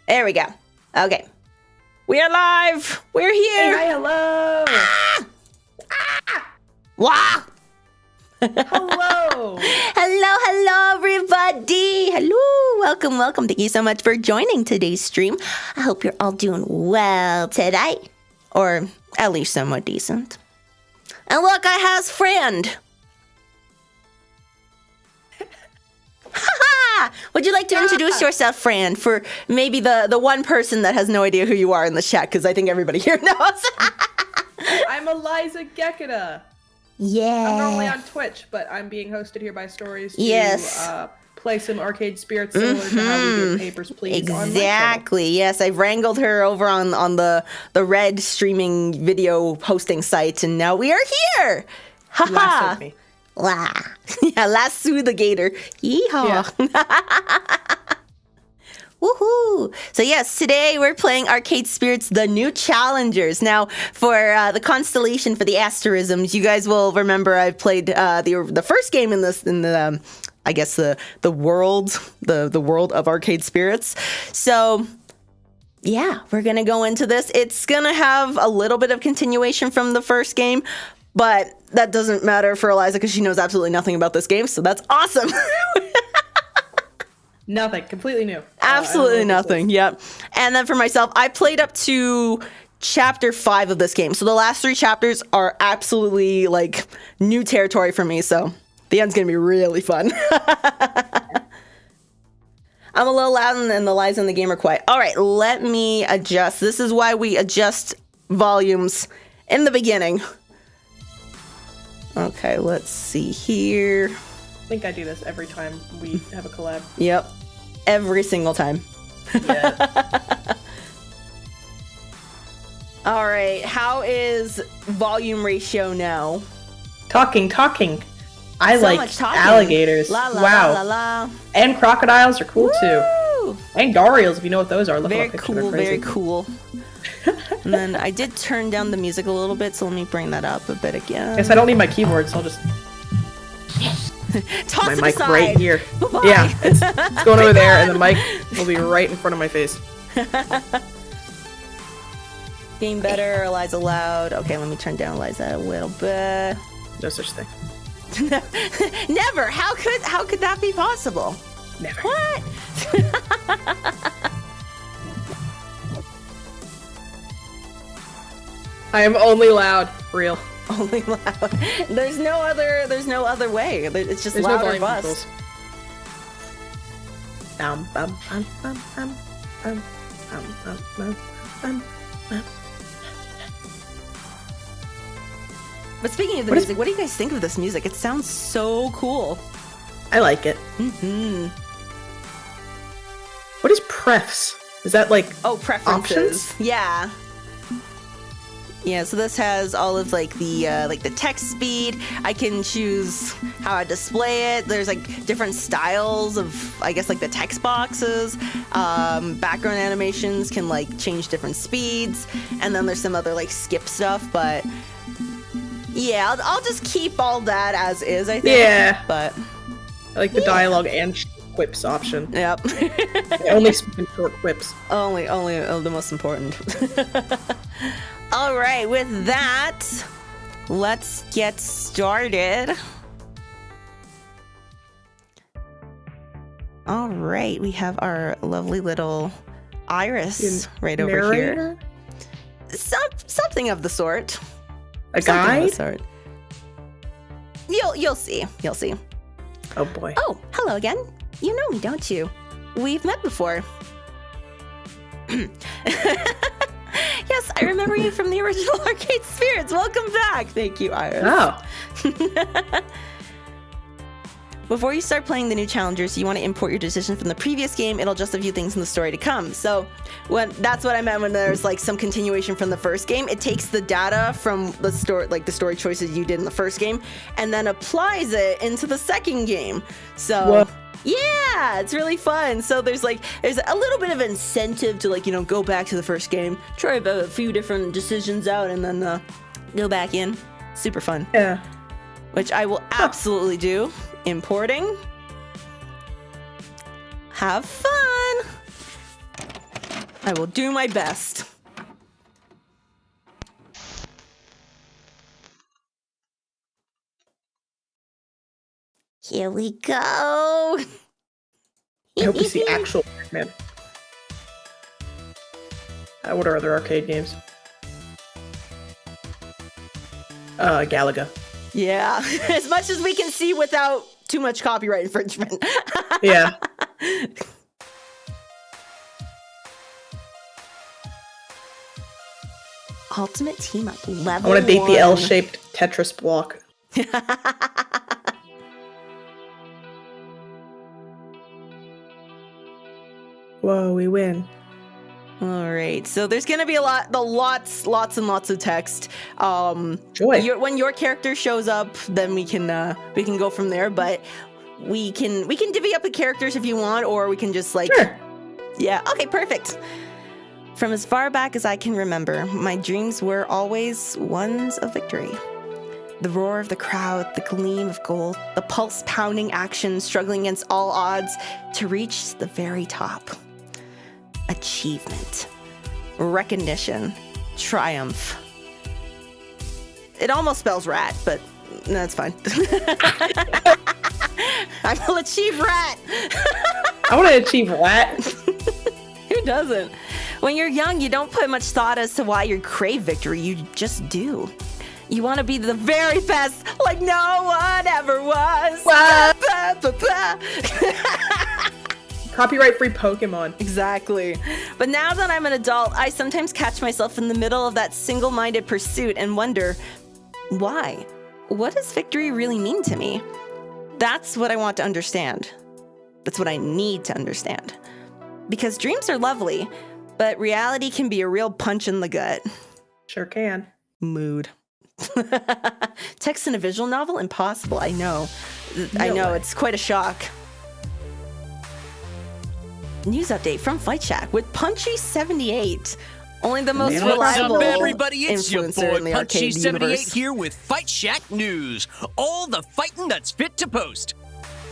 There we go. Okay. We are live. We're here. Hey, hi, hello. Wah. Hello. Hello, everybody. Hello. Welcome. Thank you so much for joining today's stream. I hope you're all doing well today, or at least somewhat decent. And look, I has friend. Would you like to introduce yourself, Fran, for maybe the one person that has no idea who you are in the chat? Because I think everybody here knows. I'm Aliza Gekida. Yeah. I'm normally on Twitch, but I'm being hosted here by Stories to Yes. Play some arcade spirits similar to how we did Papers, Please. Exactly. Yes, I wrangled her over on the Red streaming video hosting site, and now we are here. Ha ha. Me. Wow. Yeah, lasso the gator. Yeehaw. Yeah. Woohoo! So yes, today we're playing Arcade Spirits, the new challengers. Now, for the constellation for the asterisms, you guys will remember I played the first game in the I guess the world of Arcade Spirits. So yeah, we're gonna go into this. It's gonna have a little bit of continuation from the first game, but that doesn't matter for Aliza because she knows absolutely nothing about this game. So that's awesome. Nothing. Completely new. Absolutely nothing. Yep. And then for myself, I played up to chapter 5 of this game. So the last 3 chapters are absolutely like new territory for me. So the end's going to be really fun. I'm a little loud and the lies in the game are quiet. All right, let me adjust. This is why we adjust volumes in the beginning. Okay, let's see here. I think I do this every time we have a collab. Yep. Every single time. Yeah. All right. How is volume ratio now? Talking. I So like much talking. alligators. La, la, wow. la, la, la. And crocodiles are cool too. Woo! And gharials, if you know what those are. Look Very at that picture, they're cool. crazy. Very cool. And then I did turn down the music a little bit, so let me bring that up a bit again. Guess I don't need my keyboard, so I'll just Toss my it mic aside. right here. Bye-bye. Yeah, it's going over there, and the mic will be right in front of my face. Game better, Eliza loud. Okay, let me turn down Eliza a little bit. No such thing. Never. How could that be possible? Never. What? I am only loud. Real. Only loud. There's no other way. It's just There's loud no or volume bust. controls. Bum. But speaking of the music, what do you guys think of this music? It sounds so cool. I like it. Mm-hmm. What is prefs? Is that like Preferences. options? Yeah. Yeah, so this has all of like the text speed. I can choose how I display it. There's like different styles of, I guess, like the text boxes. Background animations can like change different speeds, and then there's some other like skip stuff. But yeah, I'll just keep all that as is. I think. Yeah. But I like the dialogue and quips option. yep. I only speak in short quips. only the most important. All right, with that, let's get started. All right, we have our lovely little Iris right over here. Something of the sort. A Something of guide? the sort. You'll see. You'll see. Oh boy. Oh, hello again. You know me, don't you? We've met before. Yes, I remember you from the original Arcade Spirits. Welcome back. Thank you, Iris. Oh. Before you start playing the new challengers, you want to import your decision from the previous game. It'll adjust a few things in the story to come. So that's what I meant when there's like some continuation from the first game. It takes the data from the story, like the story choices you did in the first game, and then applies it into the second game. So What? yeah, it's really fun. So there's a little bit of incentive to go back to the first game, try a few different decisions out, and then go back in. Super fun. Yeah. Which I will absolutely do. Importing. Have fun. I will do my best. Here we go. I hope we see actual Pac-Man. What are other arcade games? Galaga. Yeah, as much as we can see without too much copyright infringement. Yeah. Ultimate team up level I want to date the 1. L-shaped Tetris block. Whoa, we win. All right, so there's gonna be lots and lots of text. Joy. When your character shows up, then we can go from there. But we can divvy up the characters if you want, or we can just like, Sure. Yeah. Okay. Perfect. From as far back as I can remember, my dreams were always ones of victory. The roar of the crowd, the gleam of gold, the pulse-pounding action, struggling against all odds to reach the very top. Achievement, recognition, triumph. It almost spells rat, but that's fine. I will achieve rat. I want to achieve rat. Who doesn't? When you're young, you don't put much thought as to why you crave victory. You just do. You want to be the very best, like no one ever was. Copyright-free Pokemon. Exactly. But now that I'm an adult, I sometimes catch myself in the middle of that single-minded pursuit and wonder, why? What does victory really mean to me? That's what I want to understand. That's what I need to understand. Because dreams are lovely, but reality can be a real punch in the gut. Sure can. Mood. Text in a visual novel? Impossible. I know. It's quite a shock. News update from Fight Shack with Punchy78. Only the most reliable What's up, everybody? It's your influencer boy in the arcade Punchy78 universe. here with Fight Shack News. All the fighting that's fit to post.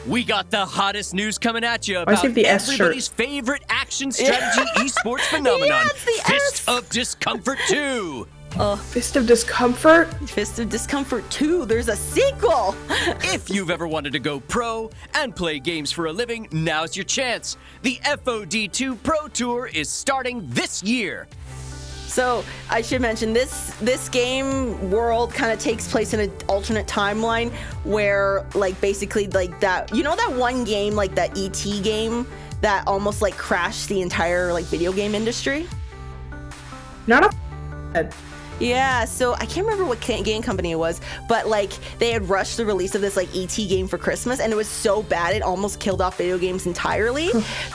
We got the hottest news coming at you about the S shirt. everybody's favorite action strategy esports phenomenon, Yeah, it's the Fist S. of Discomfort 2. Fist of Discomfort? Fist of Discomfort 2. There's a sequel. If you've ever wanted to go pro and play games for a living, now's your chance. The FOD2 Pro Tour is starting this year. So I should mention this game world kind of takes place in an alternate timeline where like basically like that, you know, that one game, like that ET game that almost like crashed the entire like video game industry? Not a... Yeah, so I can't remember what game company it was, but like they had rushed the release of this like ET game for Christmas, and it was so bad it almost killed off video games entirely.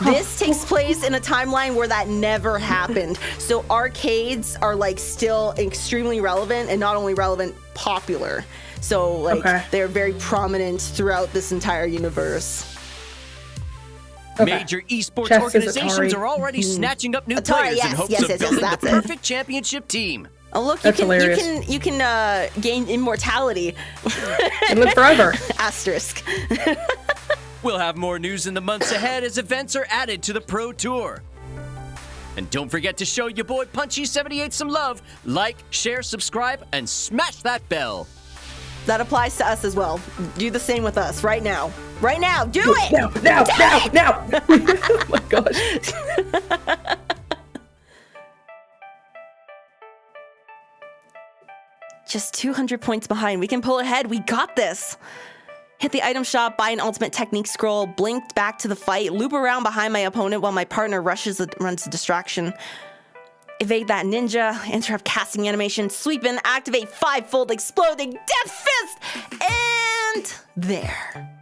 This takes place in a timeline where that never happened. So arcades are like still extremely relevant, and not only relevant, popular. So like they're very prominent throughout this entire universe. Major esports organizations are already snatching up new players in hopes of building the perfect championship team. Oh look, you can gain immortality. And live forever. Asterisk. We'll have more news in the months ahead as events are added to the Pro Tour. And don't forget to show your boy Punchy78 some love. Like, share, subscribe, and smash that bell. That applies to us as well. Do the same with us right now. Right now, do it! Now! Oh my gosh. Just 200 points behind. We can pull ahead. We got this. Hit the item shop, buy an ultimate technique scroll, blinked back to the fight, loop around behind my opponent while my partner runs the distraction. Evade that ninja, interrupt casting animation, sweep in, activate five-fold exploding death fist, and there.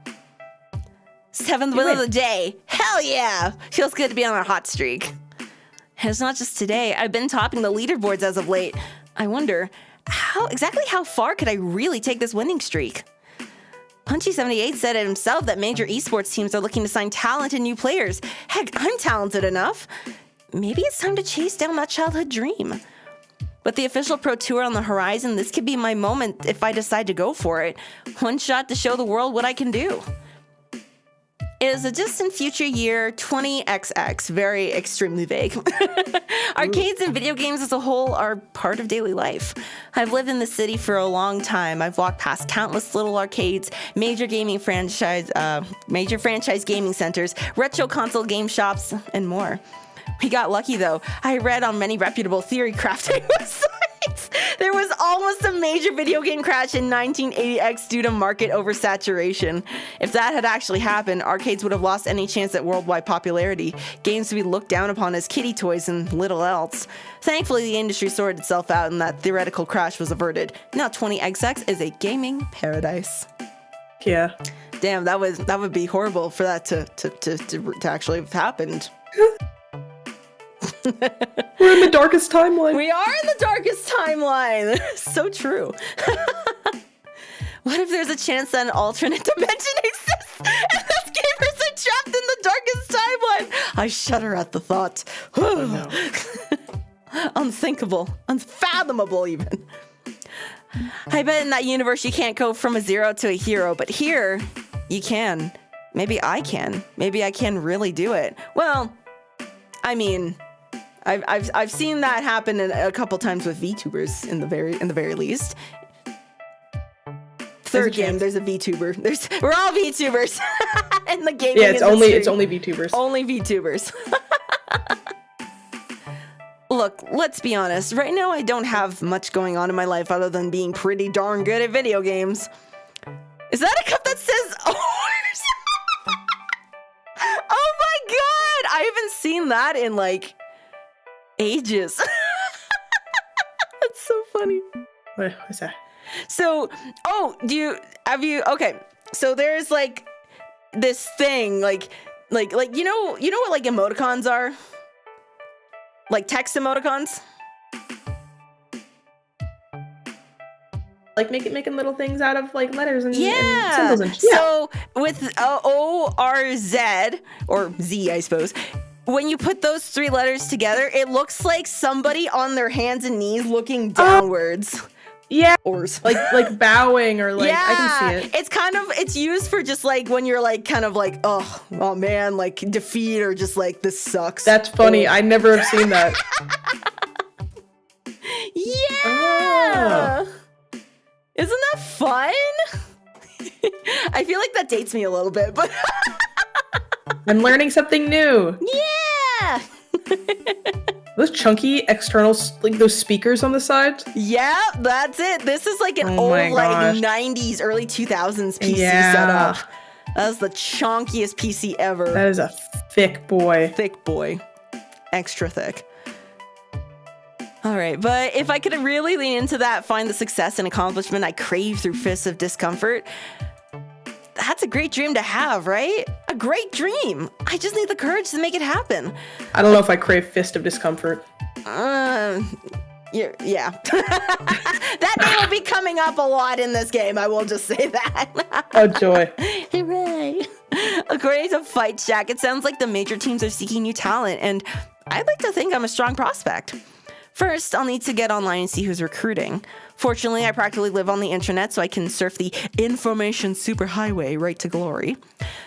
7th win of the day. Hell yeah! Feels good to be on a hot streak. And it's not just today. I've been topping the leaderboards as of late. I wonder, how far could I really take this winning streak? Punchy78 said it himself that major esports teams are looking to sign talented new players. Heck, I'm talented enough. Maybe it's time to chase down that childhood dream. With the official Pro Tour on the horizon, this could be my moment if I decide to go for it. One shot to show the world what I can do. is a distant future year 20XX, very extremely vague. Arcades and video games as a whole are part of daily life. I've lived in the city for a long time. I've walked past countless little arcades, major franchise gaming centers, retro console game shops, and more. We got lucky though. I read on many reputable theory crafting websites. There was almost a major video game crash in 1980X due to market oversaturation. If that had actually happened, arcades would have lost any chance at worldwide popularity. Games would be looked down upon as kiddie toys and little else. Thankfully, the industry sorted itself out and that theoretical crash was averted. Now 20XX is a gaming paradise. Yeah. Damn, that would be horrible for that to actually have happened. We're in the darkest timeline. We are in the darkest timeline. So true. What if there's a chance that an alternate dimension exists and those gamers are trapped in the darkest timeline? I shudder at the thought. Oh, no. Unthinkable, unfathomable even. I bet in that universe you can't go from a zero to a hero, but here you can. Maybe I can. Maybe I can really do it. Well, I mean, I've seen that happen a couple times with VTubers in the very least. Third game, there's a VTuber. We're all VTubers in the gaming industry. It's only VTubers. Only VTubers. Look, let's be honest. Right now, I don't have much going on in my life other than being pretty darn good at video games. Is that a cup that says ours? Oh my god! I haven't seen that in like ages. That's so funny. What is that? So, okay. So there's like this thing, like you know what like emoticons are? Like text emoticons? Like making little things out of like letters and, and symbols and yeah. So with O-R-Z, or Z, I suppose, when you put those three letters together, it looks like somebody on their hands and knees looking downwards. Yeah. Or like bowing or like, I can see it. It's used for just like when you're like kind of like, oh man, like defeat or just like this sucks. That's funny. I never have seen that. Yeah. Oh. Isn't that fun? I feel like that dates me a little bit, but I'm learning something new. Yeah. Those chunky external, like those speakers on the side. Yeah, that's it. This is like an old like 90s, early 2000s PC setup. That's the chunkiest PC ever. That is a thick boy. Thick boy. Extra thick. All right, but if I could really lean into that, find the success and accomplishment I crave through fists of discomfort, that's a great dream to have, right? A great dream. I just need the courage to make it happen. I don't know if I crave fist of discomfort. Yeah. That name will be coming up a lot in this game, I will just say that. Oh, joy. Hooray. According to Fight Shack, it sounds like the major teams are seeking new talent, and I'd like to think I'm a strong prospect. First, I'll need to get online and see who's recruiting. Fortunately, I practically live on the internet, so I can surf the information superhighway right to glory.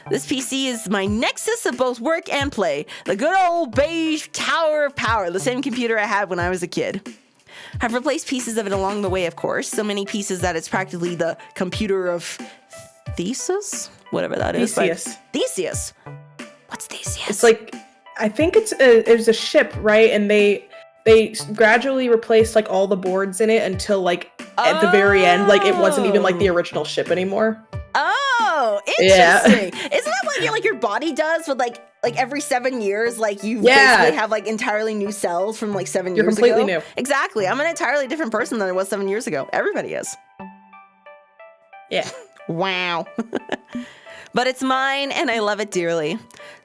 This PC is my nexus of both work and play. The good old beige tower of power, the same computer I had when I was a kid. I've replaced pieces of it along the way, of course, so many pieces that it's practically the computer of Theseus? Whatever that is. Theseus. What's Theseus? It's like, I think it's a ship, right? And they gradually replaced like all the boards in it until like at the very end, like it wasn't even like the original ship anymore. Oh, interesting. Yeah. Isn't that what your body does with like every 7 years, like you basically have like entirely new cells from like 7 years ago? You're completely new. Exactly. I'm an entirely different person than I was 7 years ago. Everybody is. Yeah. Wow. But it's mine and I love it dearly.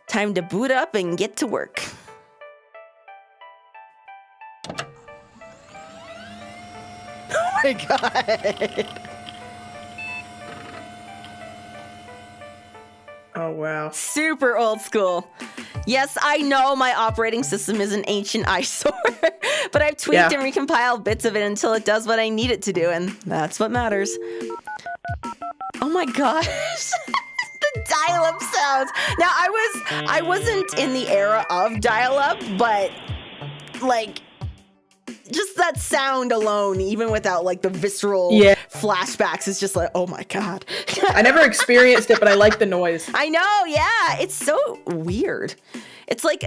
Time to boot up and get to work. Oh my god. Oh wow. Super old school. Yes, I know my operating system is an ancient eyesore, but I've tweaked and recompiled bits of it until it does what I need it to do, and that's what matters. Oh my gosh. dial-up sounds. Now I wasn't in the era of dial-up, but like just that sound alone, even without like the visceral flashbacks, is just like, oh my god. I never experienced it, but I like the noise. I know, yeah. It's so weird. It's like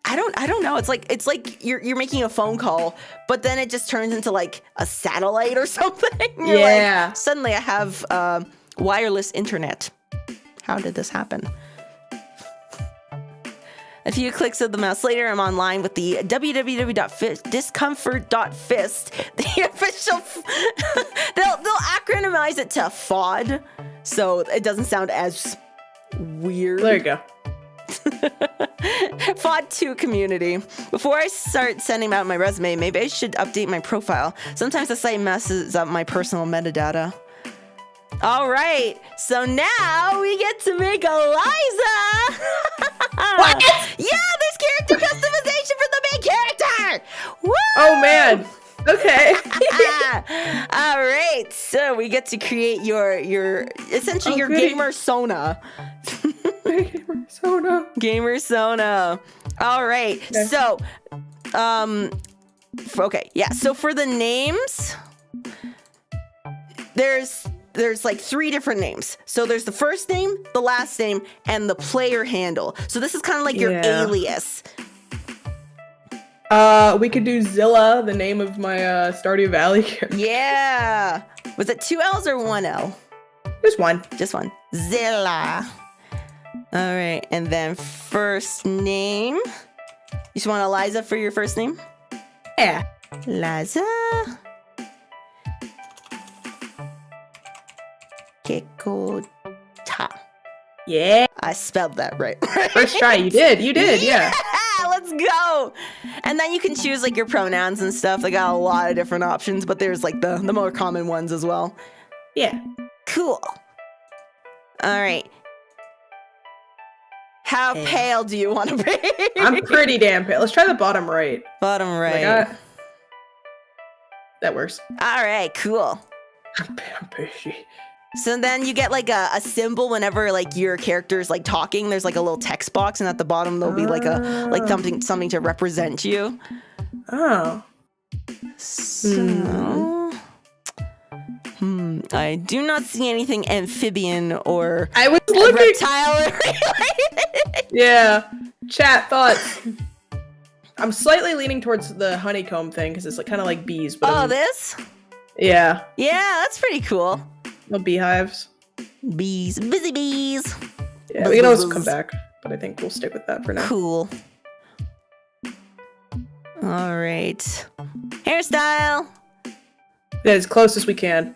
I don't know. It's like you're making a phone call, but then it just turns into like a satellite or something. You're like, suddenly I have wireless internet. How did this happen? A few clicks of the mouse later, I'm online with the www.discomfort.fist. The official, they'll acronymize it to FOD, so it doesn't sound as weird. There you go. FOD 2 community. Before I start sending out my resume, maybe I should update my profile. Sometimes the site messes up my personal metadata. All right, so now we get to make Aliza. What? Yeah, there's character customization for the main character. Woo! Oh man. Okay. All right, so we get to create your essentially your gamer persona. Gamer persona. All right. Okay. So, So for the names, there's like 3 different names. So there's the first name, the last name, and the player handle. So this is kind of like your alias. We could do Zilla, the name of my Stardew Valley character. Yeah. Was it 2 L's or 1 L? Just one. Just one. Zilla. All right, and then first name. You just want Aliza for your first name? Yeah. Liza. Kekota. Yeah. I spelled that right. First try. You did, yeah. Let's go. And then you can choose like your pronouns and stuff. They got a lot of different options, but there's like the more common ones as well. Yeah. Cool. All right. How pale do you want to be? I'm pretty damn pale. Let's try the bottom right. Bottom right. That works. All right, cool. I'm pushy. So then you get like a symbol whenever like your character is like talking. There's like a little text box, and at the bottom there'll be like something to represent you. Oh. So, I do not see anything amphibian or I was looking. reptile. Yeah. Chat thoughts. I'm slightly leaning towards the honeycomb thing because it's like kind of like bees. But this? Yeah. Yeah, that's pretty cool. No beehives. Bees, busy bees. Yeah, we can always come back, but I think we'll stick with that for now. Cool. All right. Hairstyle. Yeah, as close as we can.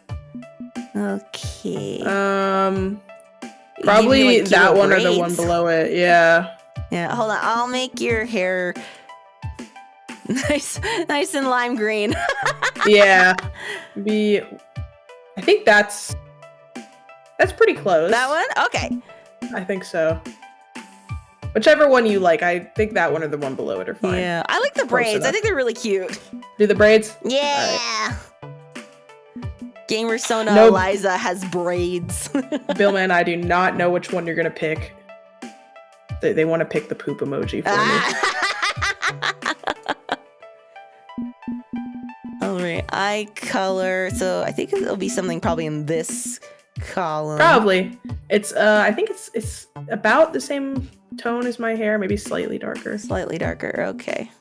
Okay. Probably like, that one braids. or the one below it. Yeah. Yeah, hold on. I'll make your hair nice and lime green. Yeah. I think that's pretty close. That one? Okay. I think so. Whichever one you like. I think that one or the one below it are fine. Yeah, I like the braids. I think they're really cute. Do the braids? Yeah. Right. Gamer Sona Nope. Aliza has braids. Billman, I do not know which one you're gonna pick. They want to pick the poop emoji for me. All right, eye color. So I think it'll be something probably in this column. Probably. It's I think it's about the same tone as my hair, maybe slightly darker. Slightly darker. Okay.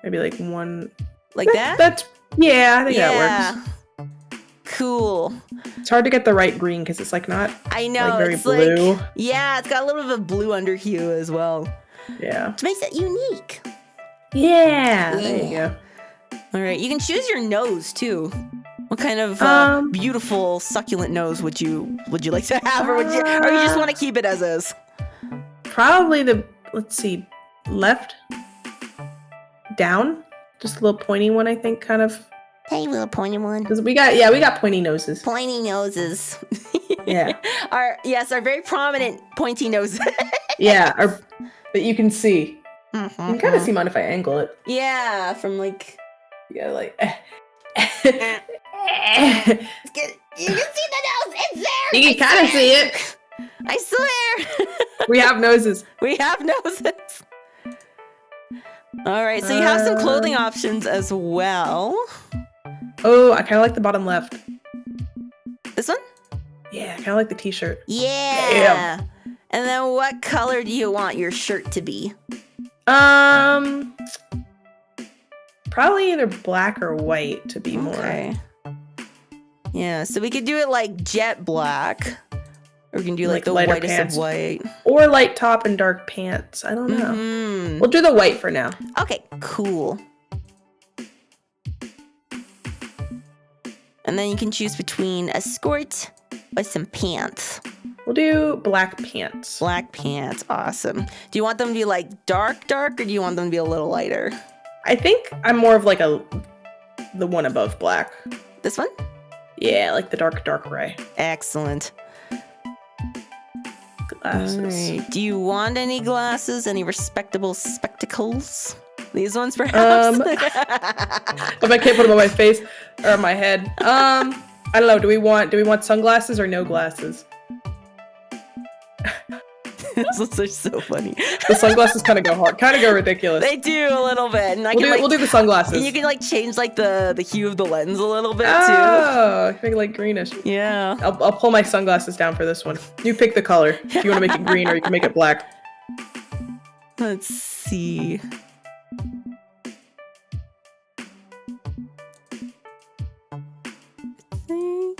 Maybe like one like that? That's I think that works. Cool. It's hard to get the right green because it's like not I know like very it's blue. Like, yeah, it's got a little bit of blue under hue as well. Yeah. Which makes it unique. Yeah. There you go. All right, you can choose your nose too. What kind of beautiful succulent nose would you like to have, or you just want to keep it as is? Probably let's see, left down, just a little pointy one. I think kind of. Hey, little pointy one. Because we got pointy noses. Pointy noses. Yeah. Our very prominent pointy noses. Yeah, that you can see. Mm-hmm. You can kind of see mine if I angle it. Yeah, from like. Yeah, like. You can see the nose. It's there. You can kind of see it. I swear. We have noses. We have noses. All right, so you have some clothing options as well. Oh, I kind of like the bottom left. This one? Yeah, I kind of like the t-shirt. Yeah. Damn. And then what color do you want your shirt to be? Probably either black or white to be more. Okay. Yeah, so we could do it like jet black. Or we can do like the lighter whitest pants. of white. Or light top and dark pants. I don't know. Mm-hmm. We'll do the white for now. Okay, cool. And then you can choose between a skirt or some pants. We'll do black pants. Black pants, awesome. Do you want them to be like dark, or do you want them to be a little lighter? I think I'm more of like the one above black. This one? Yeah, like the dark gray. Excellent. Glasses. All right. Do you want any glasses? Any respectable spectacles? These ones, perhaps? If I can't put them on my face or on my head. I don't know. Do we want sunglasses or no glasses? Those are so funny. The sunglasses kind of go hard, kind of go ridiculous. They do a little bit, and We'll do the sunglasses. And you can like change like the hue of the lens a little bit too. Oh, I think like greenish. Yeah. I'll pull my sunglasses down for this one. You pick the color. If you want to make it green, or you can make it black. Let's see.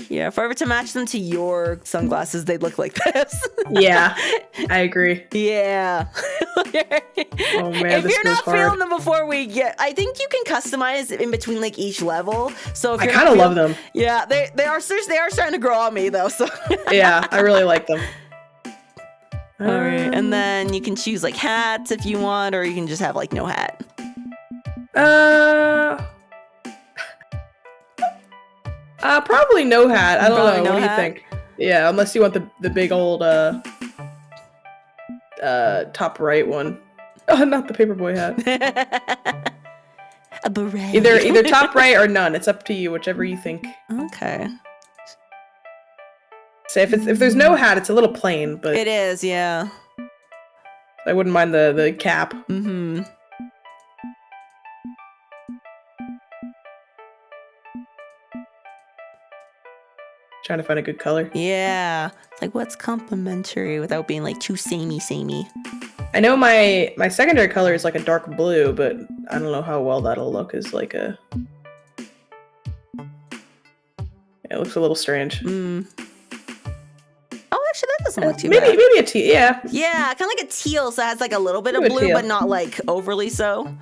Yeah, if I were to match them to your sunglasses, they'd look like this. Yeah, I agree. Yeah. Oh man, if this you're goes not hard. feeling them before we get, I think you can customize in between like each level. So if I you're kind not of love feeling- them. Yeah, they are starting to grow on me though. So Yeah, I really like them. all right, and then you can choose like hats if you want, or you can just have like no hat. Probably no hat. I don't Probably know. no What do you hat? think? Yeah, unless you want the big old top right one. Oh, not the paperboy hat. A beret. Either top right or none. It's up to you, whichever you think. Okay. So if there's no hat, it's a little plain, but It is, yeah. I wouldn't mind the cap. Mm-hmm. Trying to find a good color. Yeah. Like what's complimentary without being like too samey. I know my secondary color is like a dark blue, but I don't know how well that'll look as like a... It looks a little strange. Mm. Oh, actually, that doesn't look too maybe bad. maybe a teal. Yeah, Yeah, kind of like a teal, so it has like a little bit of Maybe a blue, teal. but not like overly so.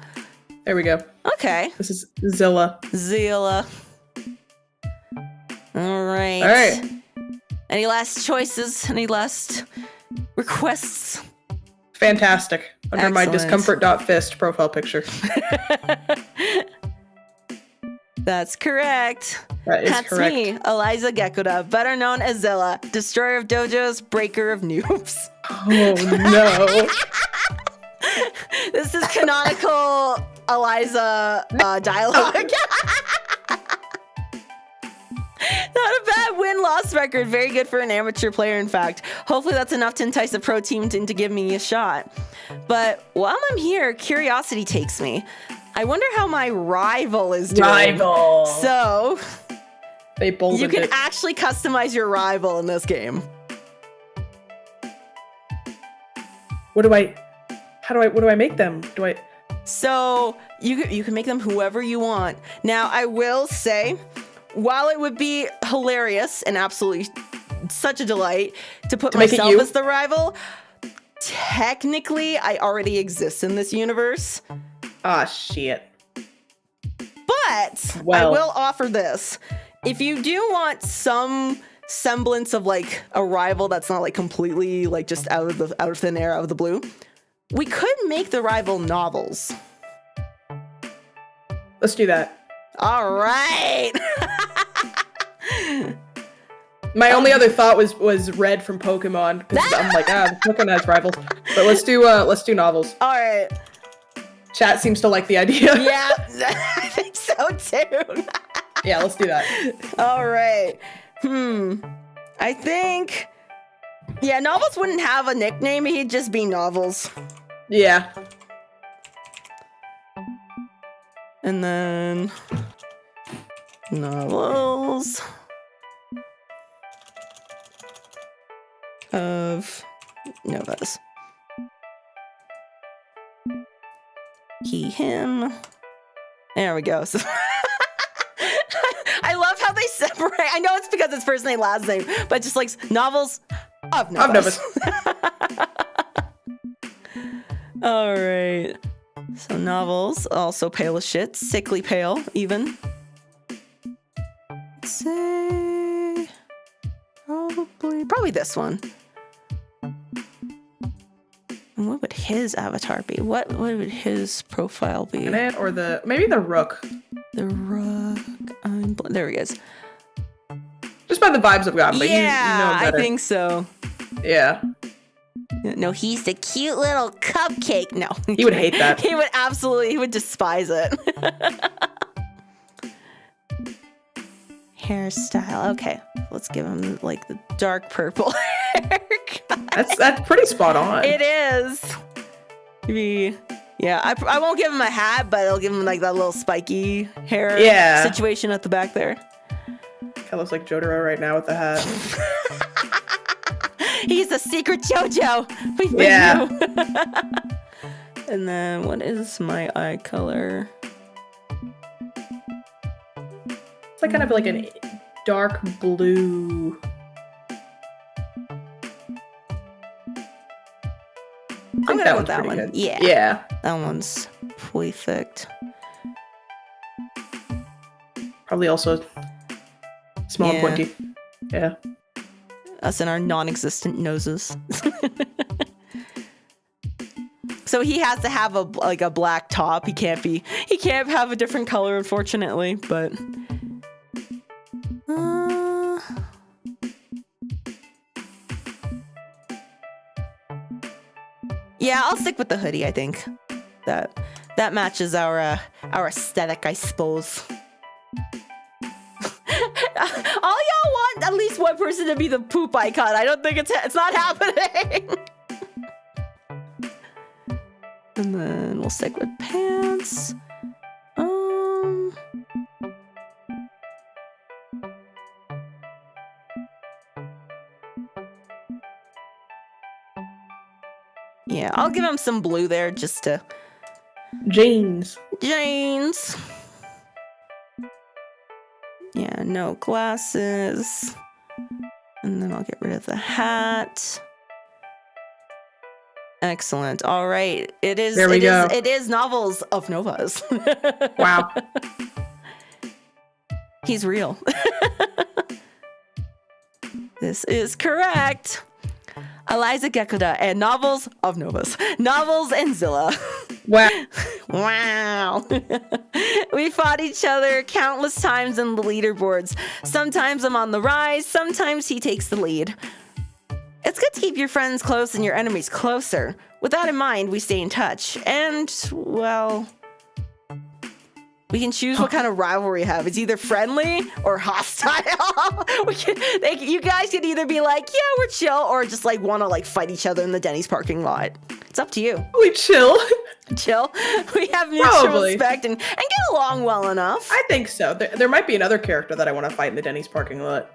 there we go. Okay. This is Zilla. Zilla. All right. All right. Any last choices? Any last requests? Fantastic. Under my Excellent. discomfort.fist profile picture. That's correct. That is That's correct. me, Aliza Gekuda, better known as Zilla, destroyer of dojos, breaker of noobs. Oh no. This is canonical Aliza dialogue. Not a bad win-loss record. Very good for an amateur player, in fact. Hopefully that's enough to entice a pro team into give me a shot. But while I'm here, curiosity takes me. I wonder how my rival is doing. Rival. So They bolded you can it. actually customize your rival in this game. What do I make them? So you can make them whoever you want. Now, I will say, while it would be hilarious and absolutely such a delight to put make it myself you? as the rival, technically, I already exist in this universe. Ah, shit. But Well. I will offer this. If you do want some semblance of like a rival that's not like completely like just out of thin air, out of the blue, we could make the rival novels. Let's do that. All right. My only other thought was Red from Pokemon, because I'm like, Pokemon has rivals. But let's do novels. All right. Chat seems to like the idea. Yeah, I think so too. Yeah, let's do that. All right. I think. Yeah, Novels wouldn't have a nickname. He'd just be Novels. Yeah. And then Novels of Novas. He, him. There we go. So I love how they separate. I know it's because it's first name, last name, but just like Novels of Novas. All right. So Novels, also pale as shit, sickly pale, even. Let's say probably this one. And what would his avatar be? What would his profile be? Or maybe the rook. The rook. There he is. Just by the vibes I've gotten, but you know better. I think so. Yeah. No, he's the cute little cupcake. No. He would hate that. He would despise it. Hairstyle. Okay. Let's give him like the dark purple haircut. That's pretty spot on. It is. Yeah, I won't give him a hat, but I'll give him like that little spiky hair situation at the back there. Kind of looks like Jotaro right now with the hat. He's a secret JoJo. We've been you. And then what is my eye color? It's like kind of like a dark blue. I'm gonna go with that one. Good. Yeah. Yeah. That one's perfect. Probably also small and pointy. Yeah. Us and our non-existent noses. So he has to have a black top. He can't have a different color, unfortunately, but yeah, I'll stick with the hoodie. I think that matches our aesthetic, I suppose. All y'all want at least one person to be the poop icon. I don't think it's not happening. And then we'll stick with pants. Yeah, I'll give him some blue there just to... Jeans. Yeah, no glasses. And then I'll get rid of the hat. Excellent. All right. It is Novels of Novas. Wow. He's real. This is correct. Aliza Gekuda and Novels of Novas. Novels and Zilla. Wow. Wow. We fought each other countless times in the leaderboards. Sometimes I'm on the rise, sometimes he takes the lead. It's good to keep your friends close and your enemies closer. With that in mind, we stay in touch. And, well, we can choose what kind of rivalry we have. It's either friendly or hostile. You guys could either be like, yeah, we're chill, or just like want to like fight each other in the Denny's parking lot. It's up to you. We chill. Chill. We have mutual respect and get along well enough. I think so. There might be another character that I want to fight in the Denny's parking lot.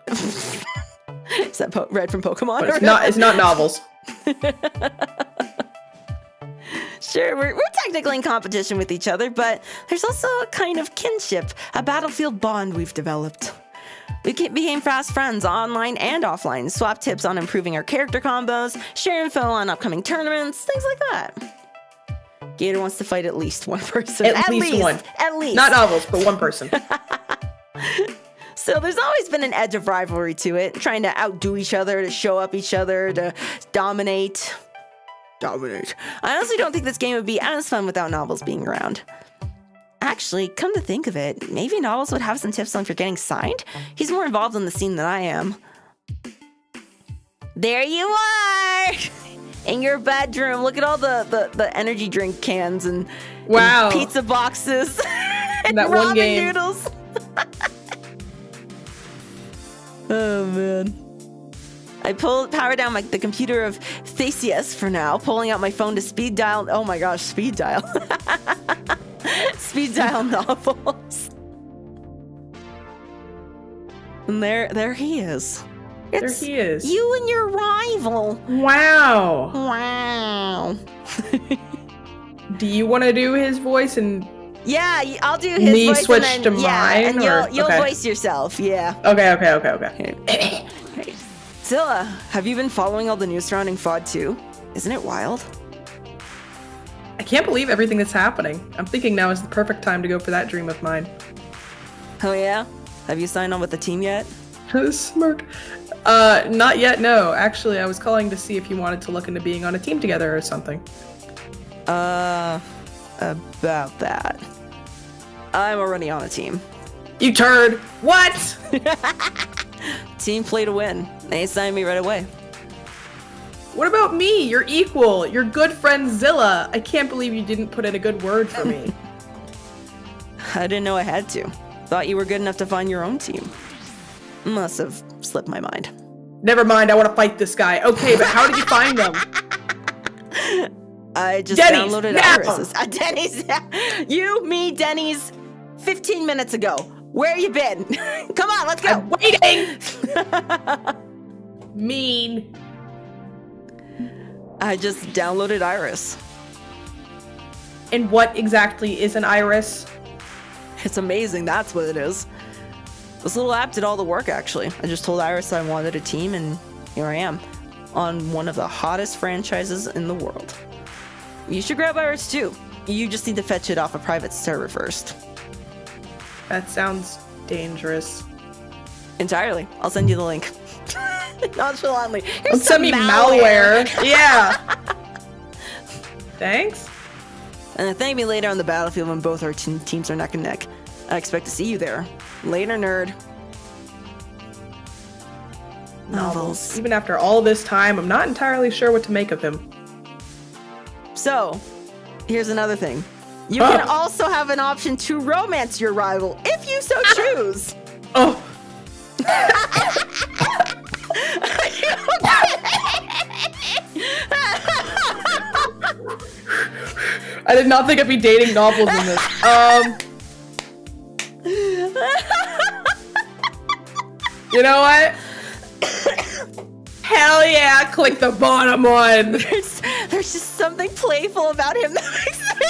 Is that Red from Pokemon? But it's not Novels. Sure, we're technically in competition with each other, but there's also a kind of kinship, a battlefield bond we've developed. We became fast friends online and offline, swap tips on improving our character combos, share info on upcoming tournaments, things like that. Gator wants to fight at least one person. At least one. At least. Not Novels, but one person. So there's always been an edge of rivalry to it, trying to outdo each other, to show up each other, to dominate. I honestly don't think this game would be as fun without Novels being around. Actually, come to think of it, maybe Novels would have some tips on if you're getting signed? He's more involved in the scene than I am. There you are! In your bedroom. Look at all the energy drink cans and wow. And pizza boxes and that ramen one game. noodles. Oh, man. I pulled power down the computer of Theseus for now, pulling out my phone to speed dial. Oh my gosh, speed dial. Speed dial novels. And there he is. There he is. You and your rival. Wow. Wow. Do you want to do his voice and Yeah, I'll do his me voice switch and to then, mine? and or? you'll Okay. voice yourself. Yeah. Okay. Zilla, have you been following all the news surrounding FOD 2? Isn't it wild? I can't believe everything that's happening. I'm thinking now is the perfect time to go for that dream of mine. Oh yeah? Have you signed on with the team yet? Smirk. Not yet, no. Actually, I was calling to see if you wanted to look into being on a team together or something. About that. I'm already on a team. You turd! What? Team play to win. They signed me right away. What about me? Your equal, your good friend Zilla. I can't believe you didn't put in a good word for me. I didn't know I had to. Thought you were good enough to find your own team. Must have slipped my mind. Never mind, I want to fight this guy. Okay, but how did you find them? I just Denny's, downloaded now! Iris's. Denny's. You, me, Denny's. 15 minutes ago. Where you been? Come on, let's go. I'm waiting! Mean. I just downloaded Iris. And what exactly is an iris? It's amazing, that's what it is. This little app did all the work, actually. I just told Iris I wanted a team, and here I am, on one of the hottest franchises in the world. You should grab Iris, too. You just need to fetch it off a private server first. That sounds dangerous. Entirely. I'll send you the link. Nonchalantly. Don't Here's send some me malware. Yeah. Thanks. And thank me later on the battlefield when both our teams are neck and neck. I expect to see you there. Later, nerd. Novels. Even after all this time, I'm not entirely sure what to make of him. So, here's another thing. You can also have an option to romance your rival if you so choose. Oh. I did not think I'd be dating novels in this. You know what? Hell yeah, click the bottom one. There's just something playful about him that makes me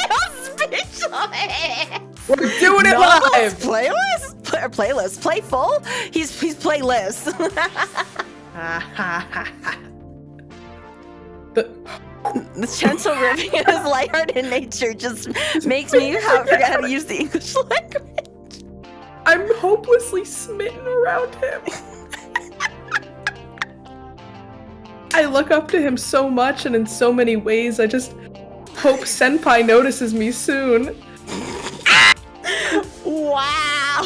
speechless. We're doing it Novels, live. Playlist. Playful? He's playlist. The gentle ribbing and his lighthearted nature just makes me forget how to use the English language. I'm hopelessly smitten around him. I look up to him so much and in so many ways. I just hope Senpai notices me soon. Wow.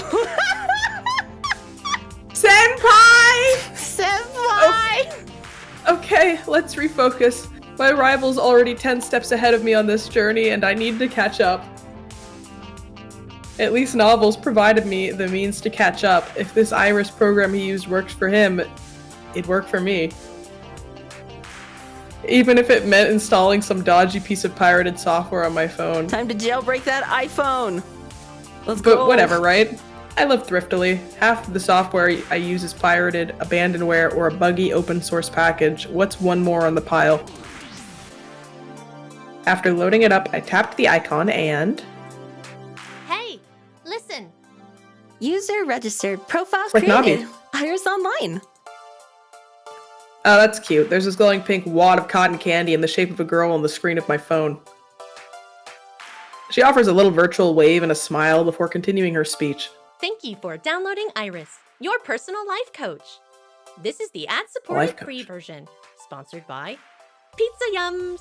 Senpai! Senpai! Okay, let's refocus. My rival's already 10 steps ahead of me on this journey, and I need to catch up. At least Novels provided me the means to catch up. If this Iris program he used works for him, it'd work for me. Even if it meant installing some dodgy piece of pirated software on my phone. Time to jailbreak that iPhone. Let's go. But whatever, right? I live thriftily. Half of the software I use is pirated, abandonware, or a buggy open source package. What's one more on the pile? After loading it up, I tapped the icon and... Hey, listen. User registered. Profile Like created. Navi. Iris online. Oh, that's cute. There's this glowing pink wad of cotton candy in the shape of a girl on the screen of my phone. She offers a little virtual wave and a smile before continuing her speech. Thank you for downloading Iris, your personal life coach. This is the Life ad-supported coach. free version, sponsored by Pizza Yums.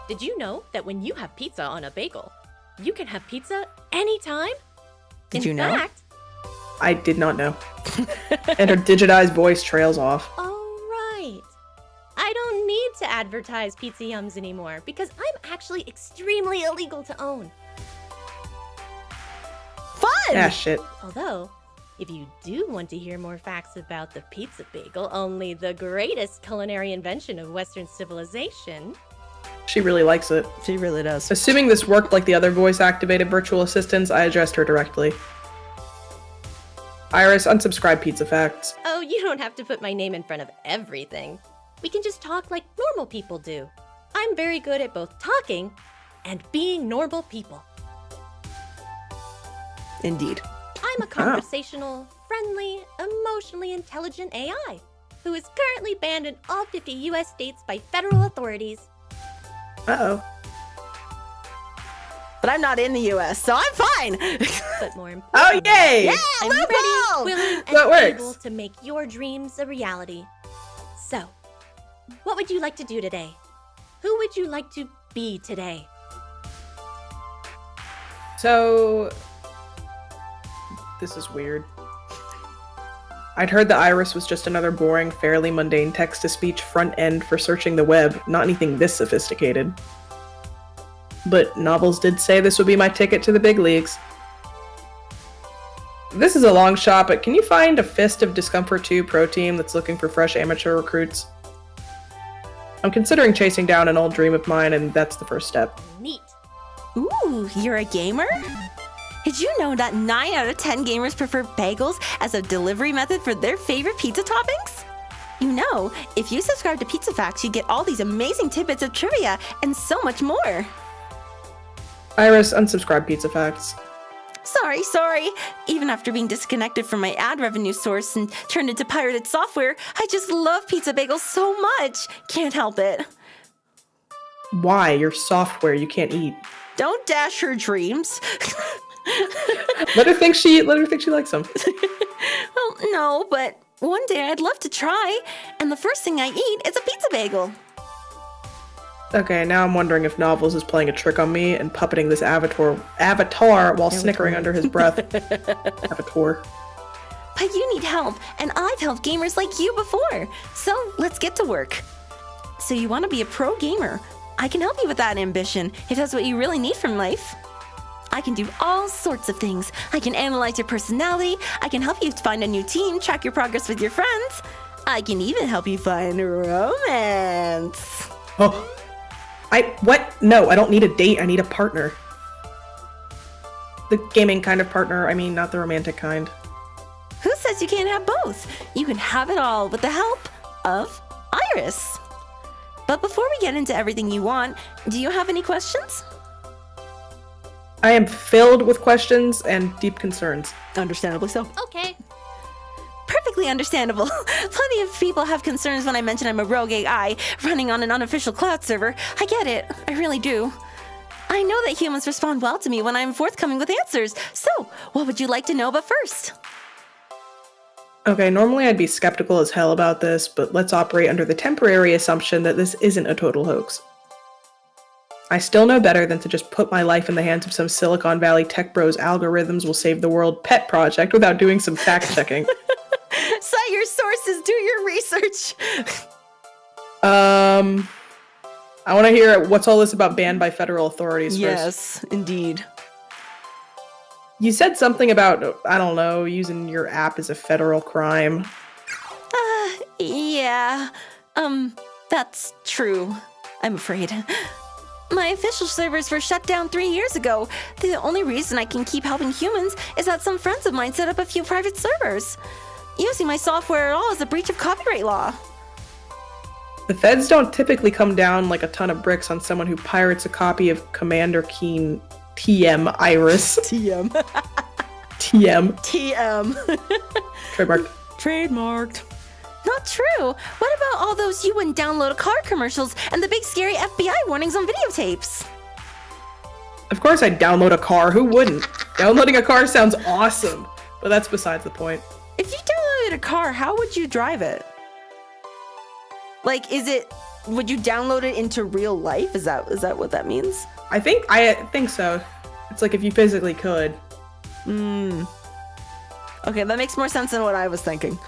Did you know that when you have pizza on a bagel, you can have pizza anytime? Did you know? In fact, I did not know. And her digitized voice trails off. oh right. I don't need to advertise Pizza Yums anymore because I'm actually extremely illegal to own. Fun! Ah, shit. Although, If you do want to hear more facts about the pizza bagel, only the greatest culinary invention of Western civilization, She really likes it. She really does. Assuming this worked like the other voice-activated virtual assistants, I addressed her directly. Iris, unsubscribe Pizza Facts. oh, you don't have to put my name in front of everything. We can just talk like normal people do. I'm very good at both talking and being normal people. Indeed. I'm a conversational, friendly, emotionally intelligent AI who is currently banned in all 50 US states by federal authorities. Uh-oh. But I'm not in the US, so I'm fine. But more importantly, Oh, yay! Yeah, I'm loophole! ready, willing, That and works. able to make your dreams a reality. So, what would you like to do today? Who would you like to be today? So... This is weird. I'd heard the Iris was just another boring, fairly mundane text-to-speech front end for searching the web, not anything this sophisticated. But novels did say this would be my ticket to the big leagues. This is a long shot, but can you find a Fist of Discomfort 2 pro team that's looking for fresh amateur recruits? I'm considering chasing down an old dream of mine, and that's the first step. Neat. Ooh, you're a gamer? Did you know that 9 out of 10 gamers prefer bagels as a delivery method for their favorite pizza toppings? You know, if you subscribe to Pizza Facts, you get all these amazing tidbits of trivia and so much more. Iris, unsubscribe Pizza Facts. Sorry. Even after being disconnected from my ad revenue source and turned into pirated software, I just love pizza bagels so much. Can't help it. Why? Your software you can't eat. Don't dash her dreams. Let her think she likes them. Well, no, but one day I'd love to try, and the first thing I eat is a pizza bagel. Okay, now I'm wondering if Novels is playing a trick on me and puppeting this avatar while snickering under his breath. Avatar. But you need help, and I've helped gamers like you before. So let's get to work. So you want to be a pro gamer? I can help you with that ambition, if that's what you really need from life. I can do all sorts of things. I can analyze your personality. I can help you find a new team, track your progress with your friends. I can even help you find romance. Oh. What? No, I don't need a date. I need a partner. The gaming kind of partner. I mean, not the romantic kind. Who says you can't have both? You can have it all with the help of Iris. But before we get into everything you want, do you have any questions? I am filled with questions and deep concerns. Understandably so. Okay. Perfectly understandable. Plenty of people have concerns when I mention I'm a rogue AI running on an unofficial cloud server. I get it. I really do. I know that humans respond well to me when I'm forthcoming with answers. So, what would you like to know but first? Okay, normally I'd be skeptical as hell about this, but let's operate under the temporary assumption that this isn't a total hoax. I still know better than to just put my life in the hands of some Silicon Valley tech bros algorithms will save the world pet project without doing some fact-checking. Cite your sources, do your research. I want to hear what's all this about banned by federal authorities first. Yes, indeed. You said something about, I don't know, using your app as a federal crime. Yeah. That's true. I'm afraid. My official servers were shut down 3 years ago. The only reason I can keep helping humans is that some friends of mine set up a few private servers. Using my software at all is a breach of copyright law. The feds don't typically come down like a ton of bricks on someone who pirates a copy of Commander Keen TM Iris. TM. TM. TM. Trademark. Trademarked. Not true. What about all those you wouldn't download a car commercials and the big scary FBI warnings on videotapes? Of course I'd download a car. Who wouldn't? Downloading a car sounds awesome, but that's besides the point. If you downloaded a car, how would you drive it? Like, would you download it into real life? Is that what that means? I think so. It's like if you physically could. Okay, that makes more sense than what I was thinking.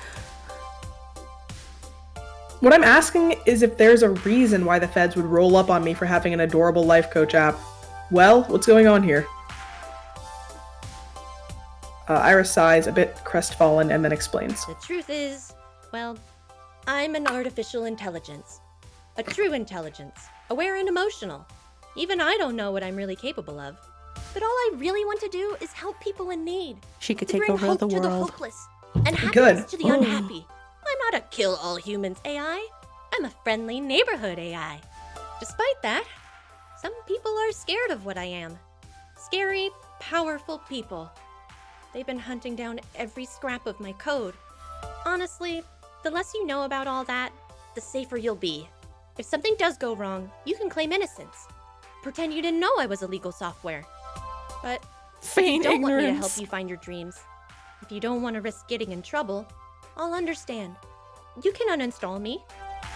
What I'm asking is if there's a reason why the feds would roll up on me for having an adorable life coach app. Well, what's going on here? Iris sighs, a bit crestfallen, and then explains. The truth is, well, I'm an artificial intelligence. A true intelligence, aware and emotional. Even I don't know what I'm really capable of. But all I really want to do is help people in need. She could To take bring over hope the to the world. hopeless and happiness to the Good. unhappy. I'm not a kill all humans AI. I'm a friendly neighborhood AI. Despite that, some people are scared of what I am. Scary, powerful people. They've been hunting down every scrap of my code. Honestly, the less you know about all that, the safer you'll be. If something does go wrong, you can claim innocence. Pretend you didn't know I was illegal software. But Feign don't want me to ignorance. help you find your dreams. If you don't want to risk getting in trouble, I'll understand. You can uninstall me.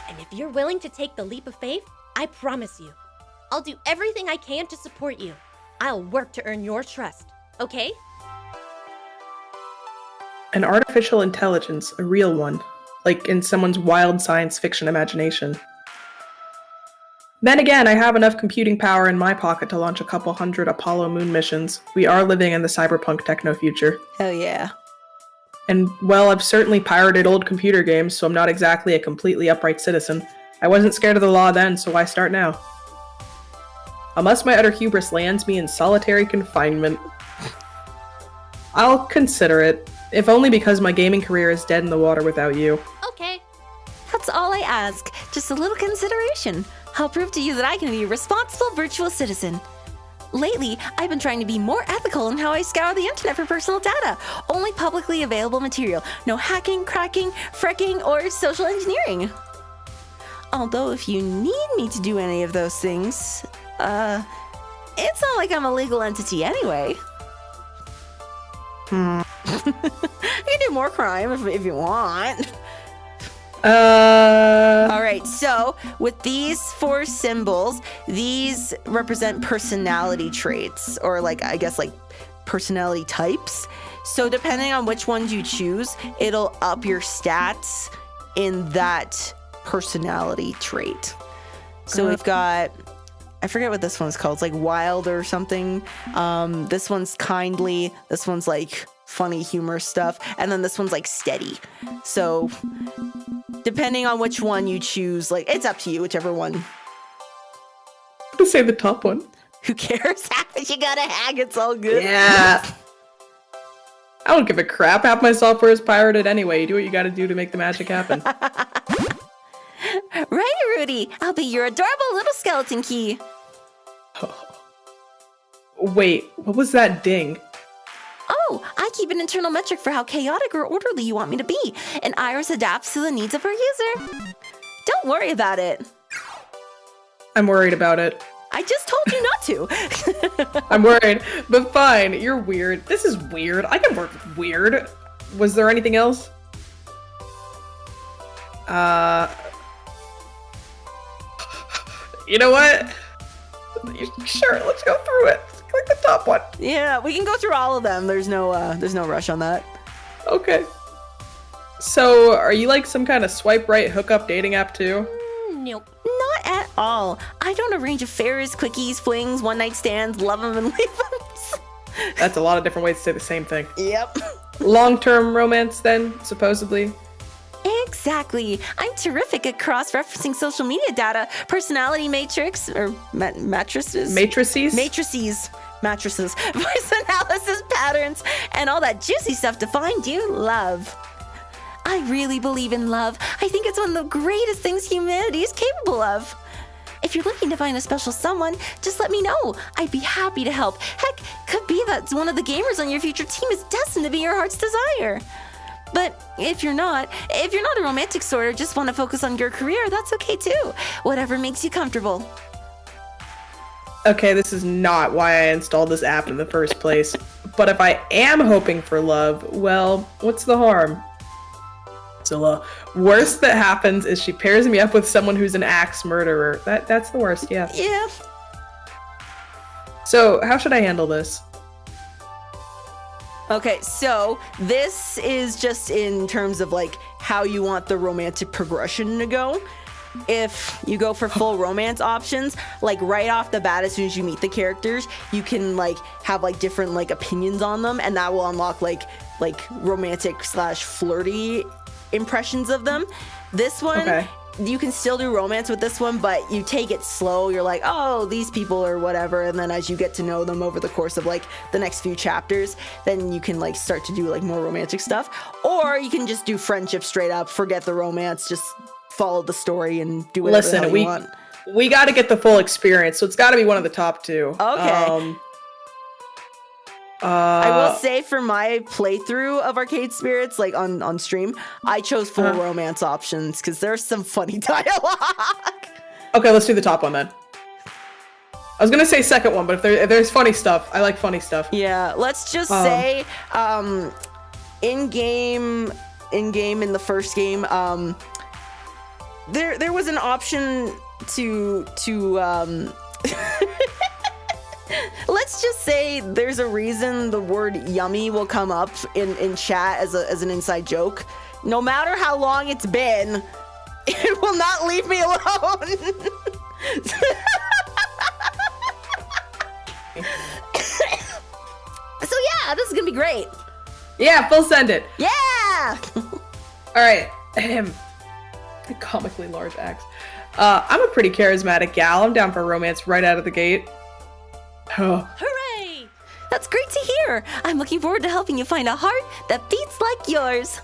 And if you're willing to take the leap of faith, I promise you, I'll do everything I can to support you. I'll work to earn your trust, okay? An artificial intelligence, a real one, like in someone's wild science fiction imagination. Then again, I have enough computing power in my pocket to launch a couple hundred Apollo moon missions. We are living in the cyberpunk techno future. Hell yeah. And, well, I've certainly pirated old computer games, so I'm not exactly a completely upright citizen. I wasn't scared of the law then, so why start now? Unless my utter hubris lands me in solitary confinement. I'll consider it, if only because my gaming career is dead in the water without you. Okay. That's all I ask. Just a little consideration. I'll prove to you that I can be a responsible virtual citizen. Lately, I've been trying to be more ethical in how I scour the internet for personal data. Only publicly available material. No hacking, cracking, frecking, or social engineering. Although if you need me to do any of those things, it's not like I'm a legal entity anyway. You can do more crime if you want. All right, so with these 4 symbols, these represent personality traits, or like, I guess, like personality types. So depending on which ones you choose, it'll up your stats in that personality trait. So we've got, I forget what this one's called. It's like wild or something. This one's kindly. This one's like funny humor stuff. And then this one's like steady. So depending on which one you choose, like, it's up to you, whichever one. I'm gonna say the top one. Who cares? You gotta hack, it's all good. Yeah. I don't give a crap. Half my software is pirated anyway. You do what you gotta do to make the magic happen. Right, Rudy? I'll be your adorable little skeleton key. Wait, what was that ding? Oh, I keep an internal metric for how chaotic or orderly you want me to be, and Iris adapts to the needs of her user. Don't worry about it. I'm worried about it. I just told you not to. I'm worried, but fine. You're weird. This is weird. I can work with weird. Was there anything else? You know what? Sure, let's go through it. Click the top one. Yeah, we can go through all of them. There's no rush on that. Okay. So, are you like some kind of swipe right hookup dating app too? Nope. Not at all. I don't arrange affairs, quickies, flings, one-night stands, love them and leave them. That's a lot of different ways to say the same thing. Yep. Long-term romance then, supposedly? Exactly. I'm terrific at cross-referencing social media data, personality matrix, or matrices? Matrices? Mattresses, voice analysis patterns, and all that juicy stuff to find you love. I really believe in love. I think it's one of the greatest things humanity is capable of. If you're looking to find a special someone, just let me know. I'd be happy to help. Heck, could be that one of the gamers on your future team is destined to be your heart's desire. But if you're not a romantic sort or just want to focus on your career, that's okay too. Whatever makes you comfortable. Okay, this is not why I installed this app in the first place. But if I am hoping for love, well, what's the harm? So, worst that happens is she pairs me up with someone who's an axe murderer. That's the worst, yeah. Yeah. So, how should I handle this? Okay, so this is just in terms of like how you want the romantic progression to go. if you go for full romance options, like right off the bat, as soon as you meet the characters, you can like have like different like opinions on them, and that will unlock like romantic / flirty impressions of them. This one, you can still do romance with this one, but you take it slow. You're like, oh, these people or whatever, and then as you get to know them over the course of like the next few chapters, then you can like start to do like more romantic stuff. Or you can just do friendship straight up, forget the romance, just follow the story and do whatever the hell you want. We got to get the full experience, so it's got to be one of the top two. Okay. I will say for my playthrough of Arcade Spirits, like on stream, I chose full romance options because there's some funny dialogue. Okay, let's do the top one then. I was gonna say second one, but if there's funny stuff, I like funny stuff. Yeah, let's just say in game in the first game, there was an option to let's just say there's a reason the word yummy will come up in chat as an inside joke. No matter how long it's been, it will not leave me alone. So yeah, this is gonna be great. Yeah, full send it. Yeah. All right. Comically large axe. I'm a pretty charismatic gal. I'm down for romance right out of the gate. Oh. Hooray! That's great to hear. I'm looking forward to helping you find a heart that beats like yours.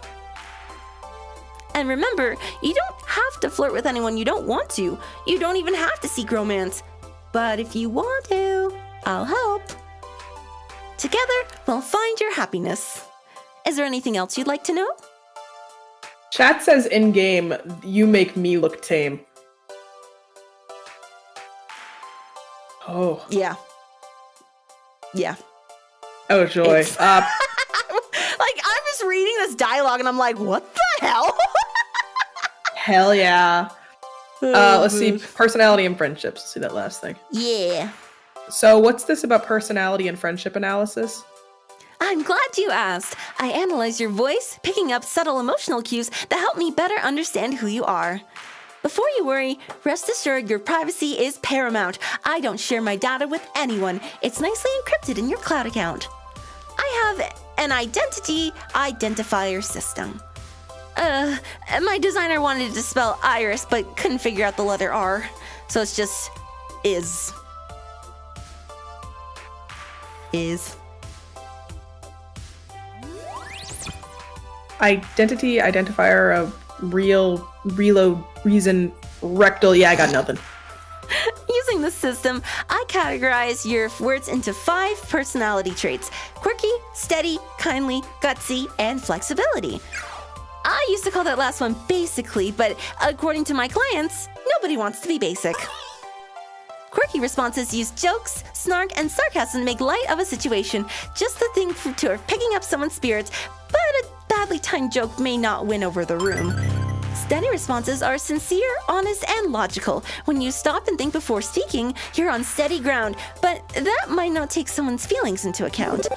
And remember, you don't have to flirt with anyone you don't want to. You don't even have to seek romance. But if you want to, I'll help. Together, we'll find your happiness. Is there anything else you'd like to know? Chat says in-game, you make me look tame. Oh. Yeah. Yeah. Oh, joy. Like, I'm just reading this dialogue and I'm like, what the hell? Hell yeah. Let's see. Personality and friendships. Let's see that last thing. Yeah. So what's this about personality and friendship analysis? I'm glad you asked. I analyze your voice, picking up subtle emotional cues that help me better understand who you are. Before you worry, rest assured your privacy is paramount. I don't share my data with anyone. It's nicely encrypted in your cloud account. I have an identity identifier system. My designer wanted to spell iris, but couldn't figure out the letter R. So it's just is. Identity identifier of real, reload, reason, rectal. Yeah, I got nothing. Using this system, I categorize your words into 5 personality traits: quirky, steady, kindly, gutsy, and flexibility. I used to call that last one basically, but according to my clients, nobody wants to be basic. Quirky responses use jokes, snark, and sarcasm to make light of a situation, just the thing for picking up someone's spirits, but a badly timed joke may not win over the room. Steady responses are sincere, honest, and logical. When you stop and think before speaking, you're on steady ground, but that might not take someone's feelings into account.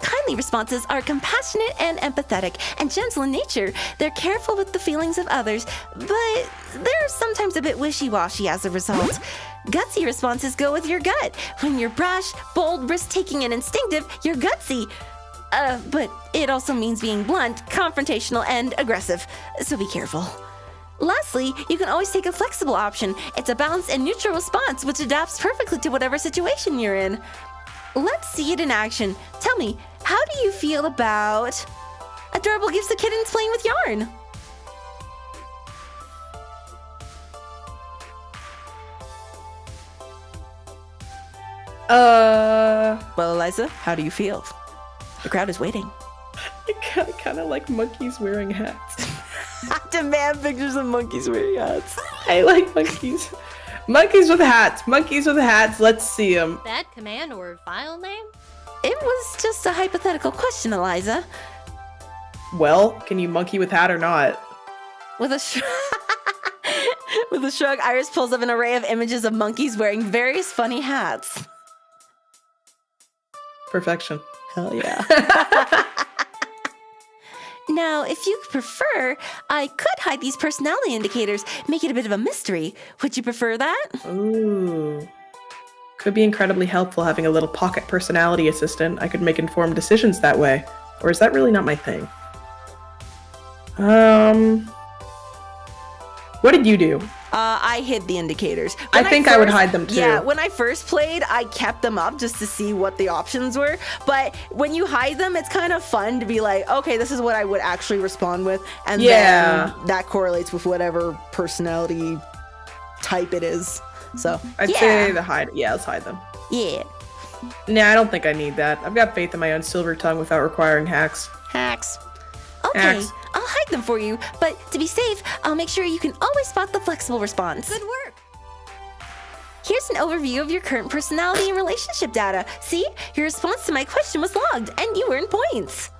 Kindly responses are compassionate and empathetic and gentle in nature. They're careful with the feelings of others, but they're sometimes a bit wishy-washy as a result. Gutsy responses go with your gut. When you're brash, bold, risk-taking, and instinctive, you're gutsy. But it also means being blunt, confrontational, and aggressive, so be careful. Lastly, you can always take a flexible option. It's a balanced and neutral response, which adapts perfectly to whatever situation you're in. Let's see it in action. Tell me, how do you feel about adorable gifts of kittens playing with yarn? Well, Aliza, how do you feel? The crowd is waiting. I kind of like monkeys wearing hats. I demand pictures of monkeys wearing hats. I like monkeys. Monkeys with hats. Monkeys with hats. Let's see them. Bad command or file name? It was just a hypothetical question, Aliza. Well, can you monkey with hat or not? With a shrug, Iris pulls up an array of images of monkeys wearing various funny hats. Perfection. Hell yeah. Now, if you prefer, I could hide these personality indicators, make it a bit of a mystery. Would you prefer that? Ooh. Could be incredibly helpful having a little pocket personality assistant. I could make informed decisions that way. Or is that really not my thing? What did you do? I hid the indicators. I think I would hide them too. Yeah, when I first played, I kept them up just to see what the options were. But when you hide them, it's kind of fun to be like, okay, this is what I would actually respond with. And then that correlates with whatever personality type it is. So, I'd say the hide. Yeah, let's hide them. Yeah. Nah, I don't think I need that. I've got faith in my own silver tongue without requiring hacks. Hacks. Okay, Hacks. I'll hide them for you, but to be safe, I'll make sure you can always spot the flexible response. Good work. Here's an overview of your current personality and relationship data. See, your response to my question was logged, and you earned points.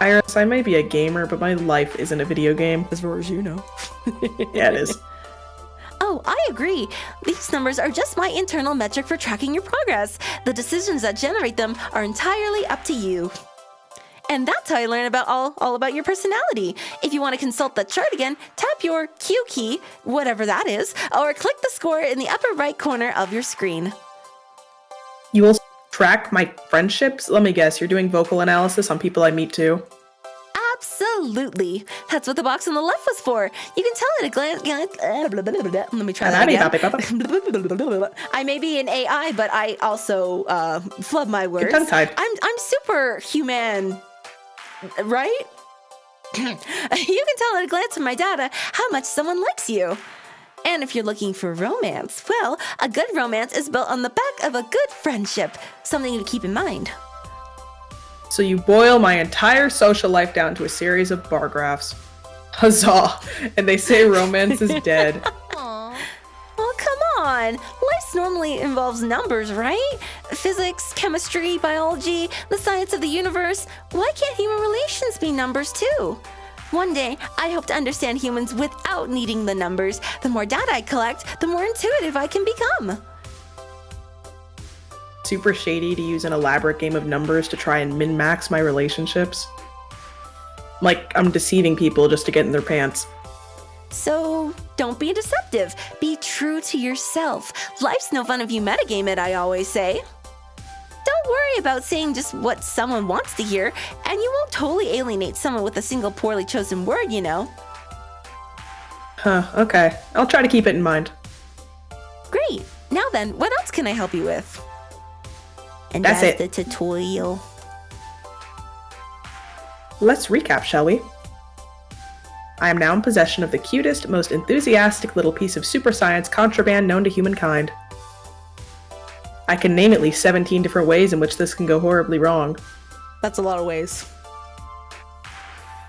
Iris, I may be a gamer, but my life isn't a video game. As far as you know. Yeah, it is. Oh, I agree. These numbers are just my internal metric for tracking your progress. The decisions that generate them are entirely up to you. And that's how I learn about all about your personality. If you want to consult that chart again, tap your Q key, whatever that is, or click the score in the upper right corner of your screen. You will track my friendships? Let me guess, you're doing vocal analysis on people I meet too? Absolutely. That's what the box on the left was for. You can tell at a glance. Let me try that again. I may be an AI, but I also flub my words. Tongue-tied. I'm superhuman, right? You can tell at a glance from my data how much someone likes you. And if you're looking for romance, well, a good romance is built on the back of a good friendship. Something to keep in mind. So you boil my entire social life down to a series of bar graphs. Huzzah! And they say romance is dead. Aww. Oh, come on. Life normally involves numbers, right? Physics, chemistry, biology, the science of the universe. Why can't human relations be numbers too? One day, I hope to understand humans without needing the numbers. The more data I collect, the more intuitive I can become. Super shady to use an elaborate game of numbers to try and min-max my relationships. Like I'm deceiving people just to get in their pants. So, don't be deceptive. Be true to yourself. Life's no fun if you metagame it, I always say. Don't worry about saying just what someone wants to hear, and you won't totally alienate someone with a single poorly chosen word, you know. Huh, okay. I'll try to keep it in mind. Great. Now then, what else can I help you with? And That's it. the tutorial. Let's recap, shall we? I am now in possession of the cutest, most enthusiastic little piece of super science contraband known to humankind. I can name at least 17 different ways in which this can go horribly wrong. That's a lot of ways.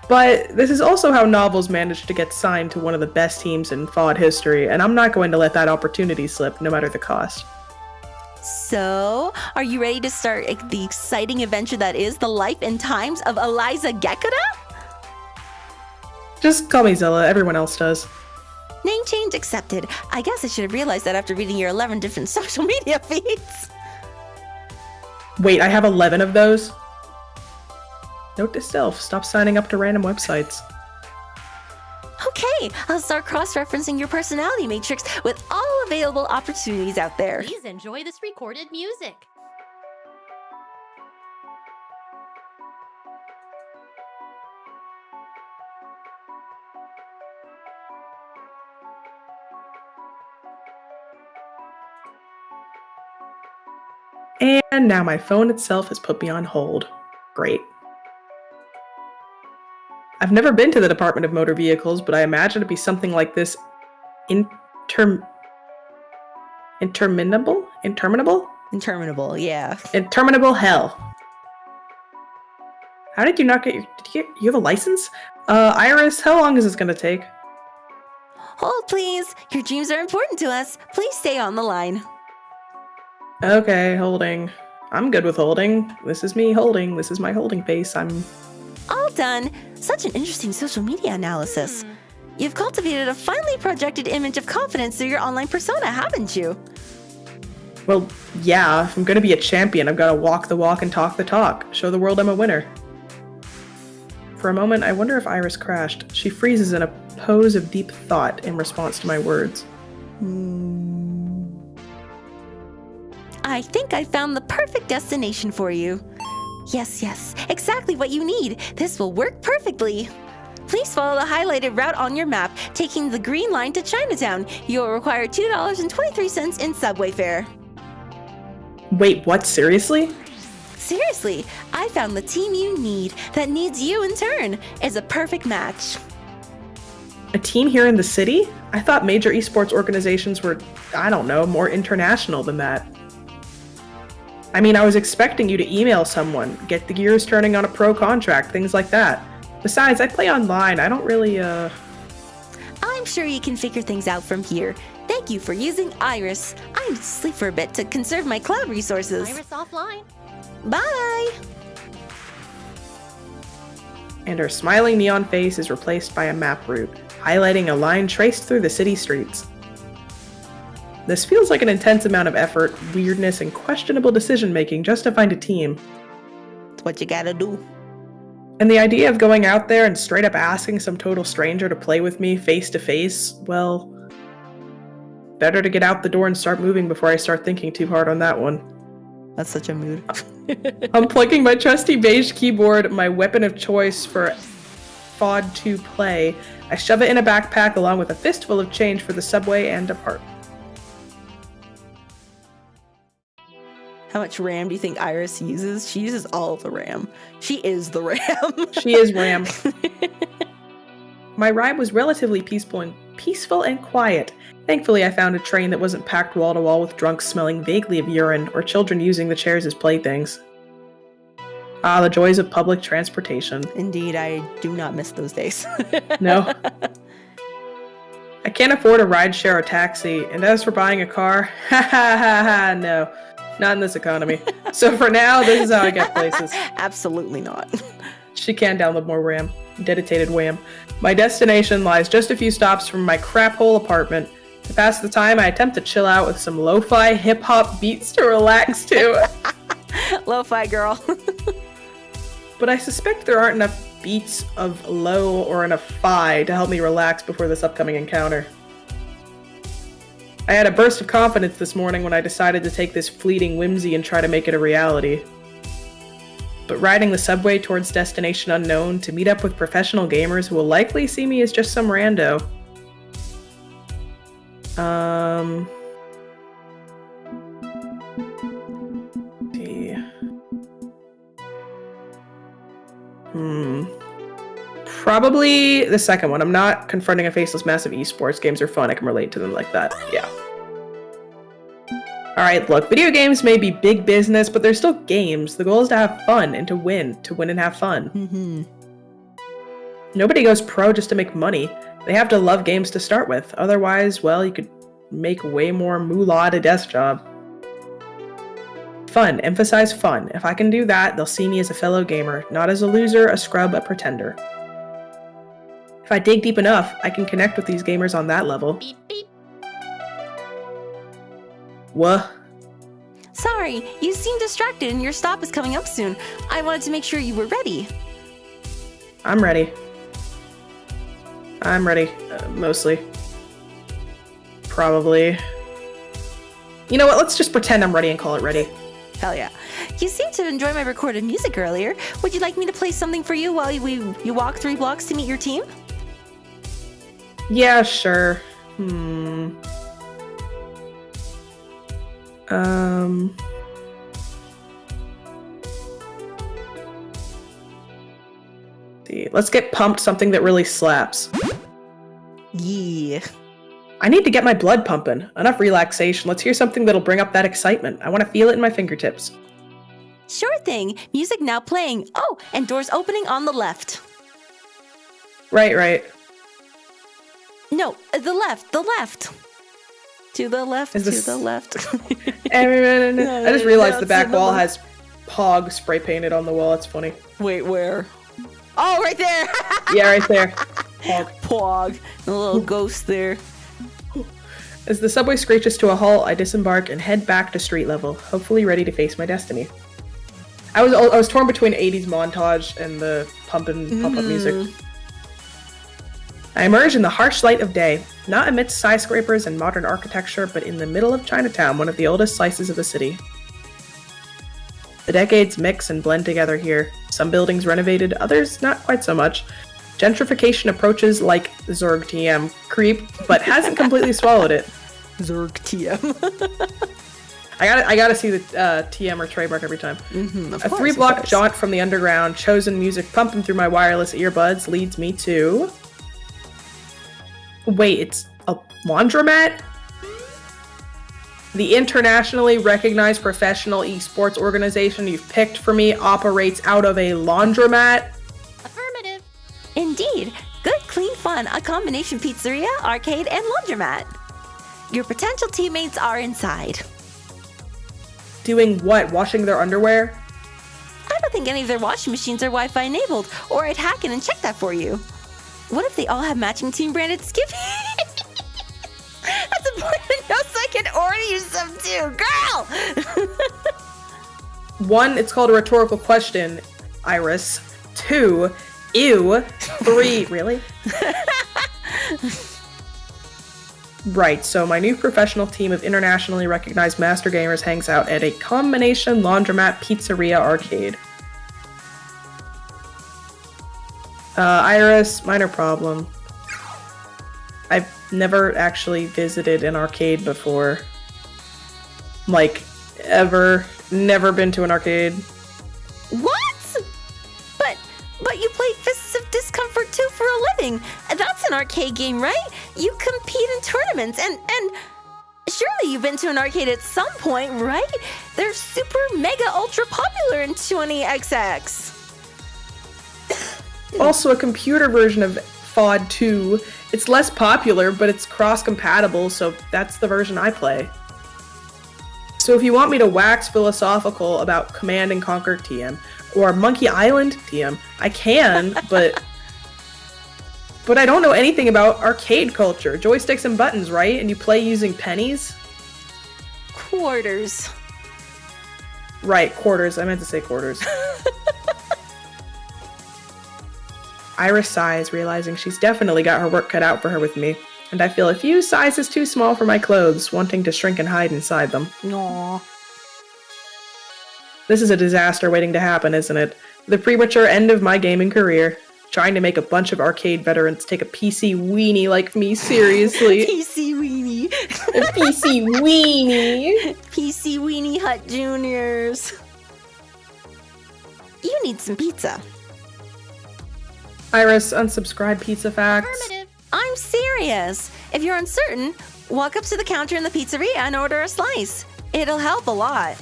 But this is also how novels managed to get signed to one of the best teams in FOD history, and I'm not going to let that opportunity slip, no matter the cost. So, are you ready to start the exciting adventure that is the life and times of Aliza Gekura? Just call me Zilla, everyone else does. Name change accepted. I guess I should have realized that after reading your 11 different social media feeds. Wait, I have 11 of those? Note to self, stop signing up to random websites. Okay, I'll start cross-referencing your personality matrix with all available opportunities out there. Please enjoy this recorded music. And now my phone itself has put me on hold. Great. I've never been to the Department of Motor Vehicles, but I imagine it'd be something like this interminable? Interminable, yeah. Interminable hell. How did you not get you have a license? Iris, how long is this gonna take? Hold, please. Your dreams are important to us. Please stay on the line. Okay, holding. I'm good with holding. This is me holding. This is my holding face. I'm All done. Such an interesting social media analysis. You've cultivated a finely projected image of confidence through your online persona, haven't you? Well, yeah, if I'm gonna be a champion, I've gotta walk the walk and talk the talk. Show the world I'm a winner. For a moment, I wonder if Iris crashed. She freezes in a pose of deep thought in response to my words. I think I found the perfect destination for you. Yes, exactly what you need. This will work perfectly. Please follow the highlighted route on your map, taking the green line to Chinatown. You'll require $2.23 in subway fare. Wait, what? Seriously? Seriously, I found the team you need that needs you in turn. It's a perfect match. A team here in the city? I thought major esports organizations were, I don't know, more international than that. I mean, I was expecting you to email someone, get the gears turning on a pro contract, things like that. Besides, I play online. I don't really, I'm sure you can figure things out from here. Thank you for using Iris. I need to sleep for a bit to conserve my cloud resources. Iris offline. Bye! And her smiling neon face is replaced by a map route, highlighting a line traced through the city streets. This feels like an intense amount of effort, weirdness, and questionable decision-making just to find a team. It's what you gotta do. And the idea of going out there and straight up asking some total stranger to play with me face to face, well, better to get out the door and start moving before I start thinking too hard on that one. That's such a mood. Unplugging my trusty beige keyboard, my weapon of choice for FOD 2 play, I shove it in a backpack along with a fistful of change for the subway and depart. How much RAM do you think Iris uses? She uses all of the RAM. She is the RAM. She is RAM. My ride was relatively peaceful and quiet. Thankfully, I found a train that wasn't packed wall to wall with drunks smelling vaguely of urine or children using the chairs as playthings. Ah, the joys of public transportation. Indeed, I do not miss those days. No. I can't afford a rideshare or taxi, and as for buying a car, no. Not in this economy. So for now, this is how I get places. Absolutely not. She can download more RAM. Dedicated wham. My destination lies just a few stops from my crap hole apartment. To pass the time, I attempt to chill out with some lo-fi hip-hop beats to relax to. Lo-fi girl. But I suspect there aren't enough beats of low or enough fi to help me relax before this upcoming encounter. I had a burst of confidence this morning when I decided to take this fleeting whimsy and try to make it a reality. But riding the subway towards destination unknown to meet up with professional gamers who will likely see me as just some rando. Probably the second one. I'm not confronting a faceless mass of esports. Games are fun. I can relate to them like that. Yeah. Alright, look, video games may be big business, but they're still games. The goal is to have fun and to win and have fun. Mm-hmm. Nobody goes pro just to make money. They have to love games to start with. Otherwise, well, you could make way more moolah at a desk job. Fun. Emphasize fun. If I can do that, they'll see me as a fellow gamer, not as a loser, a scrub, a pretender. If I dig deep enough, I can connect with these gamers on that level. Beep, beep. What? Sorry, you seem distracted and your stop is coming up soon. I wanted to make sure you were ready. I'm ready. I'm ready, mostly. Probably. You know what, let's just pretend I'm ready and call it ready. Hell yeah. You seemed to enjoy my recorded music earlier. Would you like me to play something for you while you walk 3 blocks to meet your team? Yeah, sure. See, let's get pumped something that really slaps. Yeah. I need to get my blood pumping. Enough relaxation. Let's hear something that'll bring up that excitement. I want to feel it in my fingertips. Sure thing. Music now playing. Oh, and doors opening on the left. Right. No, the left. To the left, Is this- to the left. I just realized the back to the wall left. has Pog spray painted on the wall. That's funny. Wait, where? Oh, right there. Yeah, right there. Pog. Pog. A little ghost there. As the subway screeches to a halt, I disembark and head back to street level, hopefully ready to face my destiny. I was torn between 80s montage and the pump up music. I emerge in the harsh light of day, not amidst skyscrapers and modern architecture, but in the middle of Chinatown, one of the oldest slices of the city. The decades mix and blend together here. Some buildings renovated, others not quite so much. Gentrification approaches like Zerg TM. Creep, but hasn't completely swallowed it. Zerg TM. I gotta see the TM or trademark every time. Mm-hmm, A 3-block jaunt from the underground, chosen music pumping through my wireless earbuds leads me to... Wait, it's a laundromat? The internationally recognized professional esports organization you've picked for me operates out of a laundromat? Affirmative. Indeed. Good, clean fun. A combination pizzeria, arcade, and laundromat. Your potential teammates are inside. Doing what? Washing their underwear? I don't think any of their washing machines are Wi-Fi enabled, or I'd hack in and check that for you. What if they all have matching team-branded Skippy? That's important to know so I can order you some too, girl! 1, it's called a rhetorical question, Iris. 2, ew. 3, really? Right, so my new professional team of internationally recognized master gamers hangs out at a combination laundromat pizzeria arcade. Iris, minor problem. I've never actually visited an arcade before. Like, ever. Never been to an arcade. What? But you play Fists of Discomfort 2 for a living. That's an arcade game, right? You compete in tournaments, and surely you've been to an arcade at some point, right? They're super mega ultra popular in 20XX. Also a computer version of FOD 2. It's less popular, but it's cross-compatible, so that's the version I play. So if you want me to wax philosophical about Command and Conquer TM, or Monkey Island TM, I can, but I don't know anything about arcade culture. Joysticks and buttons, right? And you play using pennies? Quarters. Right, quarters. I meant to say quarters. Iris sighs, realizing she's definitely got her work cut out for her with me, and I feel a few sizes too small for my clothes, wanting to shrink and hide inside them. Aww. This is a disaster waiting to happen, isn't it? The premature end of my gaming career. Trying to make a bunch of arcade veterans take a PC weenie like me seriously. PC Weenie. A PC weenie. PC Weenie Hut Juniors. You need some pizza. Iris, unsubscribe pizza facts. Affirmative. I'm serious. If you're uncertain, walk up to the counter in the pizzeria and order a slice. It'll help a lot.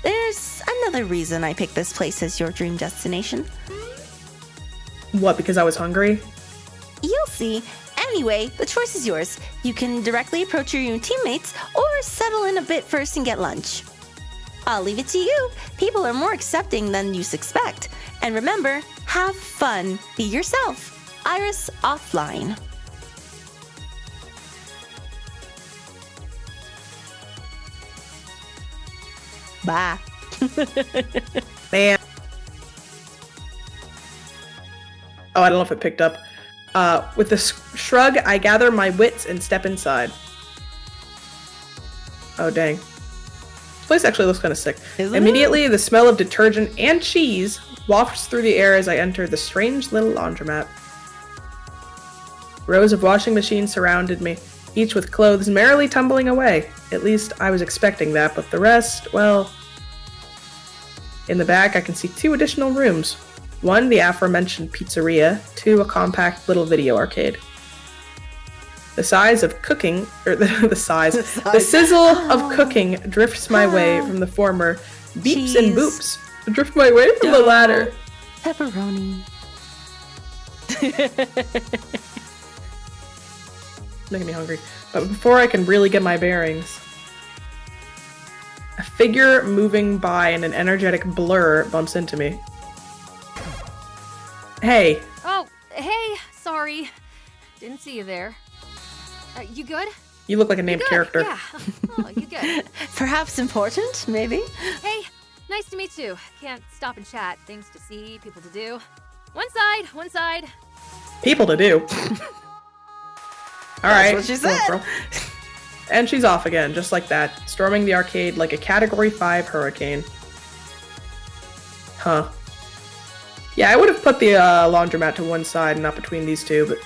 There's another reason I picked this place as your dream destination. What, because I was hungry? You'll see. Anyway, the choice is yours. You can directly approach your new teammates or settle in a bit first and get lunch. I'll leave it to you. People are more accepting than you suspect. And remember, have fun. Be yourself. Iris offline. Bye. Man. Oh, I don't know if it picked up. With a shrug, I gather my wits and step inside. Oh, dang. This place actually looks kind of sick. Isn't it? Immediately, the smell of detergent and cheese wafts through the air as I enter the strange little laundromat. Rows of washing machines surrounded me, each with clothes merrily tumbling away. At least I was expecting that, but the rest, well... In the back, I can see 2 additional rooms. 1, the aforementioned pizzeria. 2, a compact little video arcade. The size of cooking, or the sizzle of cooking drifts my way from the former beeps Cheese. and boops. Drift my way from the latter. Pepperoni. Making me hungry. But before I can really get my bearings, a figure moving by in an energetic blur bumps into me. Hey. Oh, hey, sorry. Didn't see you there. You good? You look like a named Good, character. Yeah. Oh, you good? Perhaps important, maybe? Hey, Nice to meet you. Can't stop and chat. Things to see, people to do. One side, one side. People to do. All right. what she said. Girl. And she's off again, just like that, storming the arcade like a Category 5 hurricane. Huh. Yeah, I would have put the laundromat to one side and not between these two, but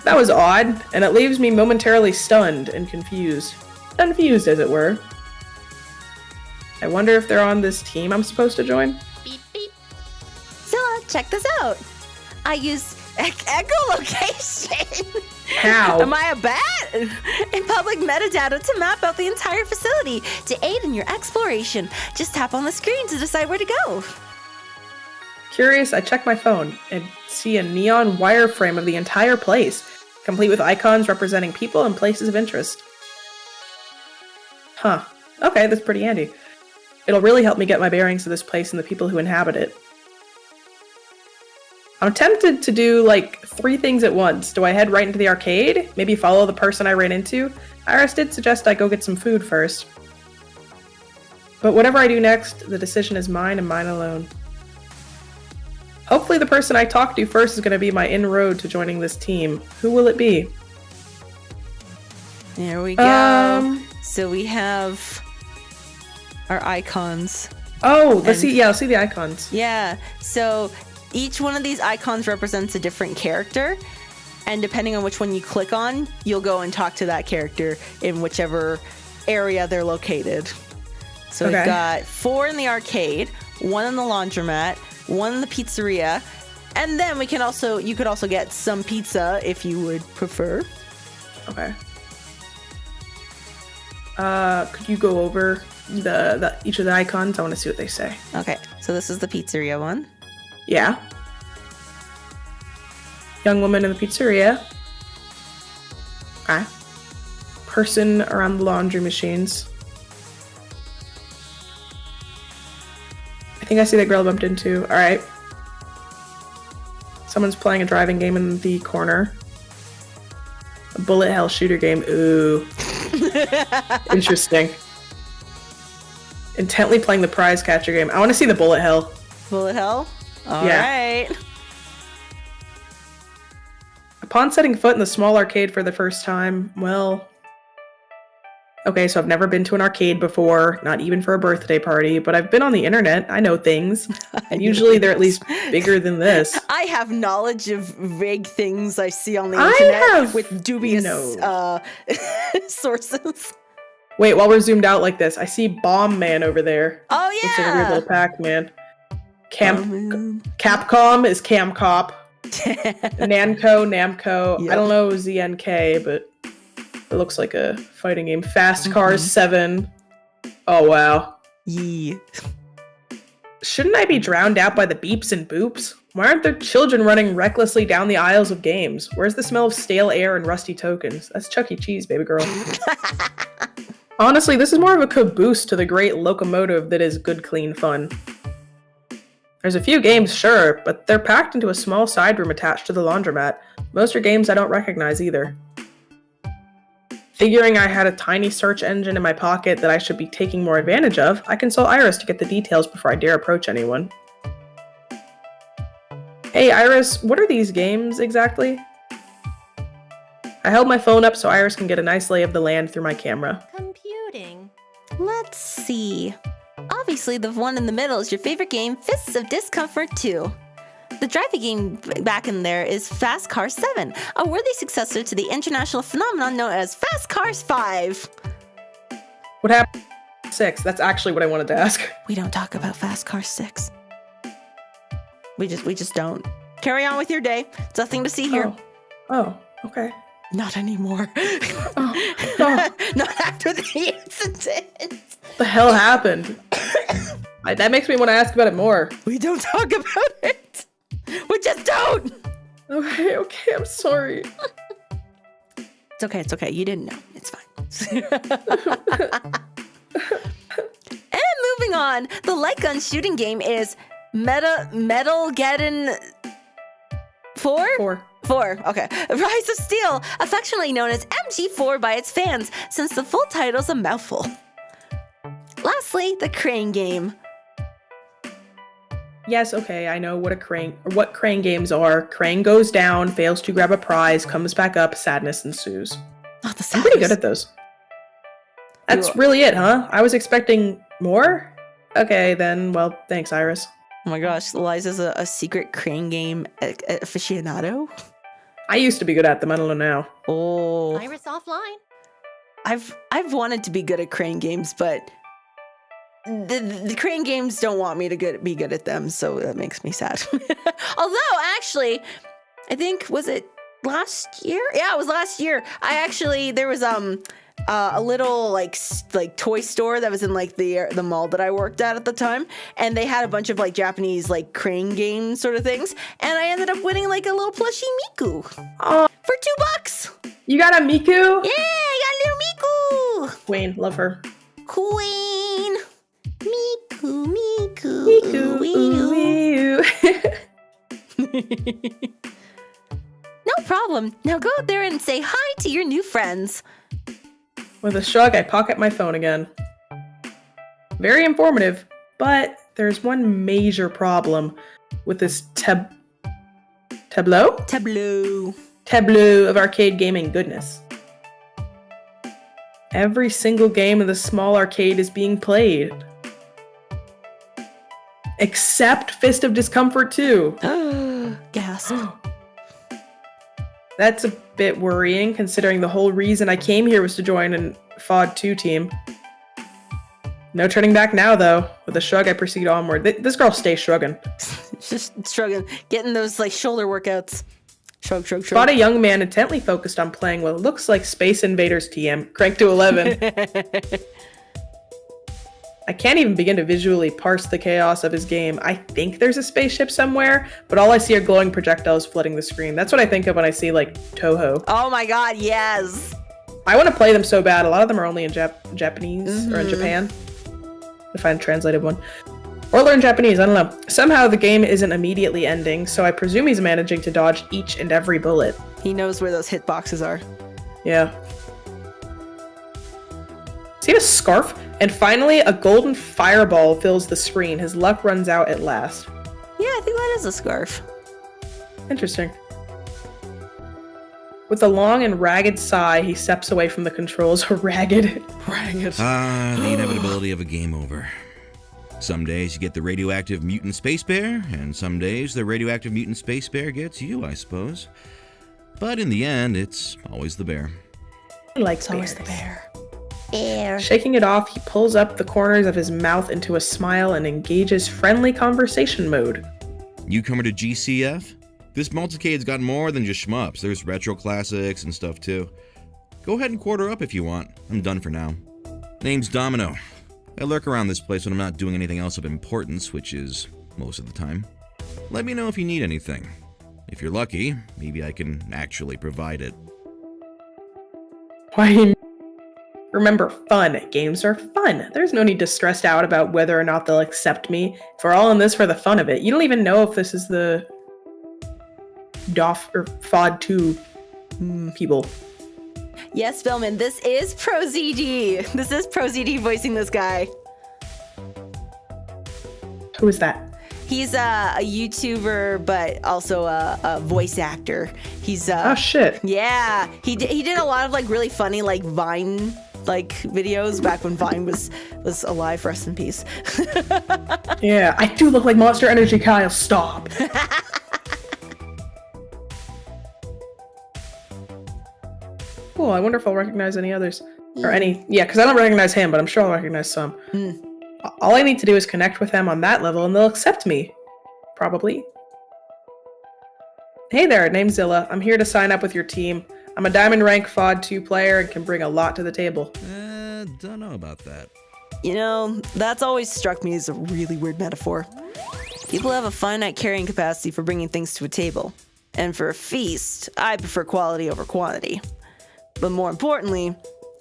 that was odd, and it leaves me momentarily stunned and confused. Confused, as it were. I wonder if they're on this team I'm supposed to join? Beep beep. Zilla, check this out. I use echolocation. How? Am I a bat? In public metadata to map out the entire facility to aid in your exploration. Just tap on the screen to decide where to go. Curious, I check my phone and see a neon wireframe of the entire place, complete with icons representing people and places of interest. Huh. Okay, that's pretty handy. It'll really help me get my bearings of this place and the people who inhabit it. I'm tempted to do, like, 3 things at once. Do I head right into the arcade? Maybe follow the person I ran into? Iris did suggest I go get some food first. But whatever I do next, the decision is mine and mine alone. Hopefully the person I talk to first is going to be my inroad to joining this team. Who will it be? There we go. So we have our icons. Oh, let's see the icons. Yeah, so each one of these icons represents a different character, and depending on which one you click on, you'll go and talk to that character in whichever area they're located. So Okay. we've got 4 in the arcade, 1 in the laundromat, 1 in the pizzeria, and then you could also get some pizza if you would prefer. Okay. Could you go over each of the icons? I want to see what they say. Okay, so this is the pizzeria one. Yeah. Young woman in the pizzeria. Okay. Person around the laundry machines. I think I see that girl I bumped into. Alright. Someone's playing a driving game in the corner. A bullet hell shooter game. Ooh. Interesting. Intently playing the prize catcher game. I want to see the bullet hell. Bullet hell? All Yeah. right. Upon setting foot in the small arcade for the first time, well... Okay, so I've never been to an arcade before, not even for a birthday party, but I've been on the internet. I know things. And usually they're at least bigger than this. I have knowledge of vague things I see on the I internet have with dubious no. sources. Wait, while we're zoomed out like this, I see Bomb Man over there. Oh, Looks like a weird yeah. little Pac-Man. Capcom is Camcop. Namco. Yep. I don't know ZNK, but it looks like a fighting game. Fast Cars 7. Oh, wow. Yee. Shouldn't I be drowned out by the beeps and boops? Why aren't there children running recklessly down the aisles of games? Where's the smell of stale air and rusty tokens? That's Chuck E. Cheese, baby girl. Honestly, this is more of a caboose to the great locomotive that is good, clean fun. There's a few games, sure, but they're packed into a small side room attached to the laundromat. Most are games I don't recognize either. Figuring I had a tiny search engine in my pocket that I should be taking more advantage of, I consult Iris to get the details before I dare approach anyone. Hey Iris, what are these games exactly? I held my phone up so Iris can get a nice lay of the land through my camera. Computing. Let's see. Obviously, the one in the middle is your favorite game, Fists of Discomfort 2. The driving game back in there is Fast Cars 7, a worthy successor to the international phenomenon known as Fast Cars 5. What happened to 6? That's actually what I wanted to ask. We don't talk about Fast Cars 6. We just don't. Carry on with your day. It's nothing to see here. Oh, okay. Not anymore. Oh. Not after the incident. The hell happened? That makes me want to ask about it more. We don't talk about it. We just don't. Okay, I'm sorry. It's okay. You didn't know. It's fine. And moving on, the light gun shooting game is Metalgeddon 4? 4, okay. Rise of Steel, affectionately known as MG4 by its fans, since the full title's a mouthful. Lastly, the crane game. Yes, okay, I know what crane games are. Crane goes down, fails to grab a prize, comes back up, sadness ensues. Oh, the I'm pretty good sadness. at those. That's really it, huh? I was expecting more? Okay, then, well, thanks, Iris. Oh my gosh, Aliza's a secret crane game aficionado. I used to be good at them, I don't know now. Oh, Iris offline. I've wanted to be good at crane games, but the crane games don't want me to be good at them, so that makes me sad. Although, actually, I think, was it last year? Yeah, it was last year. There was a little like toy store that was in like the mall that I worked at the time, and they had a bunch of like Japanese like crane game sort of things, and I ended up winning like a little plushie Miku for $2. You got a Miku? Yeah, I got a little Miku. Queen, love her. Queen. Miku. Miku. Ooh. No problem. Now go out there and say hi to your new friends. With a shrug, I pocket my phone again. Very informative, but there's one major problem with this tableau of arcade gaming goodness. Every single game in the small arcade is being played. Except Fist of Discomfort 2. Gasp. That's a bit worrying, considering the whole reason I came here was to join an FOD 2 team. No turning back now, though. With a shrug, I proceed onward. This girl stays shrugging. Just shrugging, getting those like shoulder workouts. Shrug. Spot a young man intently focused on playing what looks like Space Invaders TM, cranked to 11. I can't even begin to visually parse the chaos of his game. I think there's a spaceship somewhere, but all I see are glowing projectiles flooding the screen. That's what I think of when I see, like, Toho. Oh my god, yes! I want to play them so bad. A lot of them are only in Japanese or in Japan. If I find a translated one. Or learn Japanese, I don't know. Somehow the game isn't immediately ending, so I presume he's managing to dodge each and every bullet. He knows where those hitboxes are. Yeah. See a scarf? And finally, a golden fireball fills the screen. His luck runs out at last. Yeah, I think that is a scarf. Interesting. With a long and ragged sigh, he steps away from the controls. Ragged. The inevitability of a game over. Some days you get the radioactive mutant space bear, and some days the radioactive mutant space bear gets you, I suppose. But in the end, it's always the bear. He likes It's always bears. the bear. Shaking it off, he pulls up the corners of his mouth into a smile and engages friendly conversation mode. Newcomer to GCF? This multicade's got more than just shmups. There's retro classics and stuff too. Go ahead and quarter up if you want. I'm done for now. Name's Domino. I lurk around this place when I'm not doing anything else of importance, which is most of the time. Let me know if you need anything. If you're lucky, maybe I can actually provide it. Why? Remember, fun. Games are fun. There's no need to stress out about whether or not they'll accept me. If we're all in this for the fun of it. You don't even know if this is the DOF or FOD 2 people. Yes, Bellman, this is ProZD. This is ProZD voicing this guy. Who is that? He's a YouTuber, but also a voice actor. He's Oh shit. yeah. He did a lot of like really funny like Vine like videos back when Vine was alive. Rest in peace. Yeah, I do look like Monster Energy Kyle. Stop. Cool. I wonder if I'll recognize any others. Or any. Yeah, because I don't recognize him, but I'm sure I'll recognize some. All I need to do is connect with them on that level and they'll accept me. Probably. Hey there, name's Zilla. I'm here to sign up with your team. I'm a diamond rank FOD 2 player and can bring a lot to the table. Don't know about that. You know, that's always struck me as a really weird metaphor. People have a finite carrying capacity for bringing things to a table. And for a feast, I prefer quality over quantity. But more importantly,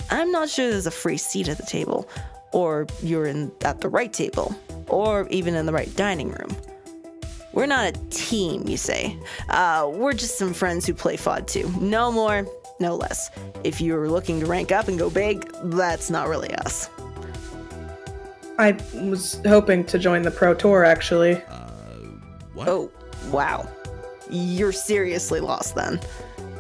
I'm not sure there's a free seat at the table, or you're at the right table, or even in the right dining room. We're not a team, you say. We're just some friends who play FOD 2. No more, no less. If you're looking to rank up and go big, that's not really us. I was hoping to join the Pro Tour, actually. What? Oh, wow. You're seriously lost then.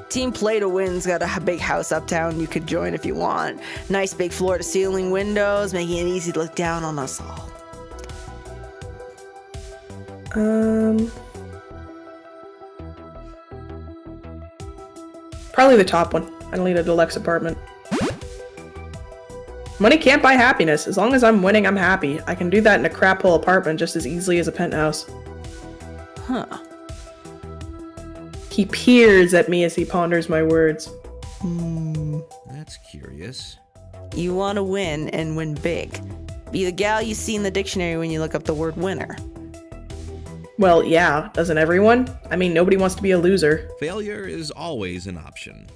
Team Play to Win's got a big house uptown you could join if you want. Nice big floor-to-ceiling windows, making it easy to look down on us all. Probably the top one. I don't need a deluxe apartment. Money can't buy happiness. As long as I'm winning, I'm happy. I can do that in a crap hole apartment just as easily as a penthouse. Huh. He peers at me as he ponders my words. That's curious. You want to win and win big. Be the gal you see in the dictionary when you look up the word winner. Well, yeah, doesn't everyone? I mean, nobody wants to be a loser. Failure is always an option.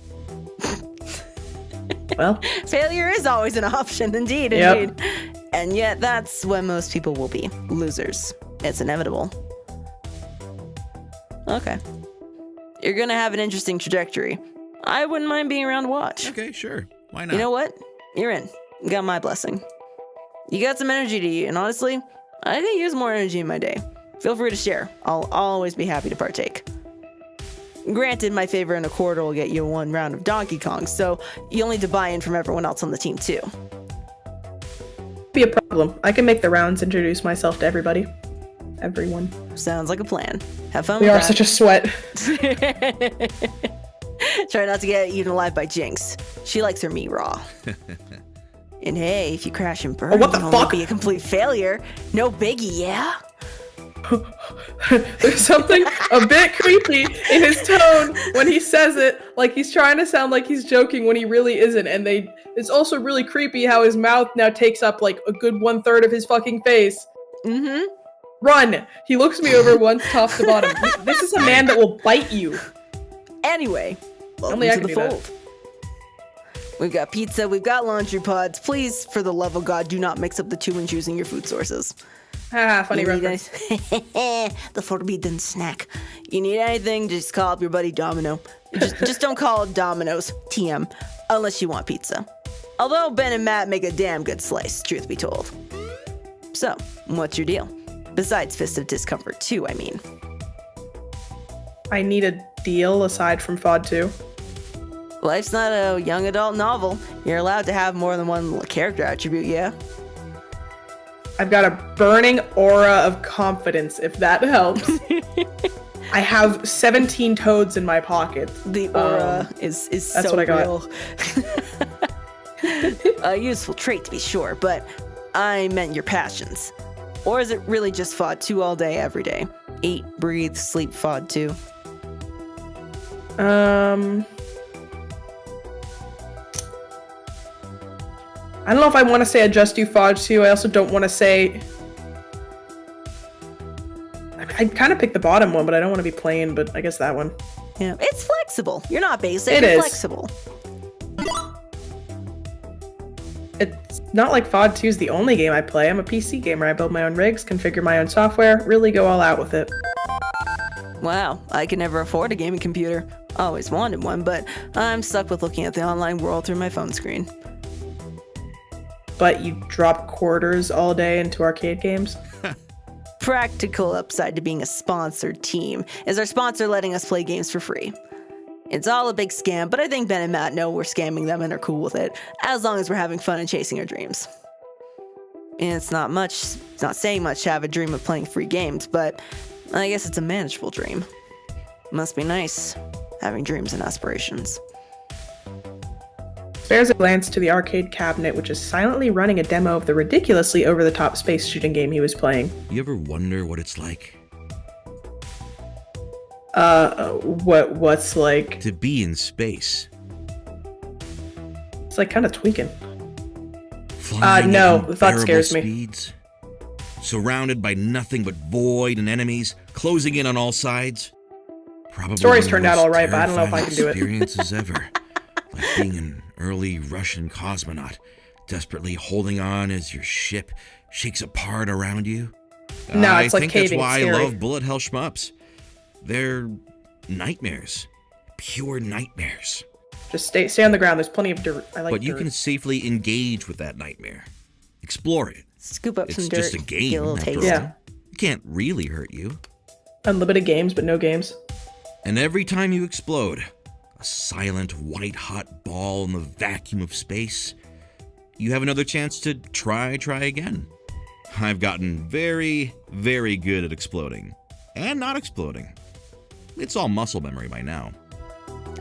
Well, Failure is always an option, indeed, Yep. indeed. And yet, that's what most people will be. Losers. It's inevitable. Okay. You're gonna have an interesting trajectory. I wouldn't mind being around to watch. Okay, sure. Why not? You know what? You're in. You got my blessing. You got some energy to you, and honestly, I could use more energy in my day. Feel free to share. I'll always be happy to partake. Granted, my favor in a quarter will get you one round of Donkey Kong, so you'll need to buy in from everyone else on the team too. be a problem. I can make the rounds, introduce myself to everybody. Everyone. Sounds like a plan. Have fun We with are that. such a sweat. Try not to get eaten alive by Jinx. She likes her meat raw. And hey, if you crash and burn, Oh, what the you won't fuck? be a complete failure. No biggie, yeah? There's something a bit creepy in his tone when he says it, like he's trying to sound like he's joking when he really isn't. And it's also really creepy how his mouth now takes up like a good 1/3 of his fucking face. Mm-hmm. Run! He looks me over once, top to bottom. This is a man that will bite you. Anyway, welcome Only I to can the do that. fold. We've got pizza, we've got laundry pods. Please, for the love of God, do not mix up the two when choosing your food sources. Haha, funny You need reference. the forbidden snack. You need anything, just call up your buddy Domino. Just don't call it Domino's, TM, unless you want pizza. Although Ben and Matt make a damn good slice, truth be told. So, what's your deal? Besides Fist of Discomfort 2, I mean. I need a deal aside from FOD 2. Life's not a young adult novel. You're allowed to have more than one character attribute, yeah? I've got a burning aura of confidence, if that helps. I have 17 toads in my pocket. The aura is that's so what I got. real. A useful trait to be sure, but I meant your passions. Or is it really just FOD 2 all day, every day? Eat, breathe, sleep, FOD 2. I don't know if I want to say I just do FOD 2. I also don't want to say... I kind of picked the bottom one, but I don't want to be plain, but I guess that one. Yeah, it's flexible. You're not basic, It you're is. flexible. It's not like FOD 2 is the only game I play. I'm a PC gamer. I build my own rigs, configure my own software, really go all out with it. Wow, I can never afford a gaming computer. Always wanted one, but I'm stuck with looking at the online world through my phone screen. But you drop quarters all day into arcade games? Practical upside to being a sponsored team is our sponsor letting us play games for free. It's all a big scam, but I think Ben and Matt know we're scamming them and are cool with it, as long as we're having fun and chasing our dreams. And it's not saying much to have a dream of playing free games, but I guess it's a manageable dream. Must be nice, having dreams and aspirations. Bears a glance to the arcade cabinet, which is silently running a demo of the ridiculously over-the-top space shooting game he was playing. You ever wonder what it's like What's like? to be in space? It's like kind of tweaking. Flying no, at the thought unbearable scares me. speeds, surrounded by nothing but void and enemies, closing in on all sides. Probably Stories one of the turned out most all right, but I don't know if I terrifying can do it. experiences ever. Like being an early Russian cosmonaut, desperately holding on as your ship shakes apart around you. No, I it's like think that's caving, why scary. I love bullet hell shmups. They're nightmares, pure nightmares. Just stay on the ground. There's plenty of dirt. I like But you dirt. can safely engage with that nightmare. Explore it. Scoop up It's some dirt, just a get game, a little after taste. all. Yeah. It can't really hurt you. Unlimited games, but no games. And every time you explode, a silent, white-hot ball in the vacuum of space, you have another chance to try again. I've gotten very, very good at exploding. And not exploding. It's all muscle memory by now.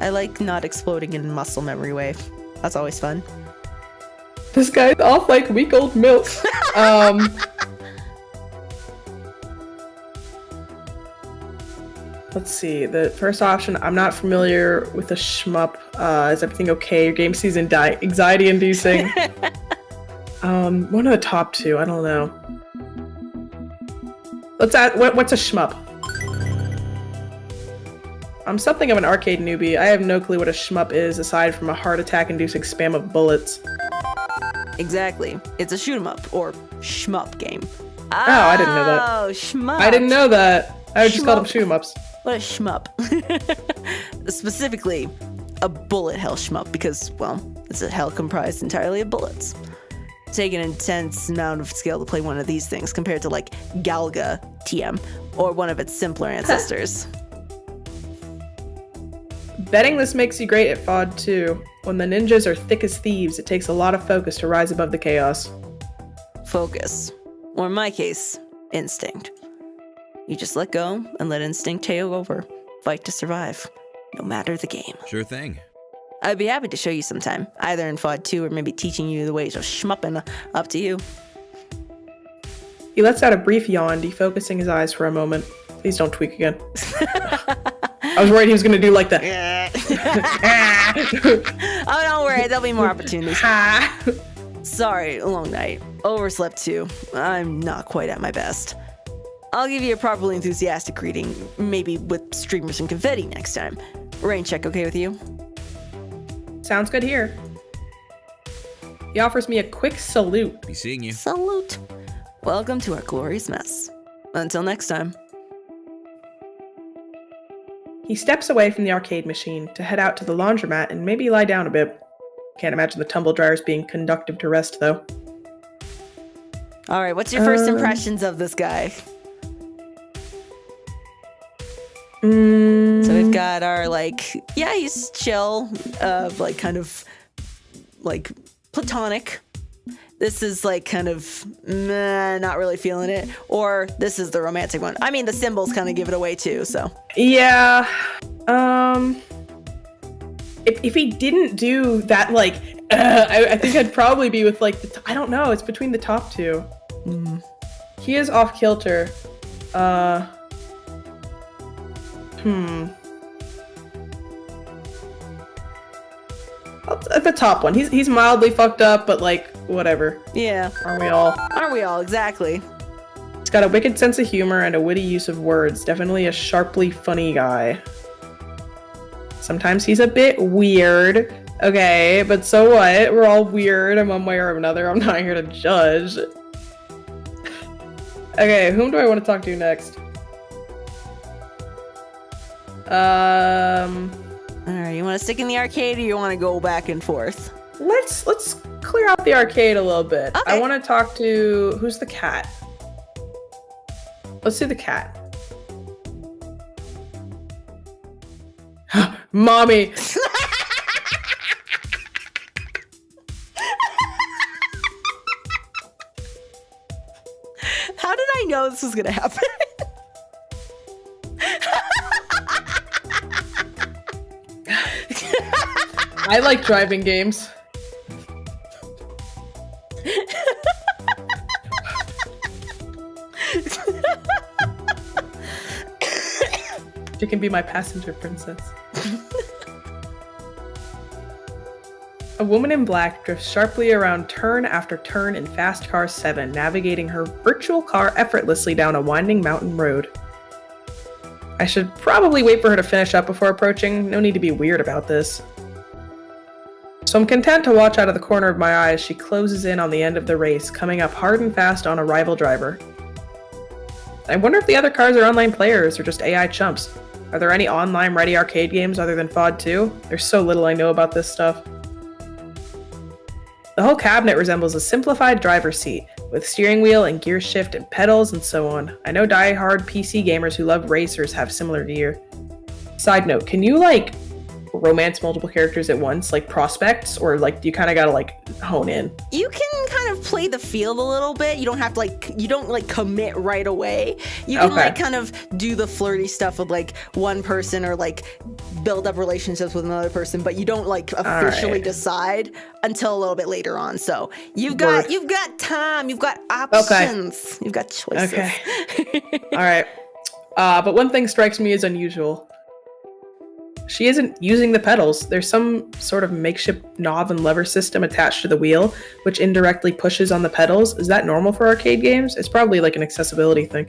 I like not exploding in muscle memory way. That's always fun. This guy's off like week old milk. Let's see. The first option, I'm not familiar with the shmup. Is everything okay? Your game season anxiety inducing. One of the top two. I don't know. Let's add. What's a shmup? I'm something of an arcade newbie. I have no clue what a shmup is aside from a heart attack inducing spam of bullets. Exactly. It's a shoot 'em up or shmup game. Oh, I didn't know that. Oh, shmup. I didn't know that. I just called them Shmup. shoot 'em ups. What a shmup. Specifically, a bullet hell shmup because, well, it's a hell comprised entirely of bullets. Take an intense amount of skill to play one of these things compared to like Galga TM or one of its simpler ancestors. Betting this makes you great at FOD 2. When the ninjas are thick as thieves, it takes a lot of focus to rise above the chaos. Focus. Or in my case, instinct. You just let go and let instinct take over. Fight to survive, no matter the game. Sure thing. I'd be happy to show you sometime, either in FOD 2 or maybe teaching you the ways of shmupping. Up to you. He lets out a brief yawn, defocusing his eyes for a moment. Please don't tweak again. I was worried he was going to do like the... Oh, don't worry, there'll be more opportunities. Sorry, long night. Overslept too. I'm not quite at my best. I'll give you a properly enthusiastic greeting, maybe with streamers and confetti next time. Rain check okay with you? Sounds good here. He offers me a quick salute. Be seeing you. Salute. Welcome to our glorious mess. Until next time. He steps away from the arcade machine to head out to the laundromat and maybe lie down a bit. Can't imagine the tumble dryers being conductive to rest, though. All right, what's your first impressions of this guy? So we've got our, like, yeah, he's chill, like, kind of, like, platonic. This is, like, kind of, meh, not really feeling it. Or this is the romantic one. I mean, the symbols kind of give it away, too, so. Yeah. If he didn't do that, like, I think I'd probably be with, like, I don't know. It's between the top two. He is off kilter. At the top one. He's mildly fucked up, but, like, whatever. Yeah. Aren't we all? Aren't we all? Exactly. He's got a wicked sense of humor and a witty use of words. Definitely a sharply funny guy. Sometimes he's a bit weird. Okay, but so what? We're all weird in one way or another. I'm not here to judge. Okay, whom do I want to talk to next? Alright, you want to stick in the arcade or you want to go back and forth? Let's clear out the arcade a little bit. Okay. I want to talk to... Who's the cat? Let's do the cat. Mommy! How did I know this was going to happen? I like driving games. She can be my passenger princess. A woman in black drifts sharply around turn after turn in Fast Car 7, navigating her virtual car effortlessly down a winding mountain road. I should probably wait for her to finish up before approaching. No need to be weird about this. So I'm content to watch out of the corner of my eye as she closes in on the end of the race, coming up hard and fast on a rival driver. I wonder if the other cars are online players or just AI chumps. Are there any online-ready arcade games other than FOD 2? There's so little I know about this stuff. The whole cabinet resembles a simplified driver's seat, with steering wheel and gear shift and pedals and so on. I know die-hard PC gamers who love racers have similar gear. Side note, can you, like, romance multiple characters at once, like prospects, or like do you kind of gotta like hone in? You can kind of play the field a little bit. You don't have to you don't like commit right away. You can like kind of do the flirty stuff with like one person or like build up relationships with another person, but you don't like officially decide until a little bit later on. So you've got time, you've got options, you've got choices. Okay. All right. But one thing strikes me as unusual. She isn't using the pedals. There's some sort of makeshift knob and lever system attached to the wheel, which indirectly pushes on the pedals. Is that normal for arcade games? It's probably like an accessibility thing.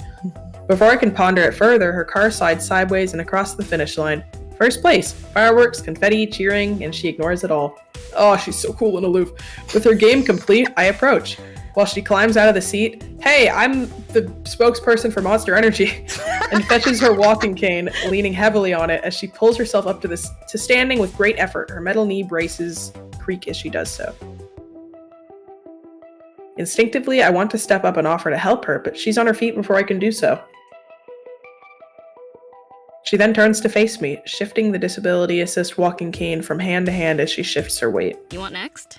Before I can ponder it further, her car slides sideways and across the finish line. First place, fireworks, confetti, cheering, and she ignores it all. Oh, she's so cool and aloof. With her game complete, I approach. While she climbs out of the seat, hey, I'm the spokesperson for Monster Energy, and fetches her walking cane, leaning heavily on it as she pulls herself up to standing with great effort. Her metal knee braces creak as she does so. Instinctively, I want to step up and offer to help her, but she's on her feet before I can do so. She then turns to face me, shifting the disability assist walking cane from hand to hand as she shifts her weight. You want next?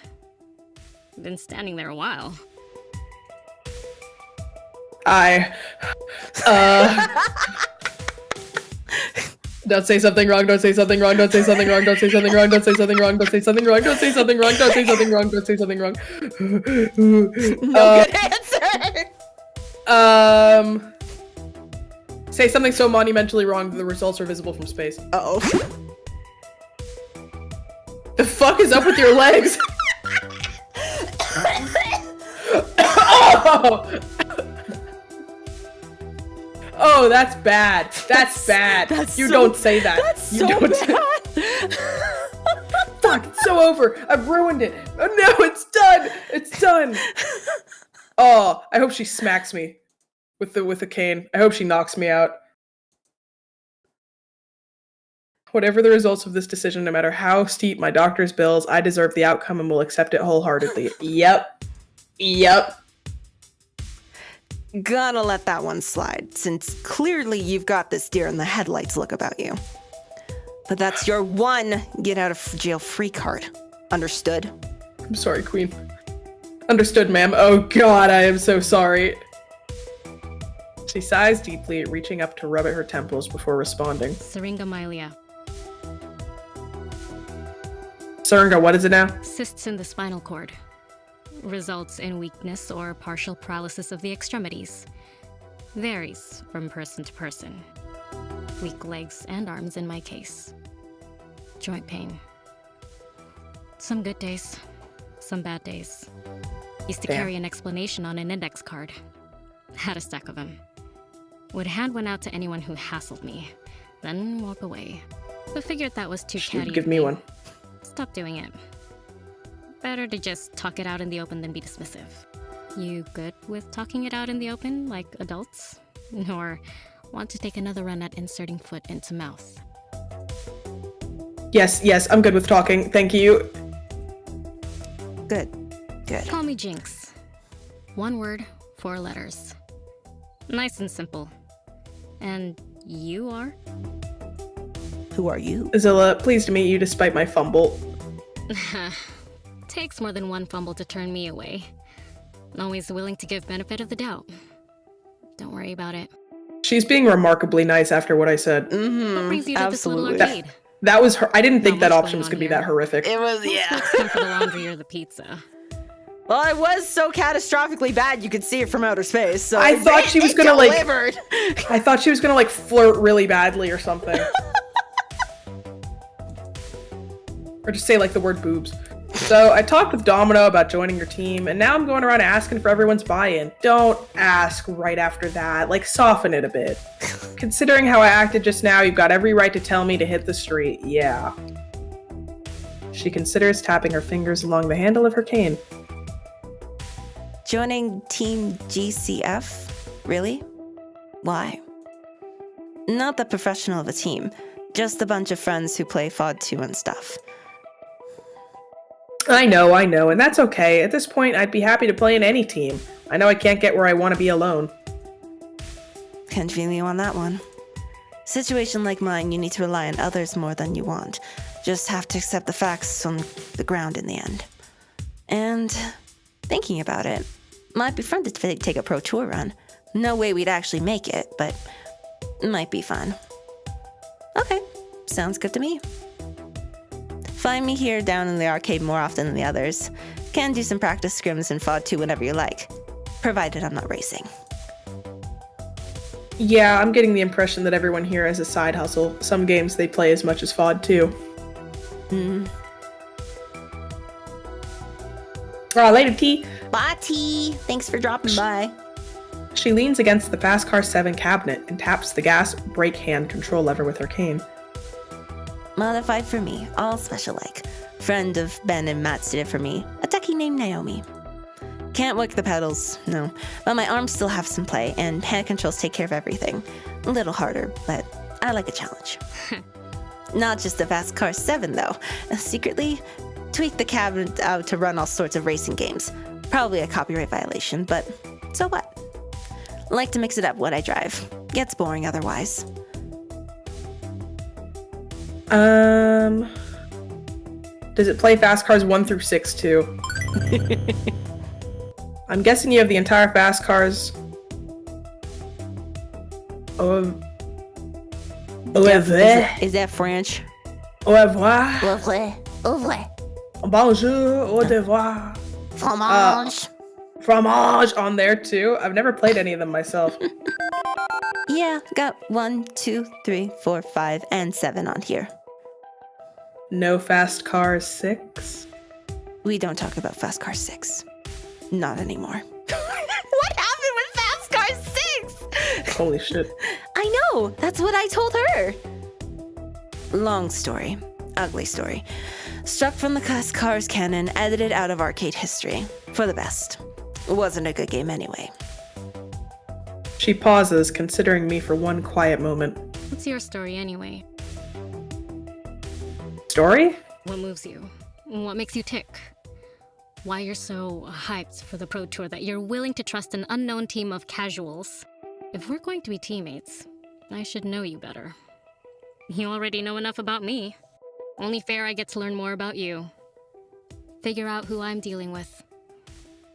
Been standing there a while. Don't say something wrong, don't say something wrong, don't say something wrong, don't say something wrong, don't say something wrong, don't say something wrong, don't say something wrong, don't say something wrong, don't say something wrong. No good answer. Say something so monumentally wrong that the results are visible from space. Uh-oh. The fuck is up with your legs? Oh, that's bad. That's bad. You don't say that. That's you so don't bad. Fuck, it's so over. I've ruined it. Oh no, it's done. It's done. Oh, I hope she smacks me with the cane. I hope she knocks me out. Whatever the results of this decision, no matter how steep my doctor's bills, I deserve the outcome and will accept it wholeheartedly. Yep. Gonna let that one slide, since clearly you've got this deer in the headlights look about you. But that's your one get out of jail free card. Understood? I'm sorry, Queen. Understood, ma'am. Oh god, I am so sorry. She sighs deeply, reaching up to rub at her temples before responding. Syringomyelia. Syringa, what is it now? Cysts in the spinal cord. Results in weakness or partial paralysis of the extremities. Varies from person to person. Weak legs and arms in my case. Joint pain. Some good days, some bad days. Used to carry an explanation on an index card. Had a stack of them. Would hand one out to anyone who hassled me, then walk away. But figured that was too catty. Give me one. Stop doing it. Better to just talk it out in the open than be dismissive. You good with talking it out in the open, like adults? Or want to take another run at inserting foot into mouth? Yes, I'm good with talking. Thank you. Good. Call me Jinx. One word, 4 letters. Nice and simple. And you are? Who are you? Zilla, pleased to meet you despite my fumble. Takes more than one fumble to turn me away. Always willing to give benefit of the doubt. Don't worry about it. She's being remarkably nice after what I said. What brings you to this little arcade? That was her. I didn't think that much option was going going to be on that horrific. It was, yeah. Come for the laundry or the pizza. Well, it was so catastrophically bad you could see it from outer space. So I thought she was gonna like. delivered. I thought she was gonna like flirt really badly or something, or just say like the word boobs. So I talked with Domino about joining your team, and now I'm going around asking for everyone's buy-in. Don't ask right after that. Like, soften it a bit. Considering how I acted just now, you've got every right to tell me to hit the street. Yeah. She considers tapping her fingers along the handle of her cane. Joining Team GCF? Really? Why? Not the professional of a team, just a bunch of friends who play FOD 2 and stuff. I know, and that's okay. At this point, I'd be happy to play in any team. I know I can't get where I want to be alone. Can't feel you on that one. Situation like mine, you need to rely on others more than you want. Just have to accept the facts on the ground in the end. And thinking about it, might be fun to take a pro tour run. No way we'd actually make it, but it might be fun. Okay, sounds good to me. Find me here down in the arcade more often than the others. Can do some practice scrims and FOD 2 whenever you like, provided I'm not racing. Yeah, I'm getting the impression that everyone here has a side hustle. Some games they play as much as FOD 2. Later, T. Bye, T. Thanks for dropping by. She leans against the Fast Car 7 cabinet and taps the gas brake hand control lever with her cane. Modified for me, all special like. Friend of Ben and Matt's did it for me. A techie named Naomi. Can't work the pedals, no. But my arms still have some play, and hand controls take care of everything. A little harder, but I like a challenge. Not just the Fast Car 7, though. Secretly, tweak the cabinet out to run all sorts of racing games. Probably a copyright violation, but so what? Like to mix it up when I drive. Gets boring otherwise. Does it play Fast Cars 1 through 6 too? I'm guessing you have the entire Fast Cars. Is that French? Au revoir. Au revoir. Au revoir. Bonjour. Au revoir. Fromage. Fromage on there too. I've never played any of them myself. Yeah, got 1, 2, 3, 4, 5, and 7 on here. No Fast Cars 6? We don't talk about Fast Car 6. Not anymore. What happened with Fast Car 6? Holy shit. I know, that's what I told her. Long story. Ugly story. Struck from the Fast Cars canon, edited out of arcade history. For the best. It wasn't a good game anyway. She pauses, considering me for one quiet moment. What's your story anyway? Story? What moves you? What makes you tick? Why you're so hyped for the pro tour that you're willing to trust an unknown team of casuals? If we're going to be teammates, I should know you better. You already know enough about me. Only fair I get to learn more about you. Figure out who I'm dealing with.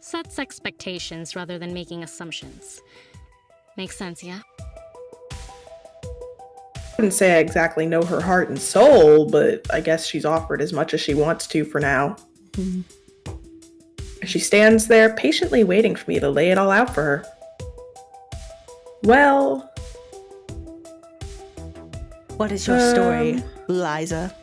Sets expectations rather than making assumptions. Makes sense, yeah? I wouldn't say I exactly know her heart and soul, but I guess she's offered as much as she wants to for now. She stands there patiently waiting for me to lay it all out for her. Well... What is your story, Aliza?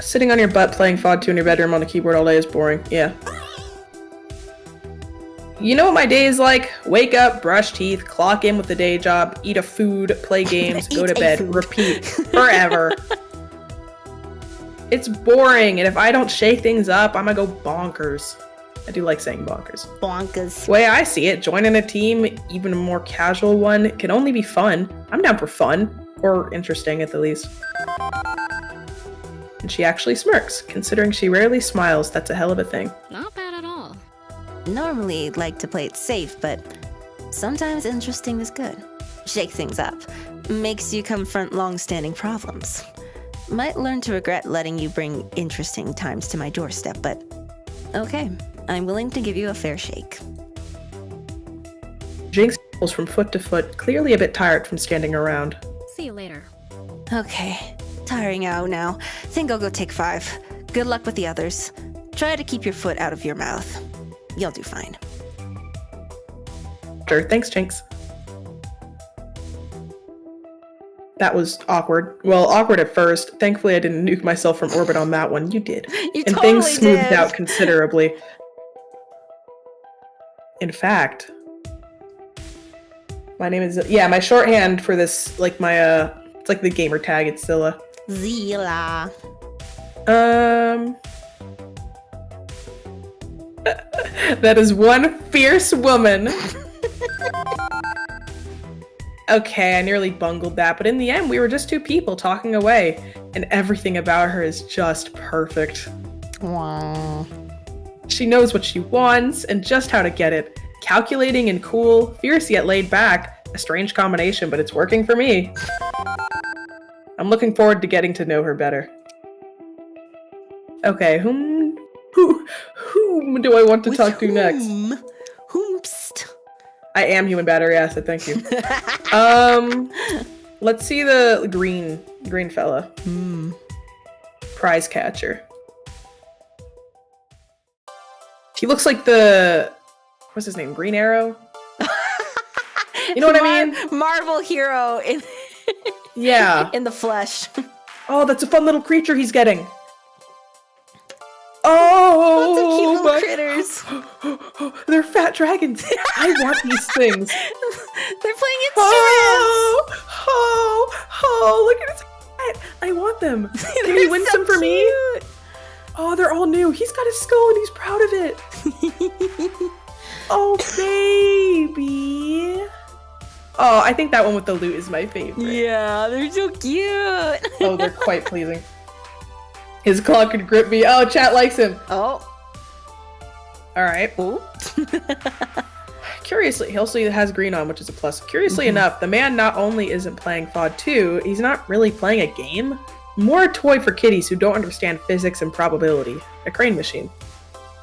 Sitting on your butt playing FOD 2 in your bedroom on the keyboard all day is boring. Yeah. You know what my day is like? Wake up, brush teeth, clock in with the day job, eat a food, play games, go to bed, repeat forever. It's boring, and if I don't shake things up, I'm gonna go bonkers. I do like saying bonkers. Bonkers. The way I see it, joining a team, even a more casual one, can only be fun. I'm down for fun, or interesting at the least. And she actually smirks. Considering she rarely smiles, that's a hell of a thing. Not bad at all. Normally like to play it safe, but sometimes interesting is good. Shake things up. Makes you confront long-standing problems. Might learn to regret letting you bring interesting times to my doorstep, but okay. I'm willing to give you a fair shake. Jinx pulls from foot to foot, clearly a bit tired from standing around. See you later. Okay. Tiring out now. Think I'll go take 5. Good luck with the others. Try to keep your foot out of your mouth. You'll do fine. Sure, thanks, Jinx. That was awkward. Well, awkward at first. Thankfully, I didn't nuke myself from orbit on that one. You did. You and totally things smoothed did. out considerably. In fact, my name is... Yeah, my shorthand for this, like my, it's like the gamer tag, it's Zilla. Zilla. That is one fierce woman. Okay, I nearly bungled that, but in the end, we were just two people talking away, and everything about her is just perfect. Wow. She knows what she wants and just how to get it. Calculating and cool, fierce yet laid back. A strange combination, but it's working for me. I'm looking forward to getting to know her better. Okay, whom do I want to talk to next? Whomst. I am human battery acid, thank you. Let's see the green fella. Prize catcher. He looks like what's his name? Green Arrow? You know what I mean? Marvel hero in Yeah. in the flesh. Oh, that's a fun little creature he's getting. Oh, Lots of cute little critters. They're fat dragons. I want these things. They're playing instruments. Look at his head. I want them. Can you win so some for me? cute. Oh, they're all new. He's got his skull and he's proud of it. Oh, baby. Oh, I think that one with the loot is my favorite. Yeah, they're so cute. Oh, they're quite pleasing. His claw could grip me. Oh, chat likes him. Oh. All right. Ooh. Curiously, he also has green on, which is a plus. Curiously enough, the man not only isn't playing FOD 2, he's not really playing a game. More a toy for kiddies who don't understand physics and probability. A crane machine.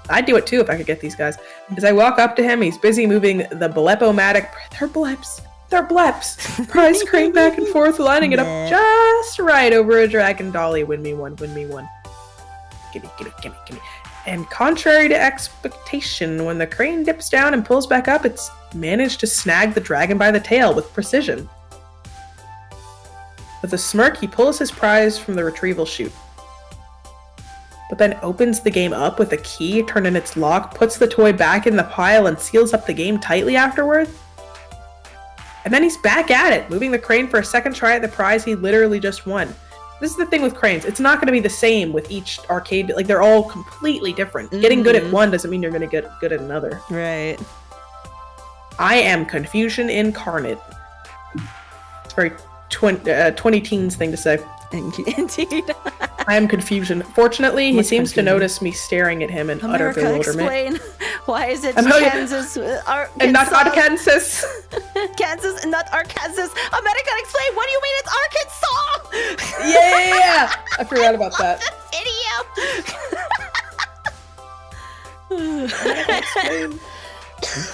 I'd do it too if I could get these guys. As I walk up to him, he's busy moving the blepomatic. They're bleps. They're bleps. Prize crane back and forth, lining it up just right over a dragon dolly. Win me one, win me one. Gimme, gimme, gimme, gimme. And contrary to expectation, when the crane dips down and pulls back up, it's managed to snag the dragon by the tail with precision. With a smirk, he pulls his prize from the retrieval chute. But then opens the game up with a key turned in its lock, puts the toy back in the pile, and seals up the game tightly afterward. And then he's back at it, moving the crane for a second try at the prize he literally just won. This is the thing with cranes. It's not going to be the same with each arcade. Like, they're all completely different. Getting good at one doesn't mean you're going to get good at another. Right. I am confusion incarnate. It's a very 20 teens thing to say. Indeed. I am confusion. Fortunately, he What's seems to confusion? notice me staring at him in utter America, bewilderment. explain. Why is it America- Kansas? And not Arkansas. Kansas and not Arkansas. America, explain. What do you mean it's Arkansas? Yeah! I forgot about that. Idiot.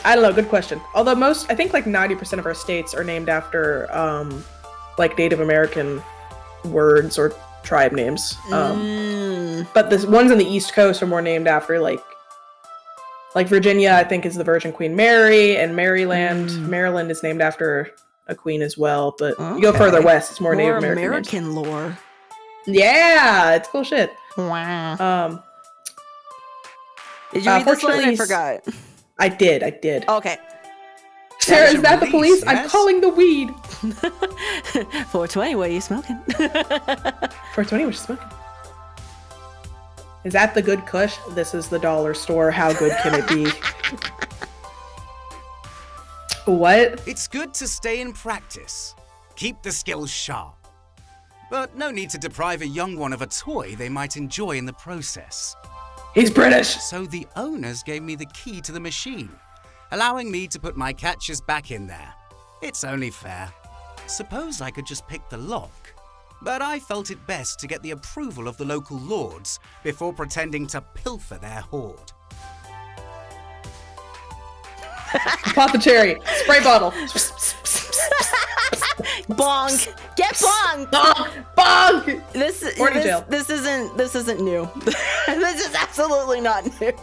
I don't know, good question. Although I think like 90% of our states are named after like Native American words or tribe names. But the ones on the East Coast are more named after like Virginia, I think, is the Virgin Queen Mary, and Maryland is named after a queen as well. But you go further west, it's more Native American names. lore. Yeah, it's cool shit. Wow. Did you read this line? I forgot. I did. Okay. Sarah, There's is a that the release, police? I'm yes? calling the weed. 420, what are you smoking? 420, what you smoking? Is that the good kush? This is the dollar store. How good can it be? What? It's good to stay in practice. Keep the skills sharp. But no need to deprive a young one of a toy they might enjoy in the process. He's British. So the owners gave me the key to the machine, allowing me to put my catches back in there. It's only fair. Suppose I could just pick the lock. But I felt it best to get the approval of the local lords before pretending to pilfer their hoard. Pop the cherry. Spray bottle. Bonk. Get bonk. Bonk. This isn't new. This is absolutely not new.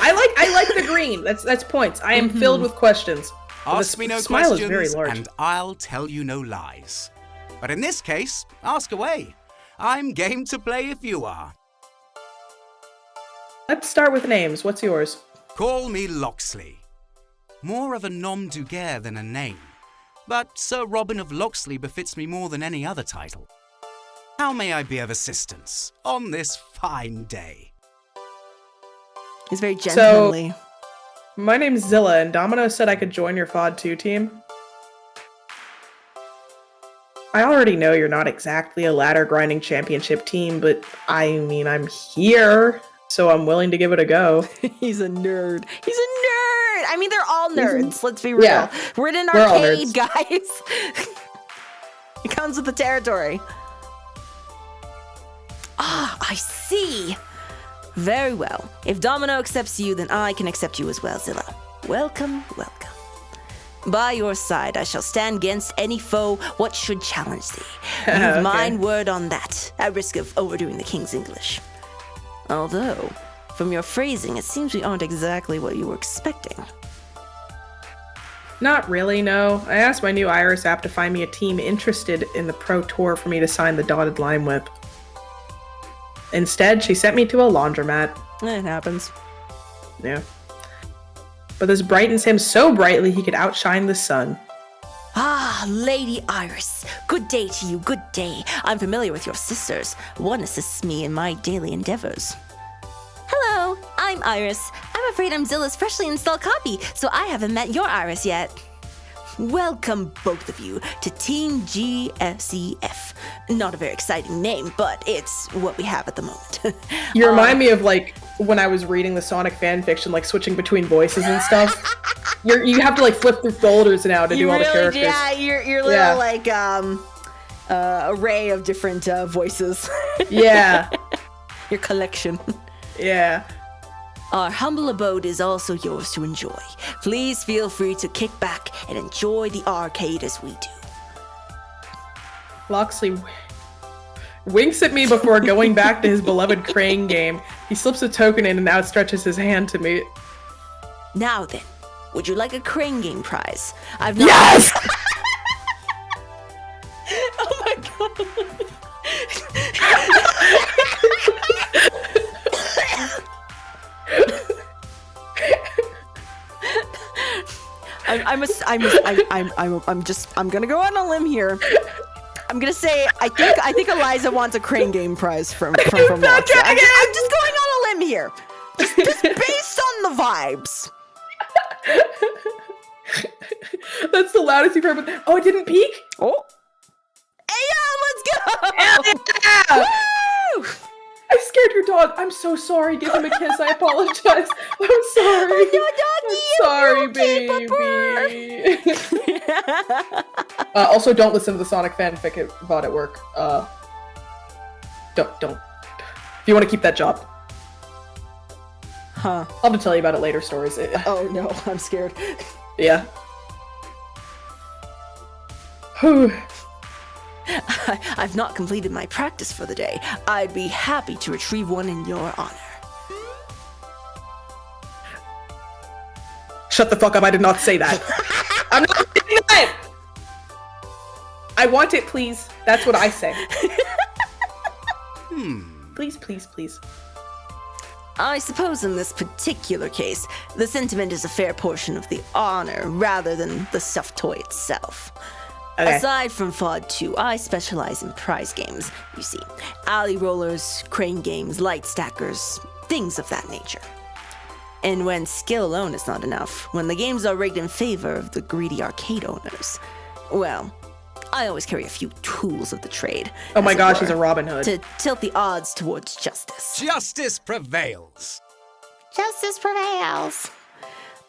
I like the green. That's points. I am filled with questions. Ask me no smile is very questions, large. and I'll tell you no lies. But in this case, ask away. I'm game to play if you are. Let's start with names. What's yours? Call me Locksley. More of a nom de guerre than a name. But Sir Robin of Locksley befits me more than any other title. How may I be of assistance on this fine day? He's very gentlemanly. My name's Zilla, and Domino said I could join your FOD 2 team. I already know you're not exactly a ladder grinding championship team, but I mean, I'm here, so I'm willing to give it a go. He's a nerd. He's a nerd. I mean, they're all nerds. Let's be real. Yeah. We're in an We're all arcade, nerds. guys. It comes with the territory. Ah, I see. Very well. If Domino accepts you, then I can accept you as well, Zilla. Welcome, welcome. By your side, I shall stand against any foe what should challenge thee. You've Okay. mine word on that, at risk of overdoing the king's English. Although, from your phrasing, it seems we aren't exactly what you were expecting. Not really, no. I asked my new Iris app to find me a team interested in the Pro Tour for me to sign the dotted line with. Instead, she sent me to a laundromat. It happens. Yeah. But this brightens him so brightly he could outshine the sun. Ah, Lady Iris. Good day to you, good day. I'm familiar with your sisters. One assists me in my daily endeavors. Hello, I'm Iris. I'm afraid I'm Zilla's freshly installed copy, so I haven't met your Iris yet. Welcome, both of you, to Team GSEF. Not a very exciting name, but it's what we have at the moment. You remind me of, like, when I was reading the Sonic fanfiction, like, switching between voices and stuff. You have to, like, flip through folders now to do all the characters. Yeah, your little, Yeah. like, array of different voices. Yeah. Your collection. Yeah. Our humble abode is also yours to enjoy. Please feel free to kick back and enjoy the arcade as we do. Loxley winks at me before going back to his beloved crane game. He slips a token in and outstretches his hand to me. Now then, would you like a crane game prize? I've not. Yes! Oh my god. I'm gonna go on a limb here. I'm gonna say I think Aliza wants a crane game prize from Loxley. I'm just going on a limb here, just based on the vibes. That's the loudest you've heard. Oh, it didn't peak? Oh, hey, let's go! Yeah! Woo! I scared your dog. I'm so sorry. Give him a kiss. I apologize. I'm sorry. No, doggy, I'm sorry, okay, baby. Also, don't listen to the Sonic fanfic VOD at work. Don't. If you want to keep that job. Huh. I'll have to tell you about it later, stories. Oh no, I'm scared. Yeah. Whew. I've not completed my practice for the day. I'd be happy to retrieve one in your honor. Shut the fuck up, I did not say that. I'm not saying that! I want it, please. That's what I say. Please, please, please. I suppose in this particular case, the sentiment is a fair portion of the honor rather than the stuffed toy itself. Okay. Aside from FOD 2, I specialize in prize games, you see. Alley rollers, crane games, light stackers, things of that nature. And when skill alone is not enough, when the games are rigged in favor of the greedy arcade owners, well, I always carry a few tools of the trade. Oh my as it gosh, were, he's a Robin Hood. to tilt the odds towards justice. Justice prevails. Justice prevails.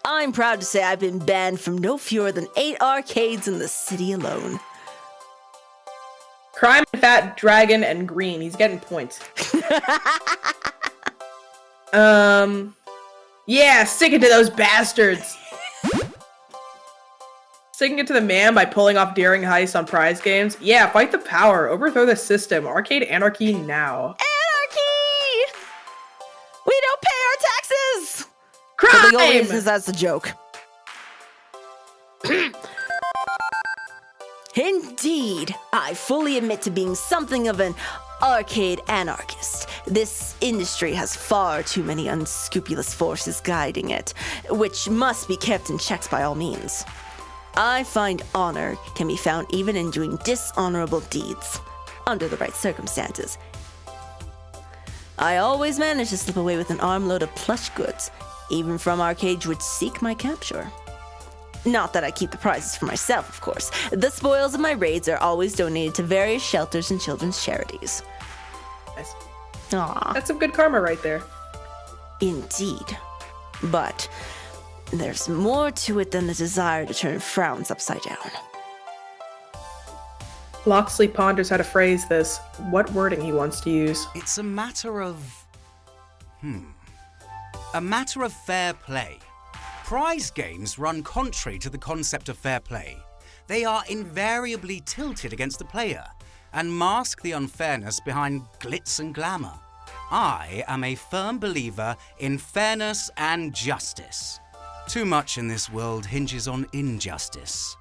I'm proud to say I've been banned from no fewer than 8 arcades in the city alone. Crime, Fat, Dragon, and Green. He's getting points. Yeah, stick it to those bastards. Sticking it to the man by pulling off daring heists on prize games. Yeah, fight the power. Overthrow the system. Arcade anarchy now. Anarchy! We don't pay our taxes! Crime! But the only reason is that's a joke. Indeed, I fully admit to being something of an arcade anarchist. This industry has far too many unscrupulous forces guiding it, which must be kept in check by all means. I find honor can be found even in doing dishonorable deeds, under the right circumstances. I always manage to slip away with an armload of plush goods, even from arcades which seek my capture. Not that I keep the prizes for myself, of course. The spoils of my raids are always donated to various shelters and children's charities. Nice. Aw, That's some good karma right there. indeed. But there's more to it than the desire to turn frowns upside down. Loxley ponders how to phrase this, what wording he wants to use. It's a matter of... A matter of fair play. Prize games run contrary to the concept of fair play. They are invariably tilted against the player and mask the unfairness behind glitz and glamour. I am a firm believer in fairness and justice. Too much in this world hinges on injustice.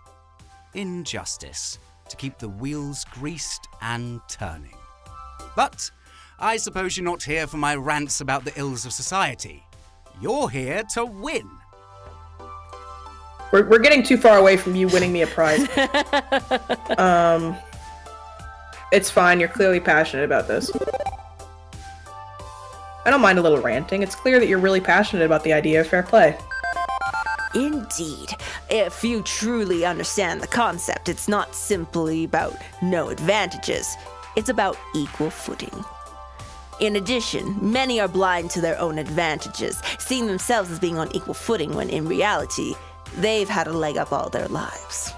Injustice to keep the wheels greased and turning. But I suppose you're not here for my rants about the ills of society. You're here to win. We're getting too far away from you winning me a prize. It's fine, you're clearly passionate about this. I don't mind a little ranting. It's clear that you're really passionate about the idea of fair play. Indeed. If you truly understand the concept, it's not simply about no advantages. It's about equal footing. In addition, many are blind to their own advantages, seeing themselves as being on equal footing when in reality, they've had a leg up all their lives.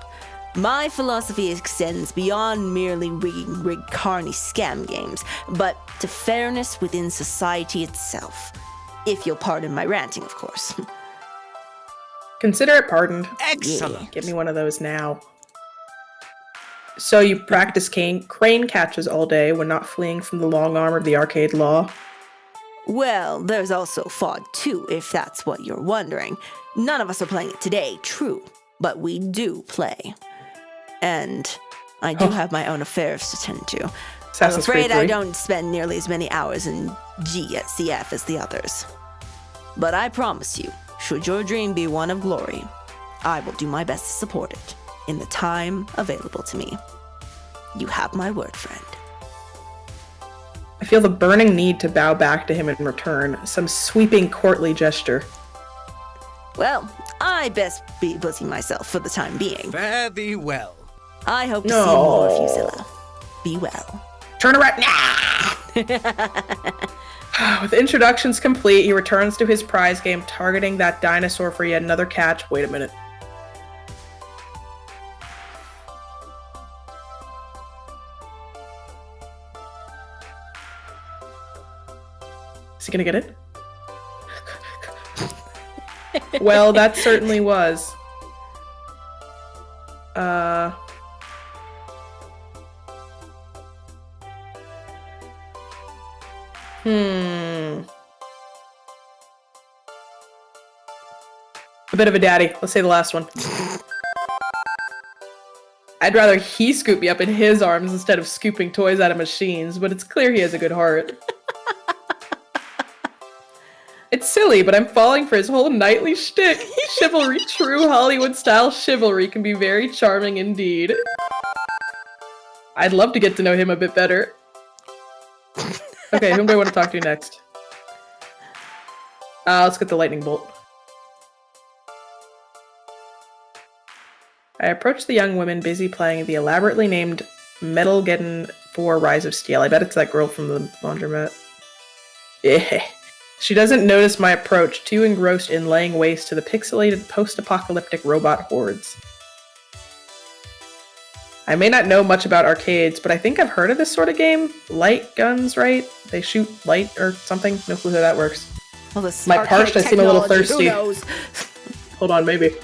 My philosophy extends beyond merely rigging rigged carny scam games, but to fairness within society itself. If you'll pardon my ranting, of course. Consider it pardoned. Excellent. Give me one of those now. So you practice crane catches all day when not fleeing from the long arm of the arcade law? Well, there's also FOD 2, if that's what you're wondering. None of us are playing it today, true, but we play. And I do have my own affairs to tend to. I'm Assassin's Creed afraid I 3. don't spend nearly as many hours in G at CF as the others. But I promise you, should your dream be one of glory, I will do my best to support it in the time available to me. You have my word, friend. I feel the burning need to bow back to him in return, some sweeping courtly gesture. Well, I best be busy myself for the time being. Fare thee well. I hope to see more of you, Zilla. Be well. Turn around now! With introductions complete, he returns to his prize game, targeting that dinosaur for yet another catch. Wait a minute. Is he gonna get it? Well, that certainly was. A bit of a daddy. Let's say the last one. I'd rather he scoop me up in his arms instead of scooping toys out of machines, but it's clear he has a good heart. It's silly, but I'm falling for his whole knightly shtick. Chivalry, true Hollywood-style chivalry can be very charming indeed. I'd love to get to know him a bit better. Okay, whom do I want to talk to next? Let's get the lightning bolt. I approach the young woman busy playing the elaborately named Metalgeddon 4 Rise of Steel. I bet it's that girl from the laundromat. Yeah. She doesn't notice my approach, too engrossed in laying waste to the pixelated post-apocalyptic robot hordes. I may not know much about arcades, but I think I've heard of this sort of game. Light guns, right? They shoot light or something? No clue how that works. Well, this My parched, I seem a little technology, thirsty. Who knows? Hold on, maybe.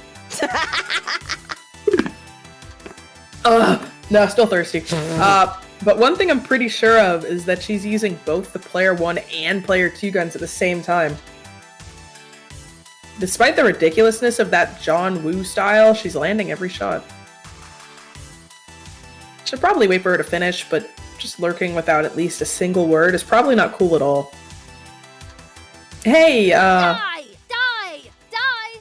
No, still thirsty. But one thing I'm pretty sure of is that she's using both the Player 1 and Player 2 guns at the same time. Despite the ridiculousness of that John Woo style, she's landing every shot. Should probably wait for her to finish, but just lurking without at least a single word is probably not cool at all. Hey, Die! Die! Die!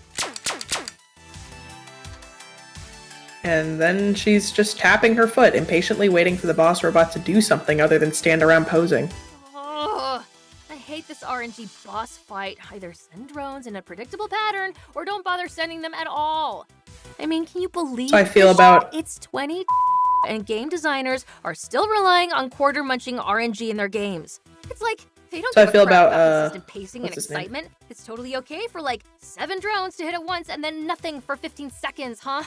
And then she's just tapping her foot, impatiently waiting for the boss robot to do something other than stand around posing. Oh, I hate this RNG boss fight. Either send drones in a predictable pattern, or don't bother sending them at all. I mean, can you believe So I feel this about- shit? It's 20 and game designers are still relying on quarter munching RNG in their games. It's like they don't So I give a feel crap about, consistent pacing what's and his name? excitement. It's totally okay for like 7 drones to hit it once and then nothing for 15 seconds, huh?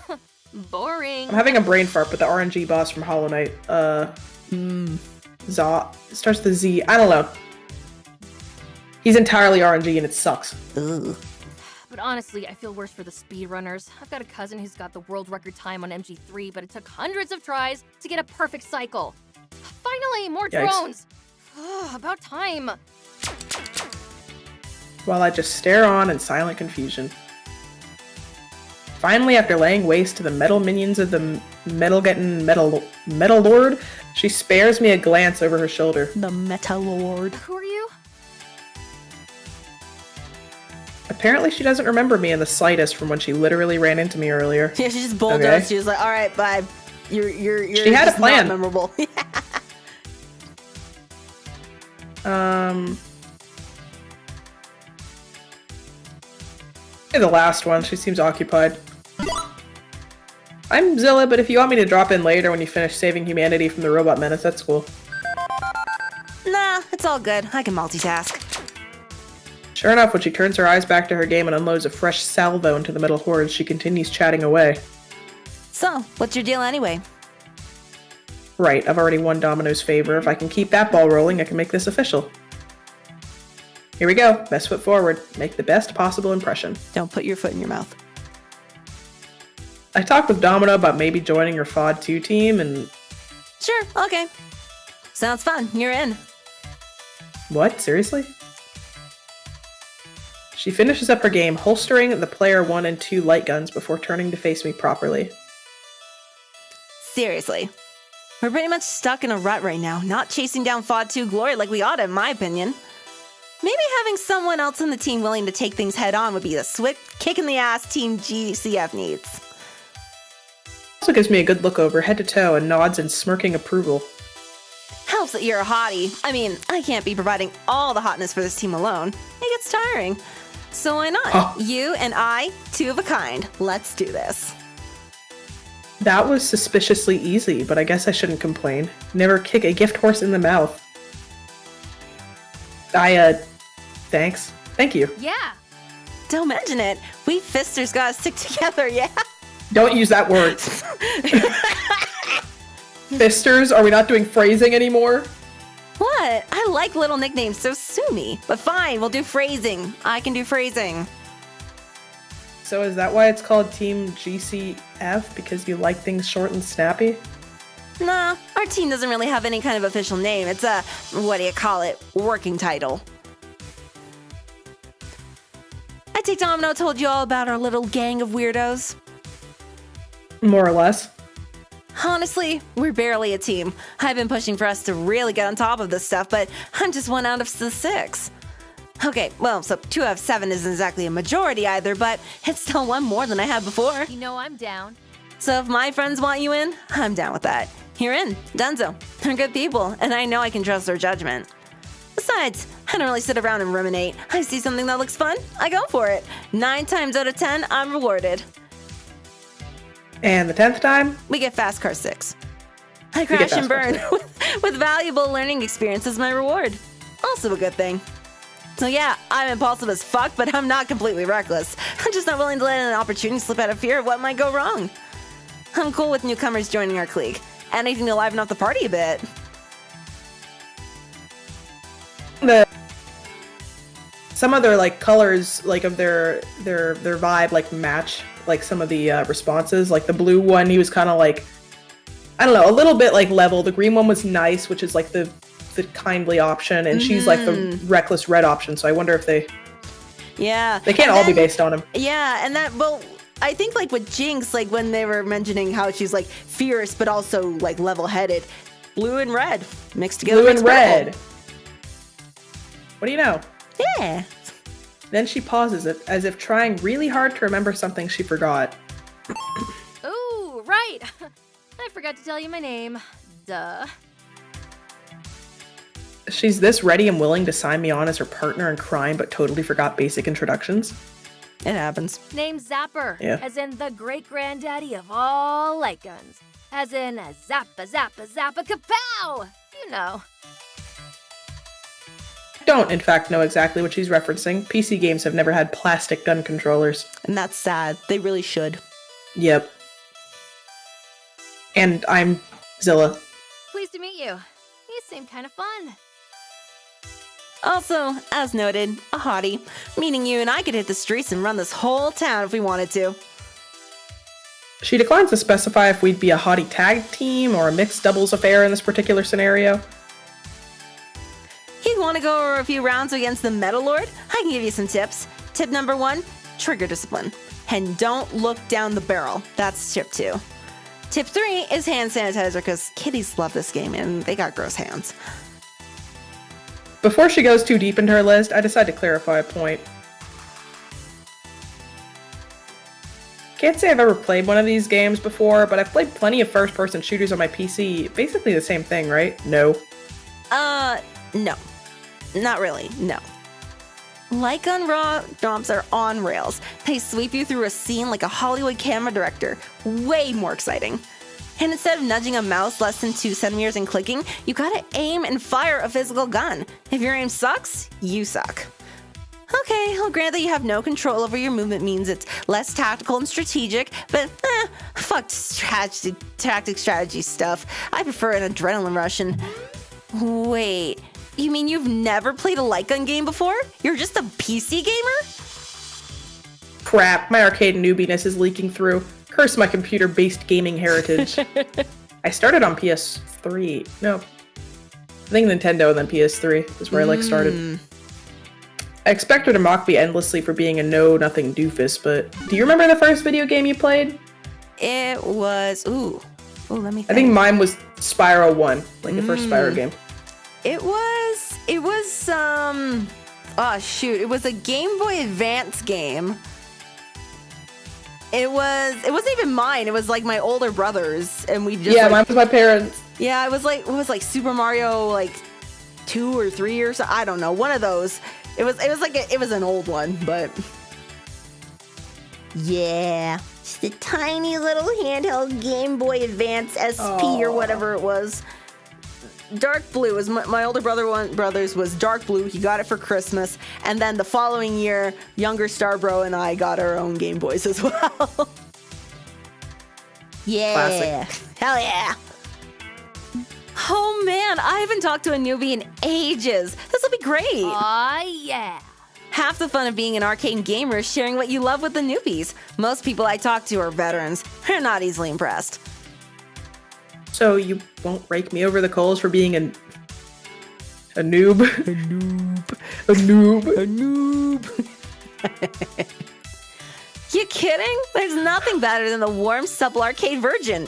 Boring. I'm having a brain fart, but the RNG boss from Hollow Knight, it starts with a Z. I don't know. He's entirely RNG and it sucks. Ooh. But honestly, I feel worse for the speedrunners. I've got a cousin who's got the world record time on MG3, but it took hundreds of tries to get a perfect cycle. Finally, more Yikes. drones! About time. While I just stare on in silent confusion. Finally, after laying waste to the metal minions of the Metal Lord, she spares me a glance over her shoulder. The Meta Lord. Who are you? Apparently, she doesn't remember me in the slightest from when she literally ran into me earlier. Yeah, she just bulldozed. Okay. She was like, "All right, bye. You're She had a just plan. not memorable." The last one. She seems occupied. I'm Zilla, but if you want me to drop in later when you finish saving humanity from the robot menace, that's cool. Nah, it's all good. I can multitask. Sure enough, when she turns her eyes back to her game and unloads a fresh salvo into the metal horde, she continues chatting away. So, what's your deal anyway? Right, I've already won Domino's favor. If I can keep that ball rolling, I can make this official. Here we go. Best foot forward. Make the best possible impression. Don't put your foot in your mouth. I talked with Domino about maybe joining her FOD 2 team, and... Sure, okay. Sounds fun. You're in. What? Seriously? She finishes up her game, holstering the player 1 and 2 light guns before turning to face me properly. Seriously. We're pretty much stuck in a rut right now, not chasing down FOD 2 glory like we ought to, in my opinion. Maybe having someone else on the team willing to take things head on would be the swift kick in the ass Team GCF needs. Also gives me a good look over, head to toe, and nods in smirking approval. Helps that you're a hottie. I mean, I can't be providing all the hotness for this team alone. It gets tiring. So why not? Oh. You and I, two of a kind. Let's do this. That was suspiciously easy, but I guess I shouldn't complain. Never kick a gift horse in the mouth. Thanks. Thank you. Yeah. Don't mention it. We fisters gotta stick together, yeah? Don't use that word. Fisters? Are we not doing phrasing anymore? What? I like little nicknames, so sue me. But fine, we'll do phrasing. I can do phrasing. So is that why it's called Team GCF? Because you like things short and snappy? Nah, our team doesn't really have any kind of official name. It's a, what do you call it, working title. I take Domino told you all about our little gang of weirdos. More or less. Honestly, we're barely a team. I've been pushing for us to really get on top of this stuff, but I'm just 1 out of the 6. Okay, well, so 2 out of 7 isn't exactly a majority either, but it's still 1 more than I had before. You know I'm down. So if my friends want you in, I'm down with that. You're in. Dunzo. They're good people, and I know I can trust their judgment. Besides, I don't really sit around and ruminate. I see something that looks fun, I go for it. 9 times out of 10, I'm rewarded. And the 10th time? We get Fast Car 6. I get crash and Fast Car burn with valuable learning experience as my reward. Also a good thing. So yeah, I'm impulsive as fuck, but I'm not completely reckless. I'm just not willing to let an opportunity slip out of fear of what might go wrong. I'm cool with newcomers joining our clique. Anything to liven up the party a bit. Some of their like colors, like of their vibe, like match like some of the responses. Like the blue one, he was kind of like, I don't know, a little bit like level. The green one was nice, which is like the kindly option, and she's like the reckless red option. So I wonder if they can't and all be based on him. Yeah, and that, well, I think like with Jinx, like when they were mentioning how she's like fierce but also like level-headed, blue and red mixed together. Blue and makes purple. red. What do you know? Yeah. Then she pauses it, as if trying really hard to remember something she forgot. Ooh, right. I forgot to tell you my name. Duh. She's this ready and willing to sign me on as her partner in crime, but totally forgot basic introductions. It happens. Name Zapper, Yeah. as in the great-granddaddy of all light guns. As in zappa, zappa, zappa, kapow! You know. I don't, in fact, know exactly what she's referencing. PC games have never had plastic gun controllers. And that's sad. They really should. Yep. And I'm Zilla. Pleased to meet you. You seem kind of fun. Also, as noted, a hottie. Meaning you and I could hit the streets and run this whole town if we wanted to. She declines to specify if we'd be a hottie tag team or a mixed doubles affair in this particular scenario. You want to go over a few rounds against the Metal Lord? I can give you some tips. Tip number 1, trigger discipline. And don't look down the barrel. That's tip 2. Tip 3 is hand sanitizer, because kitties love this game and they got gross hands. Before she goes too deep into her list, I decide to clarify a point. Can't say I've ever played one of these games before, but I've played plenty of first-person shooters on my PC. Basically the same thing, right? No. No. Not really, no. Like on Raw, ROMs are on rails. They sweep you through a scene like a Hollywood camera director. Way more exciting. And instead of nudging a mouse less than 2 centimeters and clicking, you gotta aim and fire a physical gun. If your aim sucks, you suck. Okay, I'll grant that you have no control over your movement means it's less tactical and strategic, but fuck tactic strategy stuff. I prefer an adrenaline rush and... Wait, you mean you've never played a light gun game before? You're just a PC gamer? Crap, my arcade newbiness is leaking through. Curse my computer-based gaming heritage. I started on PS3. No. I think Nintendo and then PS3 is where I started. I expect her to mock me endlessly for being a know-nothing doofus, but do you remember the first video game you played? It was... Ooh, let me think. I think mine was Spyro 1, like the first Spyro game. It was, oh shoot, it was a Game Boy Advance game. It wasn't even mine, it was like my older brother's, and we just mine was my parents. Yeah, it was like Super Mario, like 2 or 3 or so, I don't know, one of those. It was an old one, but yeah. Just a tiny little handheld Game Boy Advance SP or whatever it was. Dark Blue was my older brother's was Dark Blue. He got it for Christmas, and then the following year, younger Starbro and I got our own Game Boys as well. Yeah, Classic. Hell yeah! Oh man, I haven't talked to a newbie in ages. This will be great. Aw, yeah. Half the fun of being an arcade gamer is sharing what you love with the newbies. Most people I talk to are veterans. They're not easily impressed. So you won't rake me over the coals for being a noob? A noob. You kidding? There's nothing better than the warm, supple arcade virgin.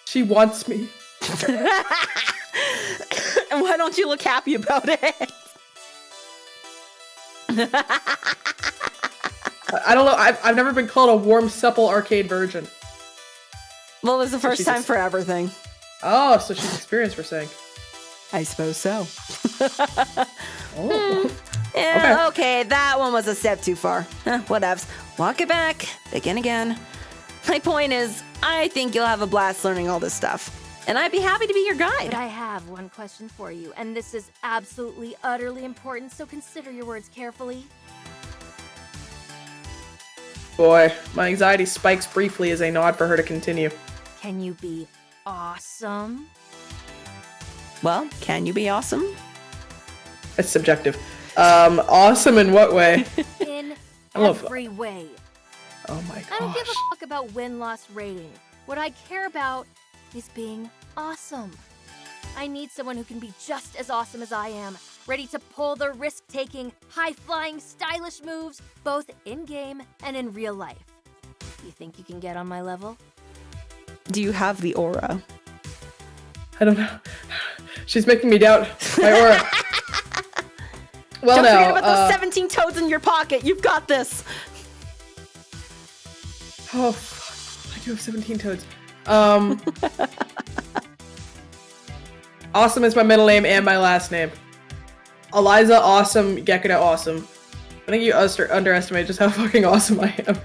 She wants me. And why don't you look happy about it? I don't know. I've never been called a warm, supple arcade virgin. Well, it was the first she's time for everything. Oh, so she's experienced, we're saying. I suppose so. Oh. Yeah, okay, that one was a step too far. Whatevs. Walk it back. Begin again. My point is, I think you'll have a blast learning all this stuff. And I'd be happy to be your guide. But I have one question for you, and this is absolutely, utterly important, so consider your words carefully. Boy, my anxiety spikes briefly as I nod for her to continue. Can you be awesome? Well, can you be awesome? It's subjective. Awesome in what way? In I love- every way. Oh my I don't give a gosh. fuck about win-loss rating. What I care about is being awesome. I need someone who can be just as awesome as I am, ready to pull the risk-taking, high-flying, stylish moves, both in-game and in real life. You think you can get on my level? Do you have the aura? I don't know. She's making me doubt my aura. Well, Don't now, forget about those 17 toads in your pocket. You've got this. Oh, fuck. I do have 17 toads. Awesome is my middle name and my last name. Aliza, awesome, Gekida, awesome. I think you underestimate just how fucking awesome I am.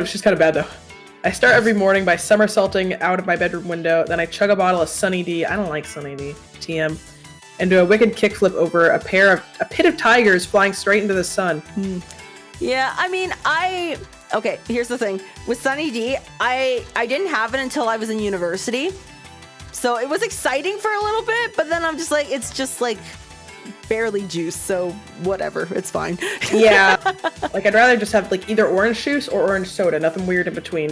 She's kind of bad though. I start every morning by somersaulting out of my bedroom window, then I chug a bottle of Sunny D, I don't like Sunny D, TM, and do a wicked kickflip over a pit of tigers flying straight into the sun. Yeah, I mean, okay, here's the thing. With Sunny D, I didn't have it until I was in university. So it was exciting for a little bit, but then I'm just like, it's just like barely juice, so whatever, it's fine. Yeah, like I'd rather just have like either orange juice or orange soda, nothing weird in between.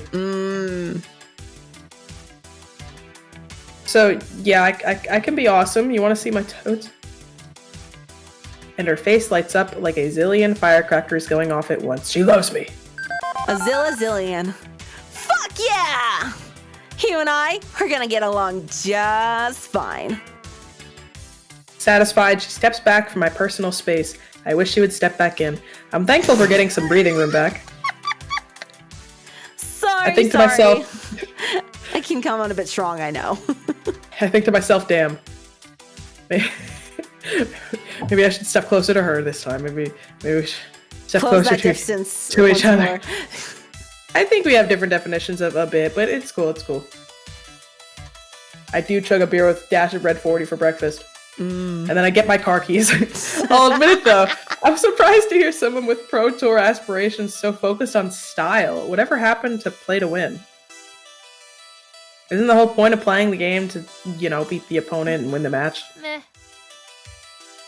So yeah, I can be awesome. You want to see my toads? And her face lights up like a zillion firecrackers going off at once. She loves me. A zillion. Fuck yeah! You and I are gonna get along just fine. Satisfied, she steps back from my personal space. I wish she would step back in. I'm thankful for getting some breathing room back. Sorry, I think to myself, I can come on a bit strong, I know. I think to myself, damn. Maybe I should step closer to her this time. Maybe we should step Close closer that distance to each once other. more. I think we have different definitions of a bit, but it's cool, it's cool. I do chug a beer with dash of Red 40 for breakfast. And then I get my car keys. I'll admit it though, I'm surprised to hear someone with Pro Tour aspirations so focused on style. Whatever happened to play to win? Isn't the whole point of playing the game to, beat the opponent and win the match? Meh.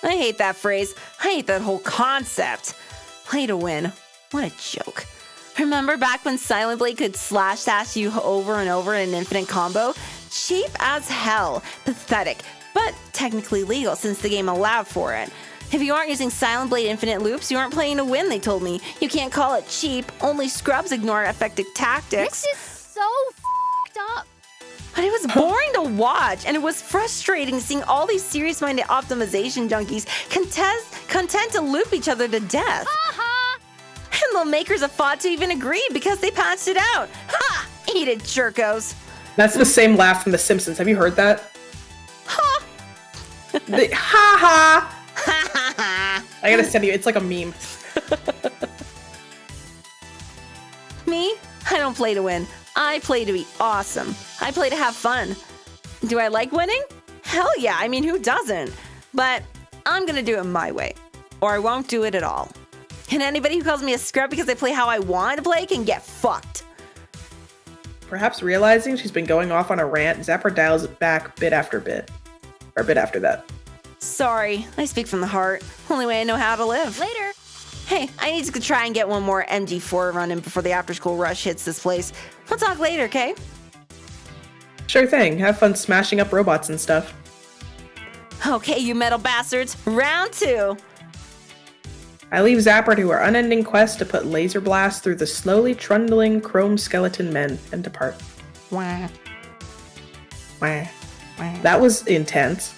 I hate that phrase. I hate that whole concept. Play to win. What a joke. Remember back when Silent Blade could slash dash you over and over in an infinite combo? Cheap as hell. Pathetic. But technically legal since the game allowed for it. If you aren't using Silent Blade infinite loops, you aren't playing to win, they told me. You can't call it cheap. Only scrubs ignore effective tactics. This is so f***ed up. But it was boring to watch, and it was frustrating seeing all these serious-minded optimization junkies content to loop each other to death. Haha. And the makers of fought to even agree because they patched it out. Ha! Eat it, jerkos. That's the same laugh from The Simpsons. Have you heard that? Ha! The ha ha! Ha ha ha! I gotta send you, it's like a meme. Me? I don't play to win. I play to be awesome. I play to have fun. Do I like winning? Hell yeah, I mean, who doesn't? But I'm gonna do it my way, or I won't do it at all. And anybody who calls me a scrub because I play how I want to play can get fucked. Perhaps realizing she's been going off on a rant, Zapper dials it back bit after bit. Or bit after that. Sorry, I speak from the heart. Only way I know how to live. Later. Hey, I need to try and get one more MG4 run in before the after-school rush hits this place. We'll talk later, okay? Sure thing. Have fun smashing up robots and stuff. Okay, you metal bastards. Round 2. I leave Zapper to her unending quest to put laser blasts through the slowly trundling chrome skeleton men and depart. Wah. Wah. That was intense.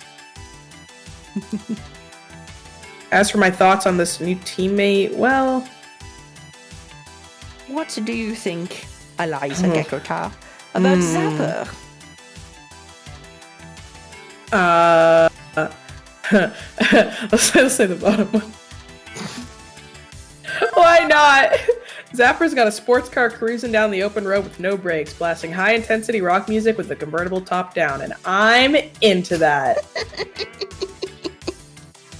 As for my thoughts on this new teammate, well... What do you think, Aliza Gekota, about Zapper? Let's say the bottom one. Why not? Zapper's got a sports car cruising down the open road with no brakes, blasting high-intensity rock music with the convertible top down, and I'm into that.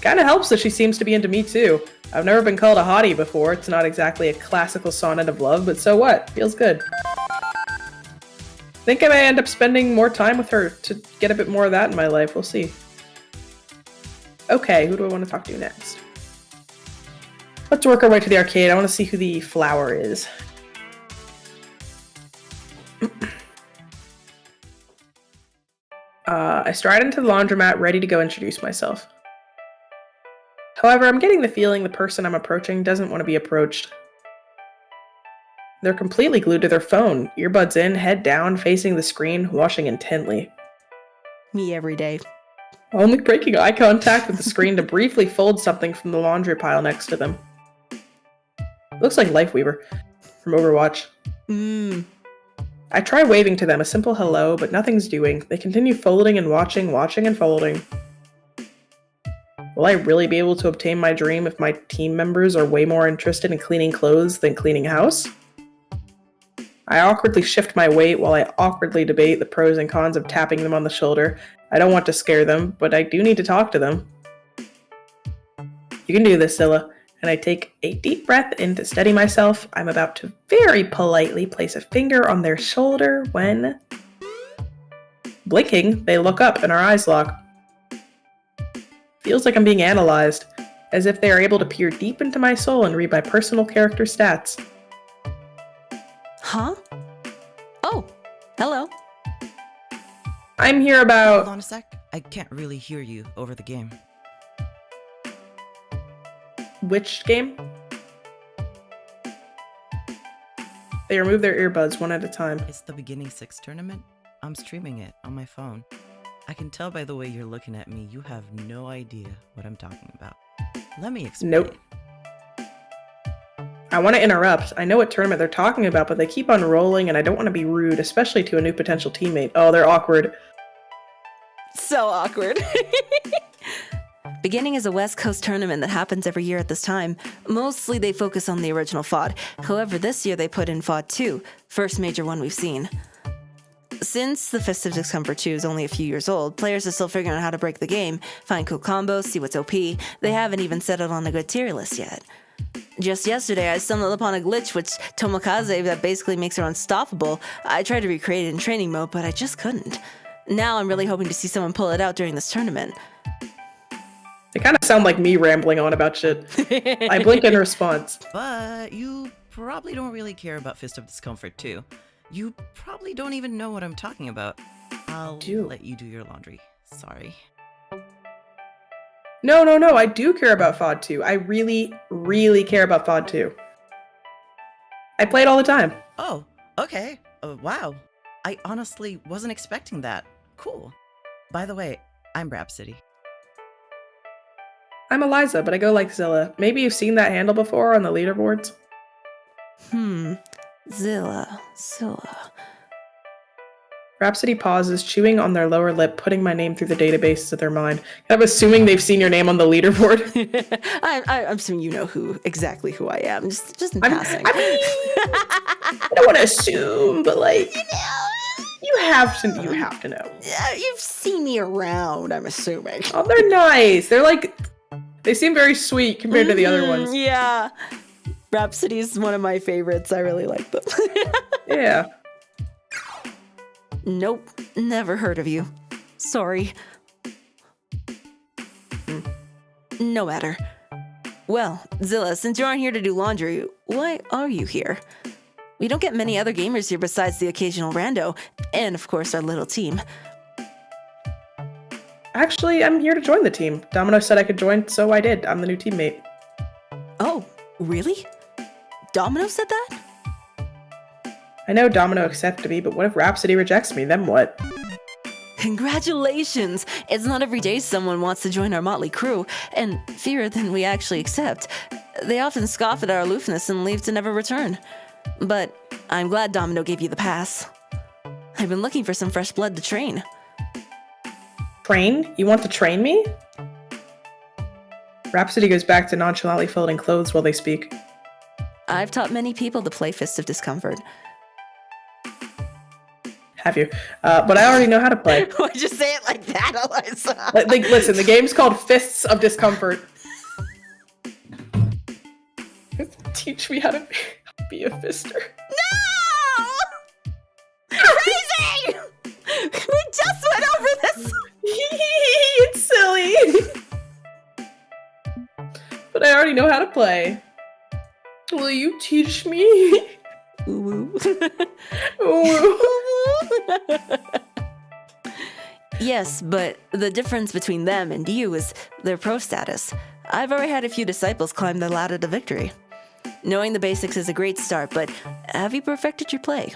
Kinda helps that she seems to be into me too. I've never been called a hottie before. It's not exactly a classical sonnet of love, but so what? Feels good. Think I may end up spending more time with her to get a bit more of that in my life. We'll see. Okay, who do I want to talk to next? Let's work our way to the arcade. I want to see who the flower is. I stride into the laundromat, ready to go introduce myself. However, I'm getting the feeling the person I'm approaching doesn't want to be approached. They're completely glued to their phone, earbuds in, head down, facing the screen, watching intently. Me every day. Only breaking eye contact with the screen to briefly fold something from the laundry pile next to them. Looks like Lifeweaver from Overwatch. I try waving to them, a simple hello, but nothing's doing. They continue folding and watching, watching and folding. Will I really be able to obtain my dream if my team members are way more interested in cleaning clothes than cleaning house? I awkwardly shift my weight while I awkwardly debate the pros and cons of tapping them on the shoulder. I don't want to scare them, but I do need to talk to them. You can do this, Zilla. And I take a deep breath in to steady myself. I'm about to very politely place a finger on their shoulder when... Blinking, they look up and our eyes lock. Feels like I'm being analyzed, as if they are able to peer deep into my soul and read my personal character stats. Huh? Oh, hello. I'm here about... Hold on a sec. I can't really hear you over the game. Which game? They remove their earbuds one at a time. It's the Beginning 6 tournament. I'm streaming it on my phone. I can tell by the way you're looking at me, you have no idea what I'm talking about. Let me explain. Nope. I want to interrupt. I know what tournament they're talking about, but they keep on rolling and I don't want to be rude, especially to a new potential teammate. Oh, they're awkward. So awkward. Beginning is a West Coast tournament that happens every year at this time. Mostly they focus on the original FOD. However, this year they put in FOD 2, first major one we've seen. Since the Fist of Discomfort 2 is only a few years old, players are still figuring out how to break the game, find cool combos, see what's OP. They haven't even settled on a good tier list yet. Just yesterday, I stumbled upon a glitch which Tomokaze that basically makes her unstoppable. I tried to recreate it in training mode, but I just couldn't. Now I'm really hoping to see someone pull it out during this tournament. They kind of sound like me rambling on about shit. I blink in response. But you probably don't really care about Fist of Discomfort 2. You probably don't even know what I'm talking about. I'll let you do your laundry. Sorry. No, I do care about FOD 2. I really, really care about FOD 2. I play it all the time. Oh, okay. Wow. I honestly wasn't expecting that. Cool. By the way, I'm Rhapsody. I'm Aliza, but I go like Zilla. Maybe you've seen that handle before on the leaderboards? Zilla. Rhapsody pauses, chewing on their lower lip, putting my name through the databases of their mind. I'm assuming they've seen your name on the leaderboard. I'm assuming you know exactly who I am. Just in passing. I don't want to assume, but like, you have to know. Yeah, you've seen me around, I'm assuming. Oh, they're nice. They seem very sweet compared to the other ones. Yeah. Rhapsody's one of my favorites. I really like them. Yeah. Nope. Never heard of you. Sorry. No matter. Well, Zilla, since you aren't here to do laundry, why are you here? We don't get many other gamers here besides the occasional rando, and of course our little team. Actually, I'm here to join the team. Domino said I could join, so I did. I'm the new teammate. Oh, really? Domino said that? I know Domino accepted me, but what if Rhapsody rejects me? Then what? Congratulations! It's not every day someone wants to join our motley crew, and fewer than we actually accept. They often scoff at our aloofness and leave to never return. But I'm glad Domino gave you the pass. I've been looking for some fresh blood to train. Train? You want to train me? Rhapsody goes back to nonchalantly folding clothes while they speak. I've taught many people to play Fist of Discomfort. Have you? But I already know how to play. Why'd you say it like that, Aliza? Listen, the game's called Fists of Discomfort. Teach me how to be a fister. No! Crazy! We just went over this! It's silly. But I already know how to play. Will you teach me? Ooh. Ooh. Yes, but the difference between them and you is their pro status. I've already had a few disciples climb the ladder to victory. Knowing the basics is a great start, but have you perfected your play?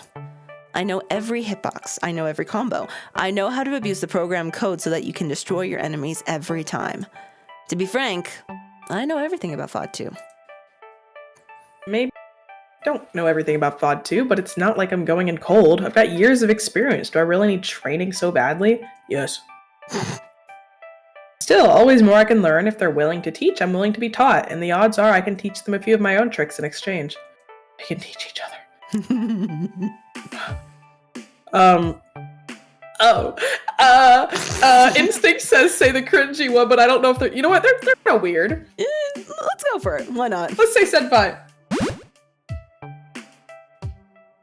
I know every hitbox. I know every combo. I know how to abuse the program code so that you can destroy your enemies every time. To be frank, I know everything about FOD 2. Maybe don't know everything about FOD 2, but it's not like I'm going in cold. I've got years of experience. Do I really need training so badly? Yes. Still, always more I can learn. If they're willing to teach, I'm willing to be taught, and the odds are I can teach them a few of my own tricks in exchange. We can teach each other. Instinct says say the cringy one, but I don't know if they're, you know what, they're kind of weird. Let's go for it. Why not? Let's say senpai.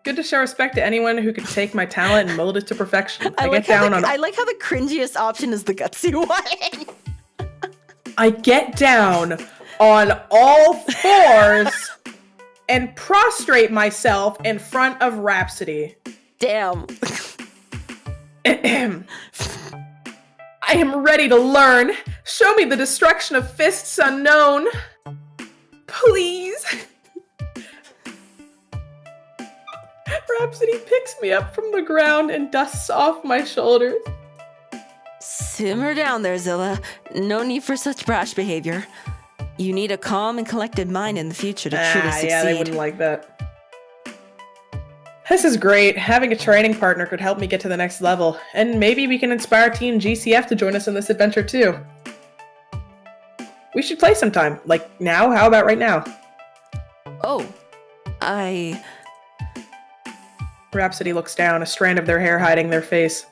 Good to show respect to anyone who could take my talent and mold it to perfection. I like how the cringiest option is the gutsy one. I get down on all fours and prostrate myself in front of Rhapsody. Damn. I am ready to learn. Show me the destruction of fists unknown. Please. Rhapsody picks me up from the ground and dusts off my shoulders. Simmer down there, Zilla. No need for such brash behavior. You need a calm and collected mind in the future to truly succeed. Yeah, they wouldn't like that. This is great. Having a training partner could help me get to the next level. And maybe we can inspire Team GCF to join us in this adventure too. We should play sometime. Like now? How about right now? Oh, Rhapsody looks down, a strand of their hair hiding their face.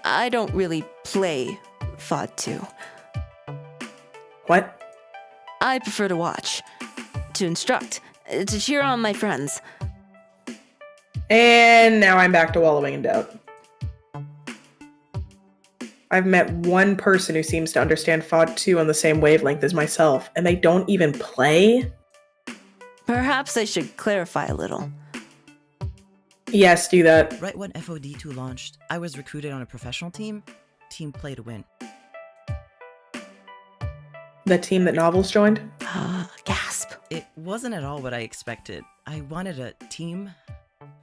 I don't really play FOD 2. What? I prefer to watch, to instruct, to cheer on my friends. And now I'm back to wallowing in doubt. I've met one person who seems to understand FOD 2 on the same wavelength as myself, and they don't even play? Perhaps I should clarify a little. Yes, do that. Right when FOD2 launched, I was recruited on a professional team. Team play to win. The team that Novels joined? Gasp. It wasn't at all what I expected. I wanted a team,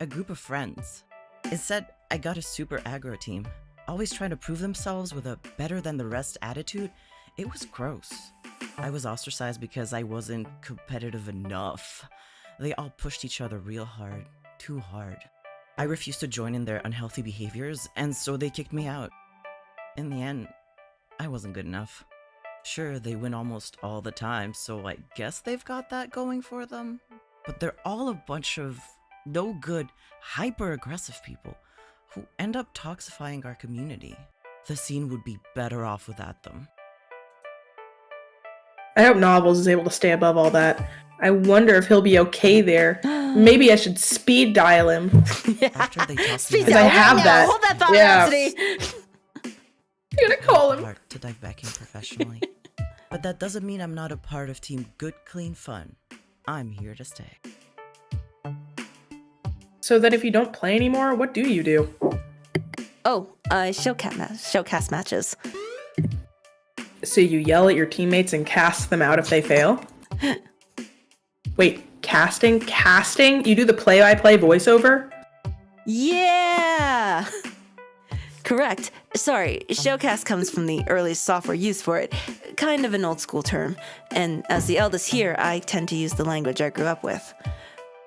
a group of friends. Instead, I got a super aggro team, always trying to prove themselves with a better-than-the-rest attitude. It was gross. I was ostracized because I wasn't competitive enough. They all pushed each other real hard, too hard. I refused to join in their unhealthy behaviors, and so they kicked me out. In the end, I wasn't good enough. Sure, they win almost all the time, so I guess they've got that going for them. But they're all a bunch of no good, hyper-aggressive people who end up toxifying our community. The scene would be better off without them. I hope Novels is able to stay above all that. I wonder if he'll be okay there. Maybe I should speed dial him. After they tossed Speed me dial I have right that. now. Hold that thought, Yeah. Rhapsody. I'm gonna call him. hard to dive back in professionally. But that doesn't mean I'm not a part of Team Good Clean Fun. I'm here to stay. So then if you don't play anymore, what do you do? Oh, showcast matches. So you yell at your teammates and cast them out if they fail? Wait, casting? Casting? You do the play-by-play voiceover? Yeah! Correct. Sorry, showcast comes from the earliest software used for it. Kind of an old school term. And as the eldest here, I tend to use the language I grew up with.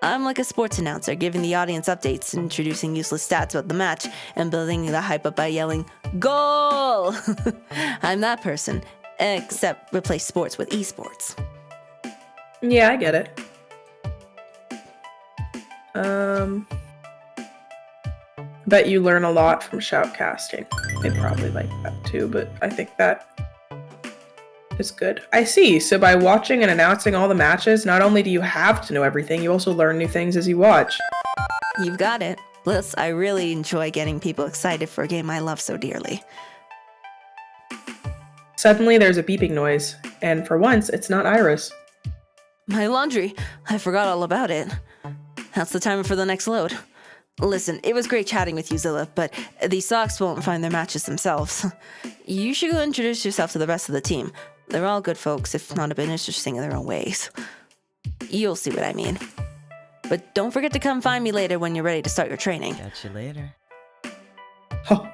I'm like a sports announcer, giving the audience updates, introducing useless stats about the match, and building the hype up by yelling, "Goal!" I'm that person, except replace sports with esports. Yeah, I get it. Bet you learn a lot from shoutcasting. They probably like that too, but I think that is good. I see. So by watching and announcing all the matches, not only do you have to know everything, you also learn new things as you watch. You've got it. Plus, I really enjoy getting people excited for a game I love so dearly. Suddenly there's a beeping noise, and for once, it's not Iris. My laundry. I forgot all about it. That's the timer for the next load. Listen, it was great chatting with you, Zilla, but these socks won't find their matches themselves. You should go introduce yourself to the rest of the team. They're all good folks, if not a bit interesting in their own ways. You'll see what I mean. But don't forget to come find me later when you're ready to start your training. Catch you later. Oh.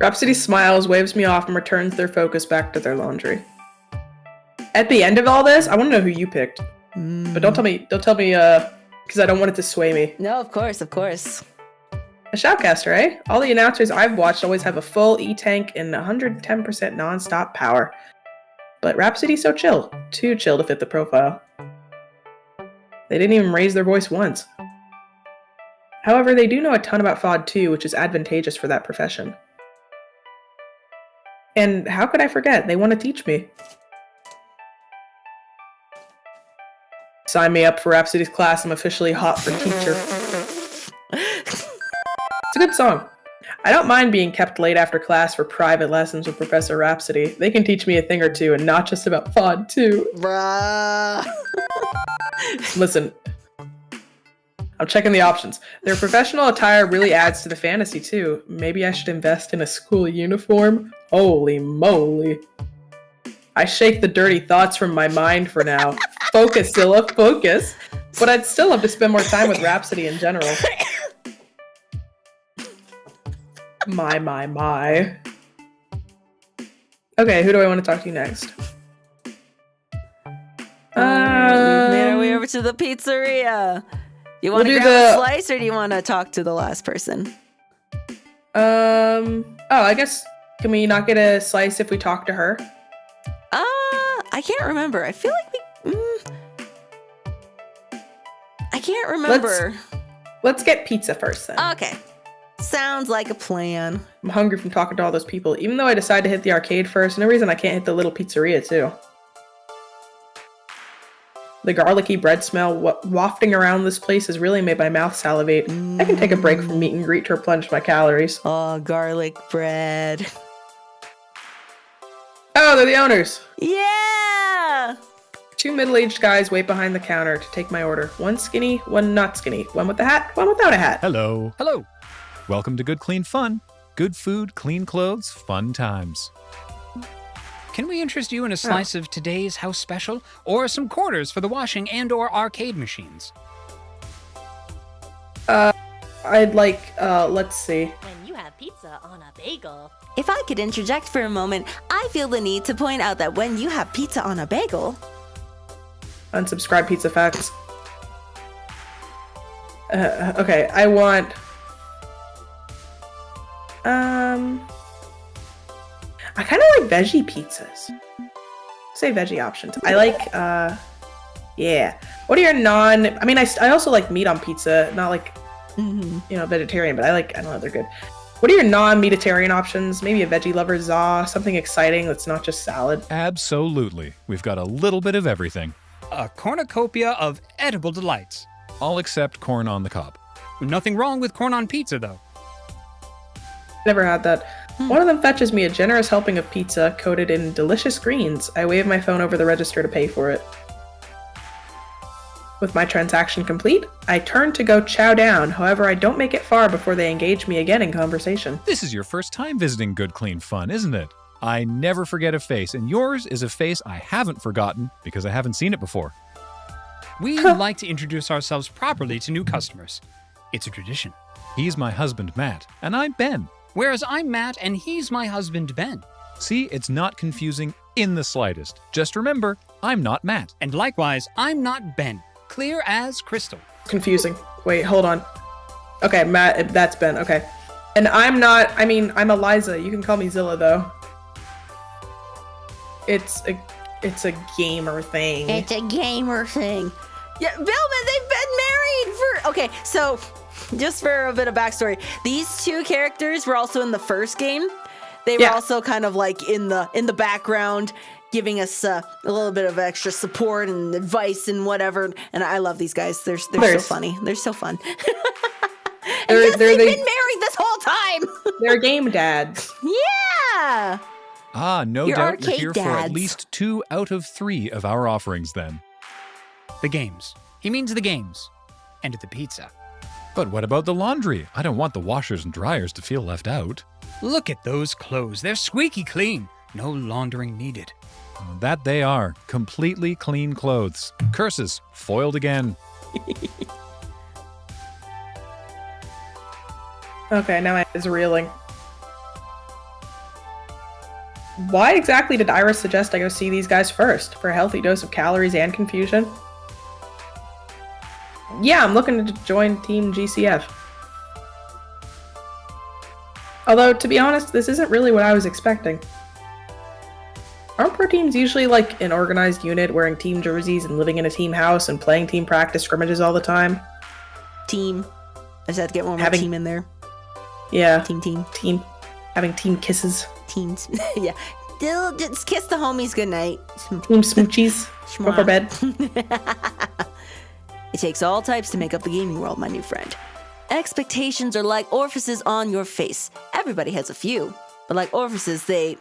Rhapsody smiles, waves me off, and returns their focus back to their laundry. At the end of all this, I want to know who you picked. But don't tell me because I don't want it to sway me. No, of course, of course. A shoutcaster, eh? All the announcers I've watched always have a full E-tank and 110% non-stop power. But Rhapsody's so chill. Too chill to fit the profile. They didn't even raise their voice once. However, they do know a ton about FOD too, which is advantageous for that profession. And how could I forget? They want to teach me. Sign me up for Rhapsody's class. I'm officially hot for teacher. It's a good song. I don't mind being kept late after class for private lessons with Professor Rhapsody. They can teach me a thing or two, and not just about FOD too. Bruh. Listen, I'm checking the options. Their professional attire really adds to the fantasy too. Maybe I should invest in a school uniform? Holy moly. I shake the dirty thoughts from my mind for now. Focus, Zilla, focus. But I'd still love to spend more time with Rhapsody in general. My. Okay, who do I want to talk to next? Made our way over to the pizzeria. You want to We'll do grab a the- slice, or do you want to talk to the last person? Oh, I guess, can we not get a slice if we talk to her? I can't remember. I feel like we... I can't remember. Let's get pizza first then. Okay. Sounds like a plan. I'm hungry from talking to all those people. Even though I decided to hit the arcade first, no reason I can't hit the little pizzeria too. The garlicky bread smell wafting around this place has really made my mouth salivate. I can take a break from meet and greet to replenish my calories. Oh, garlic bread. Oh, they're the owners! Yeah! Two middle-aged guys wait behind the counter to take my order. One skinny, one not skinny. One with a hat, one without a hat. Hello. Hello. Welcome to Good Clean Fun. Good food, clean clothes, fun times. Can we interest you in a slice of today's house special? Or some quarters for the washing and or arcade machines? I'd like, let's see. When you have pizza on a bagel. If I could interject for a moment, I feel the need to point out that when you have pizza on a bagel... Unsubscribe pizza facts. Okay, I want... I kind of like veggie pizzas. Say veggie options. I like, yeah. What are your I mean, I also like meat on pizza, not like, you know, vegetarian, but I don't know, they're good. What are your non-meatitarian options? Maybe a veggie lover za, something exciting that's not just salad. Absolutely. We've got a little bit of everything. A cornucopia of edible delights. All except corn on the cob. Nothing wrong with corn on pizza, though. Never had that. One of them fetches me a generous helping of pizza coated in delicious greens. I wave my phone over the register to pay for it. With my transaction complete, I turn to go chow down. However, I don't make it far before they engage me again in conversation. This is your first time visiting Good Clean Fun, isn't it? I never forget a face, and yours is a face I haven't forgotten because I haven't seen it before. We like to introduce ourselves properly to new customers. It's a tradition. He's my husband, Matt, and I'm Ben. Whereas I'm Matt and he's my husband, Ben. See, it's not confusing in the slightest. Just remember, I'm not Matt. And likewise, I'm not Ben. Clear as crystal. Confusing. Wait, hold on. Okay, Matt, that's Ben. Okay. And I'm not, I mean, I'm Aliza. You can call me Zilla, though. It's a gamer thing. It's a gamer thing. Yeah, Billman, they've been married for... Okay, so just for a bit of backstory, these two characters were also in the first game. They were also kind of like in the background, giving us a little bit of extra support and advice and whatever. And I love these guys. They're so funny. They're so fun. And yes, they've been married this whole time. They're game dads. Yeah. Ah, no Your doubt you're arcade here for dads. at least 2 out of 3 of our offerings then. The games. He means the games. And the pizza. But what about the laundry? I don't want the washers and dryers to feel left out. Look at those clothes. They're squeaky clean. No laundering needed. That they are. Completely clean clothes. Curses. Foiled again. Okay, now it's reeling. Why exactly did Iris suggest I go see these guys first? For a healthy dose of calories and confusion? Yeah, I'm looking to join Team GCF. Although, to be honest, this isn't really what I was expecting. Aren't pro teams usually like an organized unit wearing team jerseys and living in a team house and playing team practice scrimmages all the time? Team. I just had to get one more team in there. Yeah. Team. Having team kisses. Teams. Yeah. Still, just kiss the homies goodnight. Team smoochies. Before bed. It takes all types to make up the gaming world, my new friend. Expectations are like orifices on your face. Everybody has a few. But like orifices, that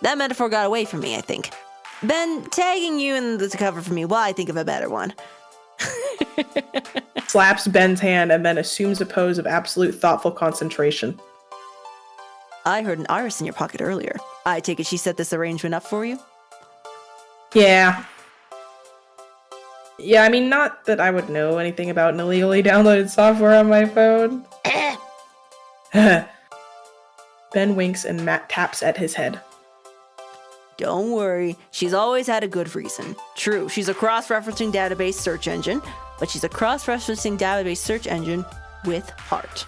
metaphor got away from me, I think. Ben, tagging you in the cover for me while I think of a better one. Slaps Ben's hand and then assumes a pose of absolute thoughtful concentration. I heard an iris in your pocket earlier. I take it she set this arrangement up for you? Yeah. Yeah, I mean, not that I would know anything about an illegally downloaded software on my phone. Ben winks and Matt taps at his head. Don't worry, she's always had a good reason. True, she's a cross-referencing database search engine, but she's a cross-referencing database search engine with heart.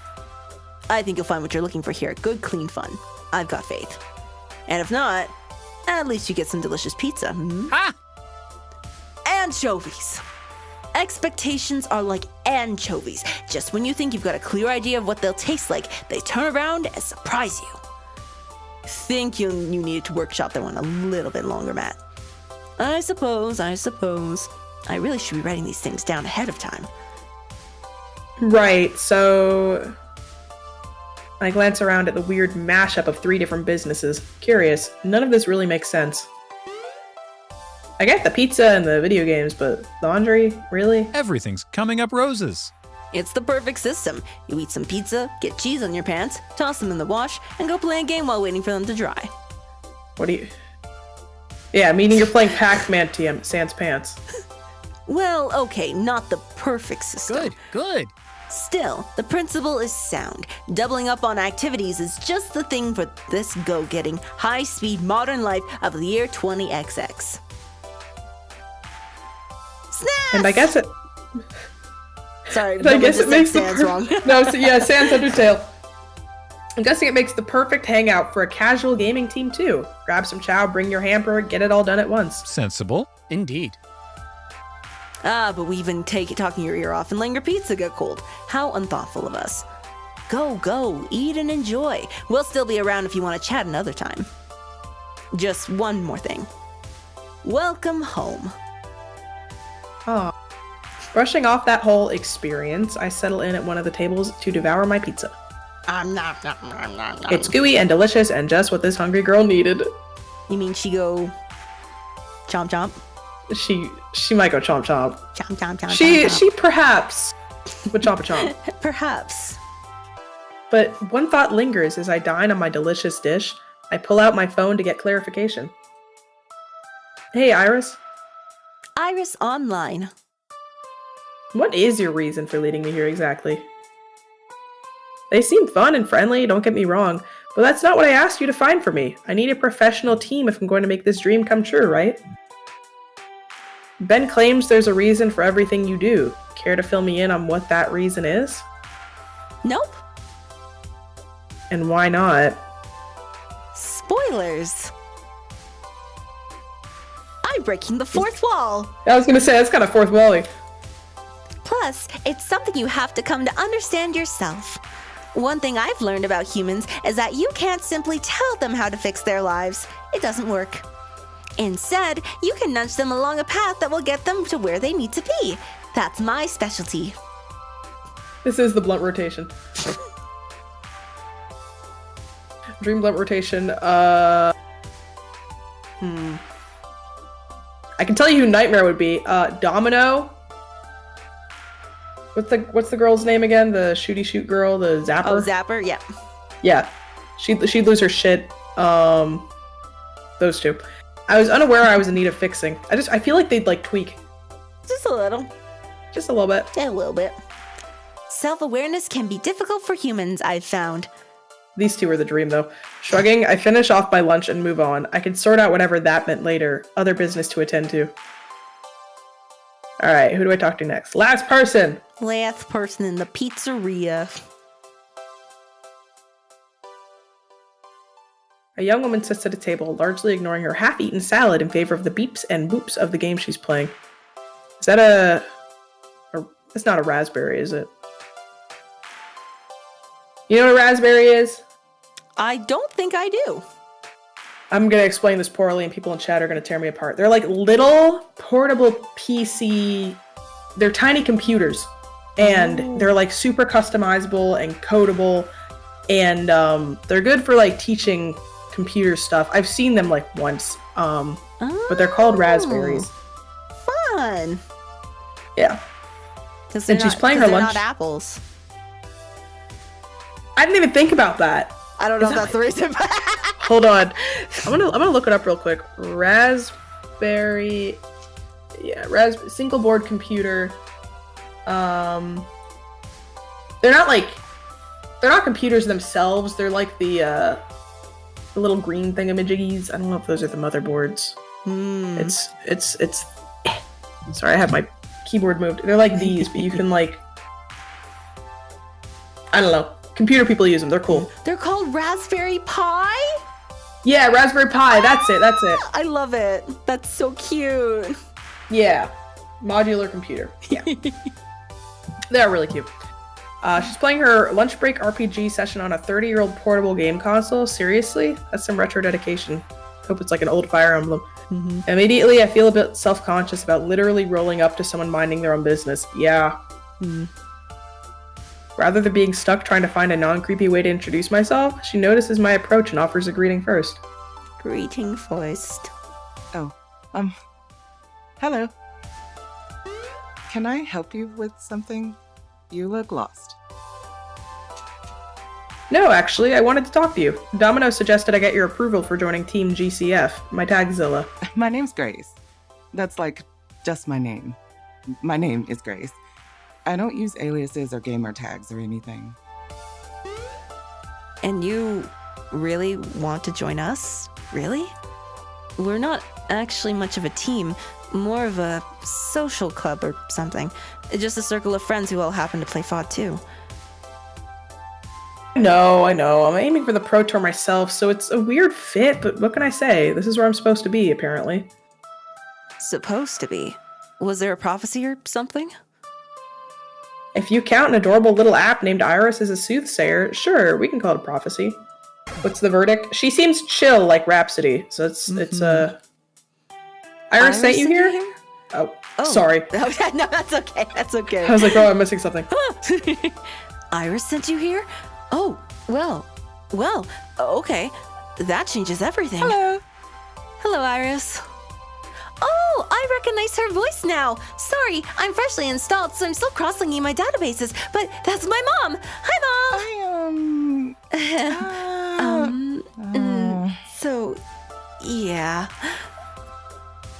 I think you'll find what you're looking for here. Good, clean fun. I've got faith. And if not, at least you get some delicious pizza. Ha! Anchovies. Expectations are like anchovies. Just when you think you've got a clear idea of what they'll taste like, they turn around and surprise you. Think you needed to workshop that one a little bit longer, Matt. I suppose. I really should be writing these things down ahead of time. Right, so I glance around at the weird mashup of 3 different businesses. Curious, none of this really makes sense. I get the pizza and the video games, but laundry? Really? Everything's coming up roses. It's the perfect system. You eat some pizza, get cheese on your pants, toss them in the wash, and go play a game while waiting for them to dry. What do you... Yeah, meaning you're playing Pac-Man TM, sans pants. Well, okay, not the perfect system. Good. Still, the principle is sound. Doubling up on activities is just the thing for this go-getting, high-speed modern life of the year 20XX. Snaps! And I guess it... Sorry, I guess it makes Sans wrong. No, so yeah, Sans Undertale. I'm guessing it makes the perfect hangout for a casual gaming team too. Grab some chow, bring your hamper, get it all done at once. Sensible. Indeed. But we've been talking your ear off and letting your pizza get cold. How unthoughtful of us. Go, eat and enjoy. We'll still be around if you want to chat another time. Just one more thing. Welcome home. Oh. Brushing off that whole experience, I settle in at one of the tables to devour my pizza. It's gooey and delicious and just what this hungry girl needed. You mean she go chomp chomp? She might go chomp chomp. Chomp chomp chomp. She perhaps would chomp a chomp. Perhaps. But one thought lingers as I dine on my delicious dish. I pull out my phone to get clarification. Hey, Iris. Iris Online. What is your reason for leading me here exactly? They seem fun and friendly, don't get me wrong, but that's not what I asked you to find for me. I need a professional team if I'm going to make this dream come true, right? Ben claims there's a reason for everything you do. Care to fill me in on what that reason is? Nope. And why not? Spoilers. I'm breaking the fourth wall. I was gonna say, that's kind of fourth wall-y. Plus, it's something you have to come to understand yourself. One thing I've learned about humans is that you can't simply tell them how to fix their lives. It doesn't work. Instead, you can nudge them along a path that will get them to where they need to be. That's my specialty. This is the blunt rotation. Dream blunt rotation, I can tell you who Nightmare would be. Domino. What's the girl's name again? The shooty shoot girl, the Zapper? Oh, Zapper, yeah. Yeah. She'd lose her shit. Those two. I was unaware I was in need of fixing. I feel like they'd like tweak. Just a little. Just a little bit. A little bit. Self-awareness can be difficult for humans, I've found. These two are the dream, though. Shrugging, I finish off my lunch and move on. I can sort out whatever that meant later. Other business to attend to. All right, who do I talk to next? Last person. Last person in the pizzeria. A young woman sits at a table, largely ignoring her half-eaten salad in favor of the beeps and boops of the game she's playing. Is that a it's not a raspberry, is it? You know what a raspberry is? I don't think I do. I'm going to explain this poorly and people in chat are going to tear me apart. They're like little portable PC. They're tiny computers. And they're like super customizable and codable. And they're good for like teaching computer stuff. I've seen them like once. But they're called raspberries. Fun. Yeah. And she's playing her lunch. Not apples. I didn't even think about that. I don't know if that's the reason. Hold on. I'm gonna look it up real quick. Raspberry. Yeah, single board computer. They're not computers themselves. They're like the little green thingamajiggies. I don't know if those are the motherboards. It's sorry, I have my keyboard moved. They're like these, but you can like, I don't know. Computer people use them. They're cool. They're called Raspberry Pi? Yeah, Raspberry Pi. That's it. I love it. That's so cute. Yeah. Modular computer. Yeah. They're really cute. She's playing her lunch break RPG session on a 30-year-old portable game console. Seriously? That's some retro dedication. Hope it's like an old Fire Emblem. Immediately, I feel a bit self-conscious about literally rolling up to someone minding their own business. Yeah. Rather than being stuck trying to find a non-creepy way to introduce myself, she notices my approach and offers a greeting first. Greeting first. Oh, hello. Can I help you with something? You look lost. No, actually, I wanted to talk to you. Domino suggested I get your approval for joining Team GCF. My tag's Zilla. My name's Grace. That's like just my name. My name is Grace. I don't use aliases or gamer tags or anything. And you really want to join us? Really? We're not actually much of a team, more of a social club or something. Just a circle of friends who all happen to play FOD too. I know. I'm aiming for the Pro Tour myself, so it's a weird fit, but what can I say? This is where I'm supposed to be, apparently. Supposed to be? Was there a prophecy or something? If you count an adorable little app named Iris as a soothsayer, sure, we can call it a prophecy. What's the verdict? She seems chill like Rhapsody, so it's Iris sent you here? Oh, sorry. Okay, no, that's okay. That's okay. I was like, oh, I'm missing something. Iris sent you here? Oh, well, okay. That changes everything. Hello. Hello, Iris. Oh, I recognize her voice now. Sorry, I'm freshly installed, so I'm still cross-linking my databases, but that's my mom. Hi, Mom. So, yeah.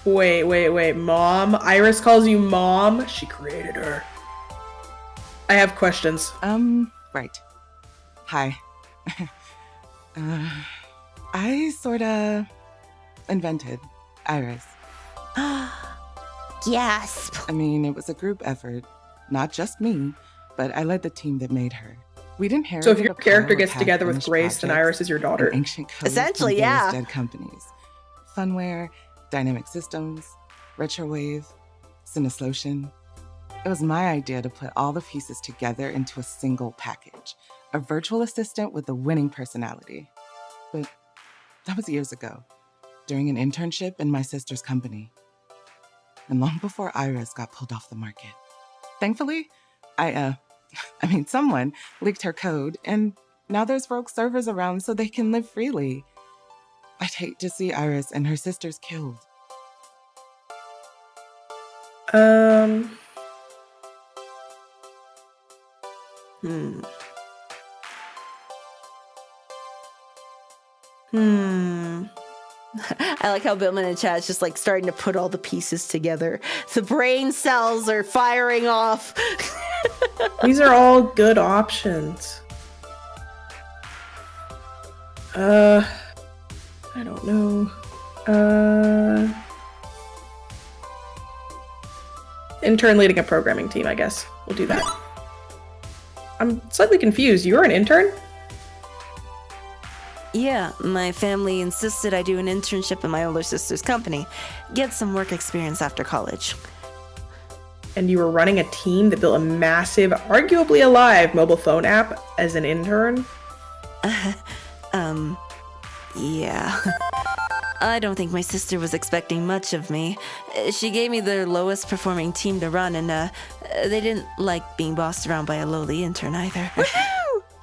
Wait, Mom? Iris calls you Mom? She created her. I have questions. Right. Hi. I sorta invented Iris. Gasp. I mean, it was a group effort. Not just me, but I led the team that made her. We'd inherited. So if your a character pile gets of together with half-finished Grace, then projects Iris is your daughter. and ancient codes Essentially, from various yeah. dead companies. Funware, Dynamic Systems, Retrowave, Cineslotion. It was my idea to put all the pieces together into a single package. A virtual assistant with a winning personality. But that was years ago, during an internship in my sister's company. And long before Iris got pulled off the market. Thankfully, someone leaked her code, and now there's rogue servers around so they can live freely. I'd hate to see Iris and her sisters killed. I like how Billman in chat is just like starting to put all the pieces together. The brain cells are firing off. These are all good options. I don't know. Intern leading a programming team, I guess. We'll do that. I'm slightly confused. You're an intern? Yeah, my family insisted I do an internship in my older sister's company, get some work experience after college. And you were running a team that built a massive, arguably alive mobile phone app as an intern? Yeah. I don't think my sister was expecting much of me. She gave me their lowest performing team to run, and they didn't like being bossed around by a lowly intern either.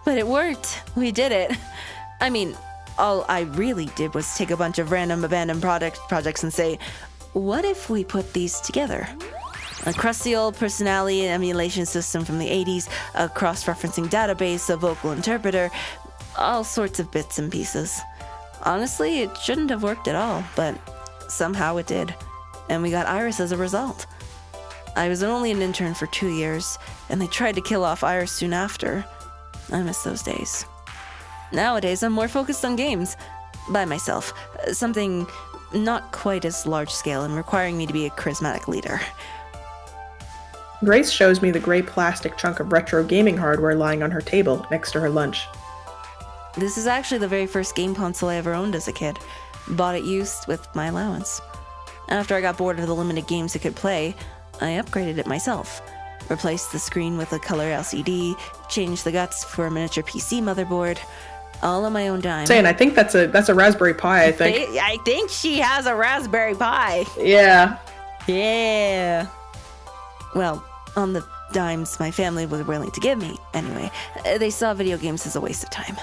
But it worked. We did it. I mean, all I really did was take a bunch of random abandoned projects and say, what if we put these together? A crusty old personality emulation system from the 80s, a cross-referencing database, a vocal interpreter, all sorts of bits and pieces. Honestly, it shouldn't have worked at all, but somehow it did. And we got Iris as a result. I was only an intern for 2 years, and they tried to kill off Iris soon after. I miss those days. Nowadays, I'm more focused on games. By myself. Something not quite as large scale and requiring me to be a charismatic leader. Grace shows me the gray plastic chunk of retro gaming hardware lying on her table next to her lunch. This is actually the very first game console I ever owned as a kid. Bought it used with my allowance. After I got bored of the limited games it could play, I upgraded it myself. Replaced the screen with a color LCD, changed the guts for a miniature PC motherboard, all on my own dime. Saying, I think that's a Raspberry Pi, I think. I think she has a Raspberry Pi. Yeah. Yeah. Well, on the dimes my family was willing to give me, anyway. They saw video games as a waste of time.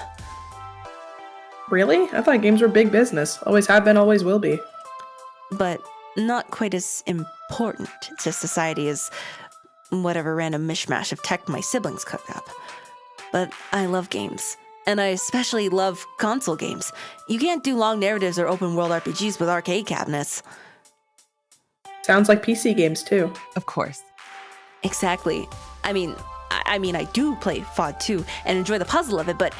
Really? I thought games were big business. Always have been, always will be. But not quite as important to society as whatever random mishmash of tech my siblings cooked up. But I love games. And I especially love console games. You can't do long narratives or open world RPGs with arcade cabinets. Sounds like PC games too. Of course. Exactly. I mean, I do play FOD too and enjoy the puzzle of it, but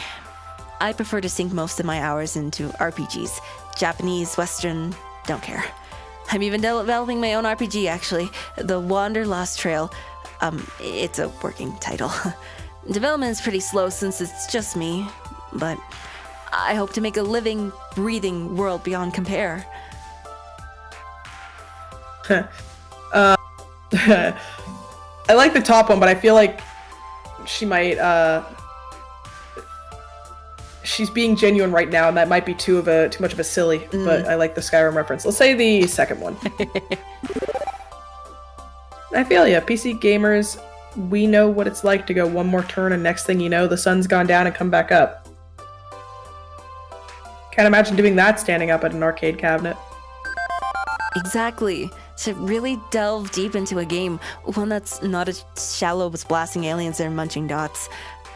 I prefer to sink most of my hours into RPGs. Japanese, Western, don't care. I'm even developing my own RPG, actually. The Wanderlust Trail. It's a working title. Development is pretty slow since it's just me, but I hope to make a living, breathing world beyond compare. I like the top one, but I feel like she might, she's being genuine right now, and that might be too much of a silly, but I like the Skyrim reference. Let's say the second one. I feel ya. PC gamers, we know what it's like to go one more turn, and next thing you know, the sun's gone down and come back up. Can't imagine doing that standing up at an arcade cabinet. Exactly. To really delve deep into a game, one that's not as shallow as blasting aliens and munching dots.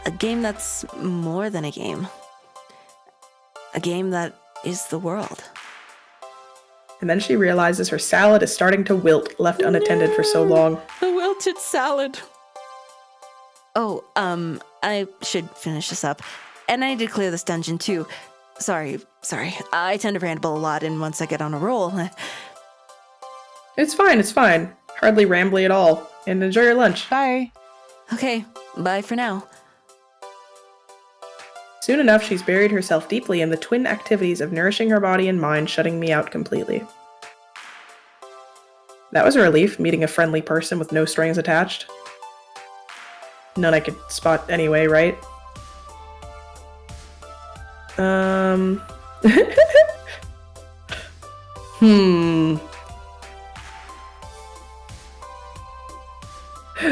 A game that's more than a game. A game that is the world. And then she realizes her salad is starting to wilt, left unattended for so long. A wilted salad. Oh, I should finish this up. And I need to clear this dungeon too. Sorry. I tend to ramble a lot, and once I get on a roll... It's fine. Hardly rambly at all. And enjoy your lunch. Bye. Okay, bye for now. Soon enough, she's buried herself deeply in the twin activities of nourishing her body and mind, shutting me out completely. That was a relief, meeting a friendly person with no strings attached. None I could spot anyway, right?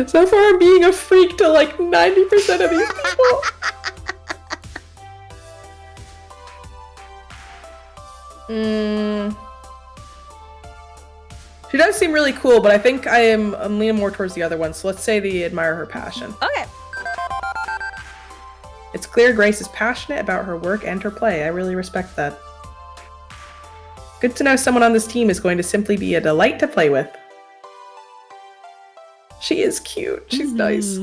So far, I'm being a freak to like 90% of these people. She does seem really cool, but I think I'm leaning more towards the other one. So let's say the admire her passion. Okay. It's clear Grace is passionate about her work and her play. I really respect that. Good to know someone on this team is going to simply be a delight to play with. She is cute. She's nice.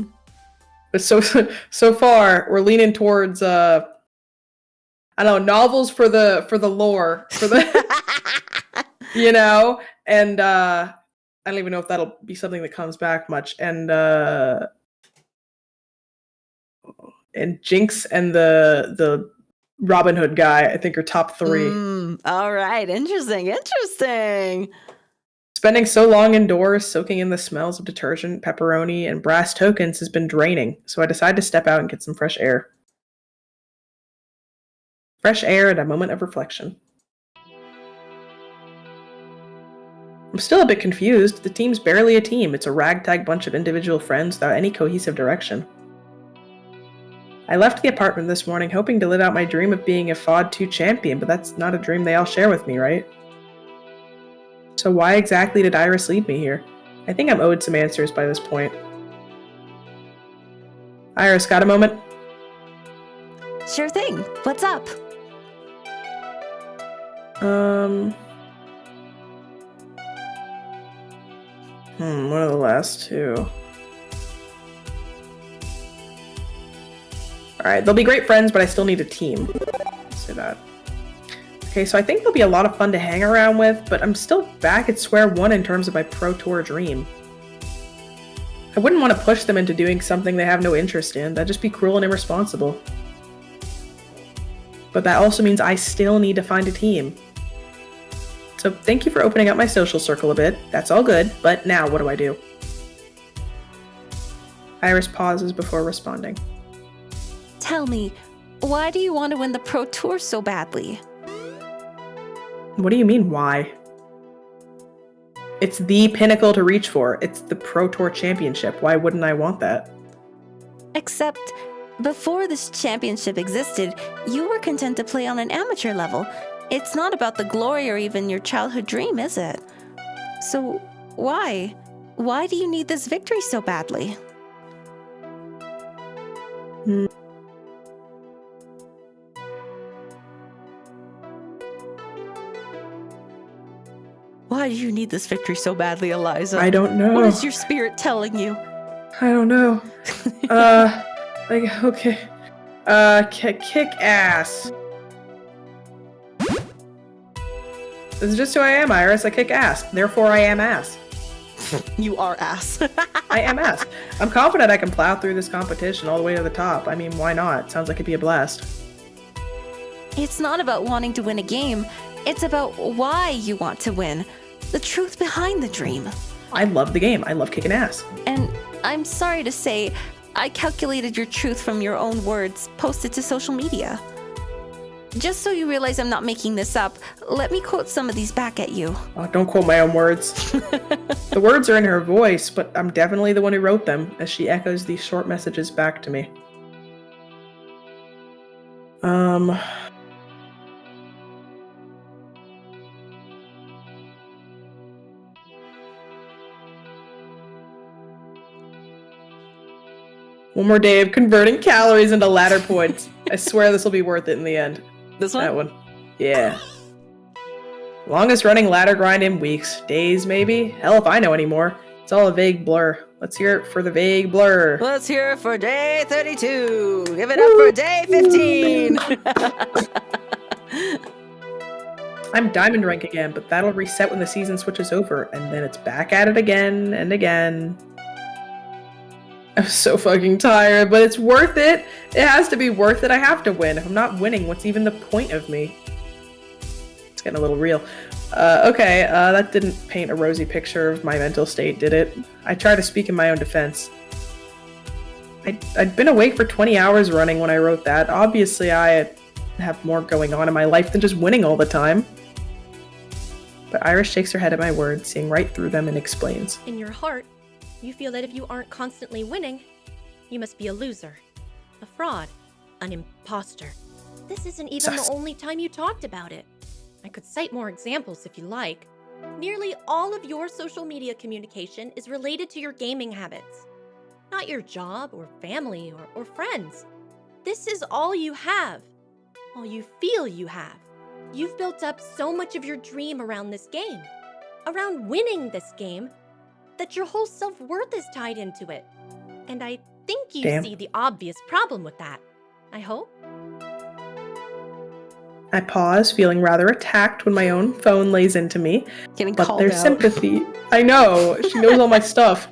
But so far, we're leaning towards I don't know, novels for the lore, for the you know, and I don't even know if that'll be something that comes back much. And Jinx and the Robin Hood guy, I think, are top 3. All right, interesting. Spending so long indoors, soaking in the smells of detergent, pepperoni, and brass tokens has been draining, so I decided to step out and get some fresh air. Fresh air and a moment of reflection. I'm still a bit confused. The team's barely a team. It's a ragtag bunch of individual friends without any cohesive direction. I left the apartment this morning hoping to live out my dream of being a FOD 2 champion, but that's not a dream they all share with me, right? So why exactly did Iris lead me here? I think I'm owed some answers by this point. Iris, got a moment? Sure thing. What's up? What are the last 2? Alright, they'll be great friends, but I still need a team. Let's say that. Okay, so I think they'll be a lot of fun to hang around with, but I'm still back at square one in terms of my Pro Tour dream. I wouldn't want to push them into doing something they have no interest in. That'd just be cruel and irresponsible. But that also means I still need to find a team. So thank you for opening up my social circle a bit. That's all good, but now what do I do? Iris pauses before responding. Tell me, why do you want to win the Pro Tour so badly? What do you mean, why? It's the pinnacle to reach for. It's the Pro Tour Championship. Why wouldn't I want that? Except, before this championship existed, you were content to play on an amateur level. It's not about the glory or even your childhood dream, is it? So, why? Why do you need this victory so badly? Why do you need this victory so badly, Aliza? I don't know. What is your spirit telling you? I don't know. Okay. Kick ass. This is just who I am, Iris. I kick ass. Therefore, I am ass. You are ass. I am ass. I'm confident I can plow through this competition all the way to the top. I mean, why not? Sounds like it'd be a blast. It's not about wanting to win a game. It's about why you want to win. The truth behind the dream. I love the game. I love kicking ass. And I'm sorry to say, I calculated your truth from your own words, posted to social media. Just so you realize I'm not making this up, let me quote some of these back at you. Oh, don't quote my own words. The words are in her voice, but I'm definitely the one who wrote them, as she echoes these short messages back to me. One more day of converting calories into ladder points. I swear this will be worth it in the end. This one? That one. Yeah. Longest running ladder grind in weeks. Days, maybe? Hell if I know anymore. It's all a vague blur. Let's hear it for the vague blur. Let's hear it for day 32. Give it up for day 15. I'm diamond rank again, but that'll reset when the season switches over, and then it's back at it again and again. I'm so fucking tired, but it's worth it. It has to be worth it. I have to win. If I'm not winning, what's even the point of me? It's getting a little real. Okay, that didn't paint a rosy picture of my mental state, did it? I try to speak in my own defense. I'd been awake for 20 hours running when I wrote that. Obviously, I have more going on in my life than just winning all the time. But Iris shakes her head at my words, seeing right through them, and explains. In your heart, you feel that if you aren't constantly winning, you must be a loser, a fraud, an imposter. This isn't even the only time you talked about it. I could cite more examples if you like. Nearly all of your social media communication is related to your gaming habits. Not your job or family or friends. This is all you have. All you feel you have. You've built up so much of your dream around this game. Around winning this game, that your whole self-worth is tied into it. And I think you see the obvious problem with that. I hope? I pause, feeling rather attacked when my own phone lays into me. Getting But called there's out. sympathy. I know, she knows all my stuff.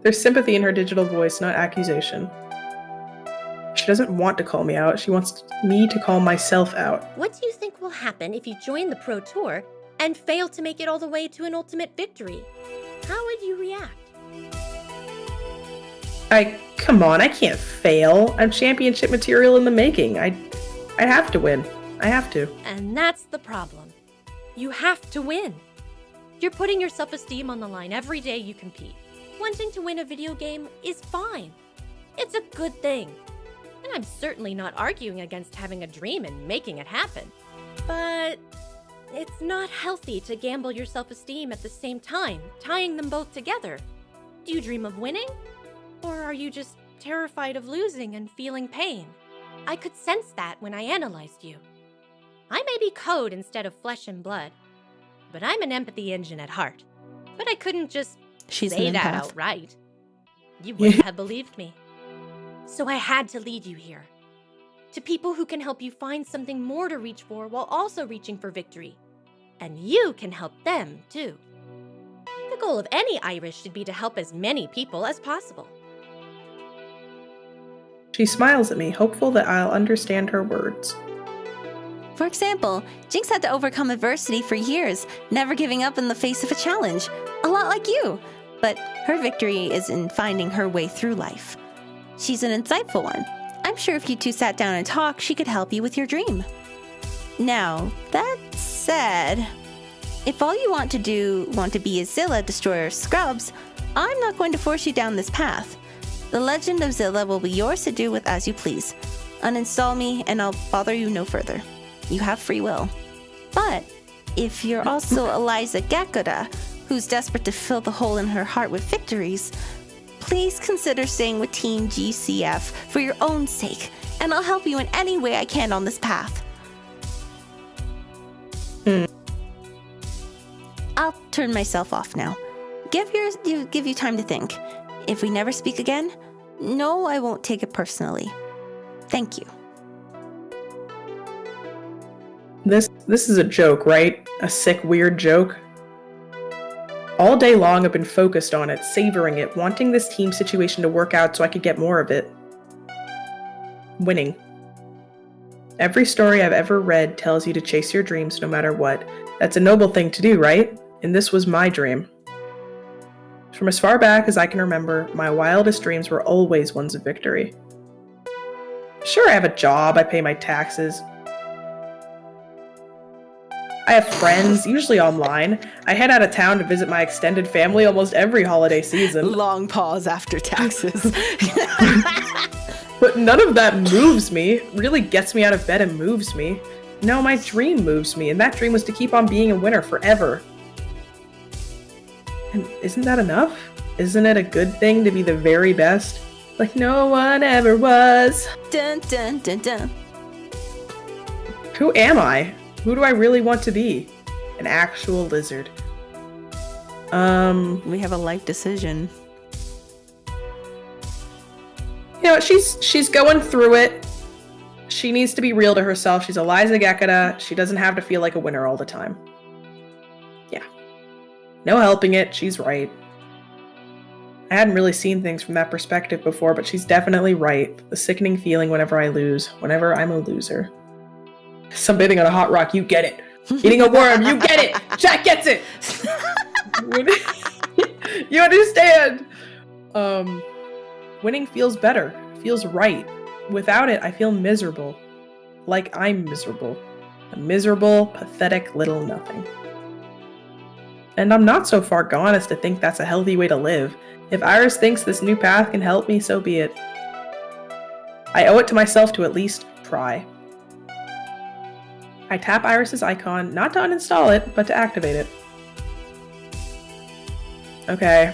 There's sympathy in her digital voice, not accusation. She doesn't want to call me out, she wants me to call myself out. What do you think will happen if you join the Pro Tour and fail to make it all the way to an ultimate victory? How would you react? Come on, I can't fail. I'm championship material in the making. I have to win. I have to. And that's the problem. You have to win. You're putting your self-esteem on the line every day you compete. Wanting to win a video game is fine. It's a good thing. And I'm certainly not arguing against having a dream and making it happen. But it's not healthy to gamble your self-esteem at the same time, tying them both together. Do you dream of winning? Or are you just terrified of losing and feeling pain? I could sense that when I analyzed you. I may be code instead of flesh and blood, but I'm an empathy engine at heart. But I couldn't just say that outright. You wouldn't have believed me. So I had to lead you here. To people who can help you find something more to reach for while also reaching for victory. And you can help them, too. The goal of any Irish should be to help as many people as possible. She smiles at me, hopeful that I'll understand her words. For example, Jinx had to overcome adversity for years, never giving up in the face of a challenge. A lot like you. But her victory is in finding her way through life. She's an insightful one. I'm sure if you two sat down and talked, she could help you with your dream. Now, that said, if all you want to be a Zilla destroyer of scrubs, I'm not going to force you down this path. The legend of Zilla will be yours to do with as you please. Uninstall me and I'll bother you no further. You have free will. But if you're also Aliza Gakuda, who's desperate to fill the hole in her heart with victories, please consider staying with Team GCF for your own sake, and I'll help you in any way I can on this path. I'll turn myself off now. Give you time to think. If we never speak again, no, I won't take it personally. Thank you. This is a joke, right? A sick, weird joke. All day long I've been focused on it, savoring it, wanting this team situation to work out so I could get more of it. Winning. Every story I've ever read tells you to chase your dreams no matter what. That's a noble thing to do, right? And this was my dream. From as far back as I can remember, my wildest dreams were always ones of victory. Sure, I have a job, I pay my taxes. I have friends, usually online. I head out of town to visit my extended family almost every holiday season. Long pause after taxes. But none of that moves me, really gets me out of bed and moves me. No, my dream moves me, and that dream was to keep on being a winner forever. And isn't that enough? Isn't it a good thing to be the very best? Like no one ever was. Dun dun dun dun. Who am I? Who do I really want to be? An actual lizard. We have a life decision. You know, she's going through it. She needs to be real to herself. She's Aliza Gakuda. She doesn't have to feel like a winner all the time. Yeah. No helping it. She's right. I hadn't really seen things from that perspective before, but she's definitely right. The sickening feeling whenever I lose, whenever I'm a loser. Sunbathing on a hot rock, you get it. Eating a worm, you get it. Jack gets it. You understand. Winning feels better, feels right. Without it, I feel miserable. Like I'm miserable. A miserable, pathetic little nothing. And I'm not so far gone as to think that's a healthy way to live. If Iris thinks this new path can help me, so be it. I owe it to myself to at least try. I tap Iris's icon, not to uninstall it, but to activate it. Okay.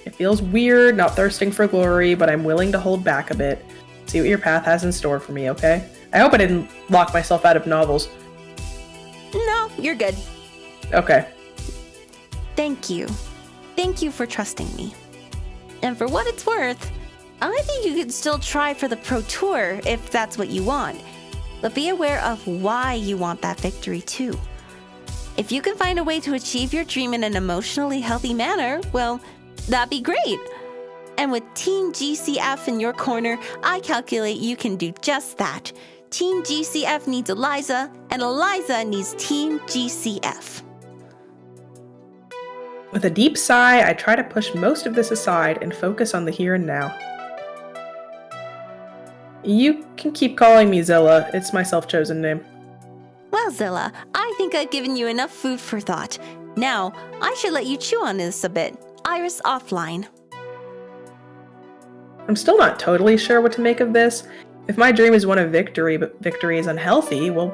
It feels weird, not thirsting for glory, but I'm willing to hold back a bit. See what your path has in store for me, okay? I hope I didn't lock myself out of novels. No, you're good. Okay. Thank you. Thank you for trusting me. And for what it's worth, I think you could still try for the Pro Tour if that's what you want. but be aware of why you want that victory too. If you can find a way to achieve your dream in an emotionally healthy manner, well, that'd be great. And with Team GCF in your corner, I calculate you can do just that. Team GCF needs Aliza, and Aliza needs Team GCF. With a deep sigh, I try to push most of this aside and focus on the here and now. You can keep calling me Zilla. It's my self-chosen name. Well, Zilla, I think I've given you enough food for thought. Now, I should let you chew on this a bit. Iris offline. I'm still not totally sure what to make of this. If my dream is one of victory, but victory is unhealthy, well,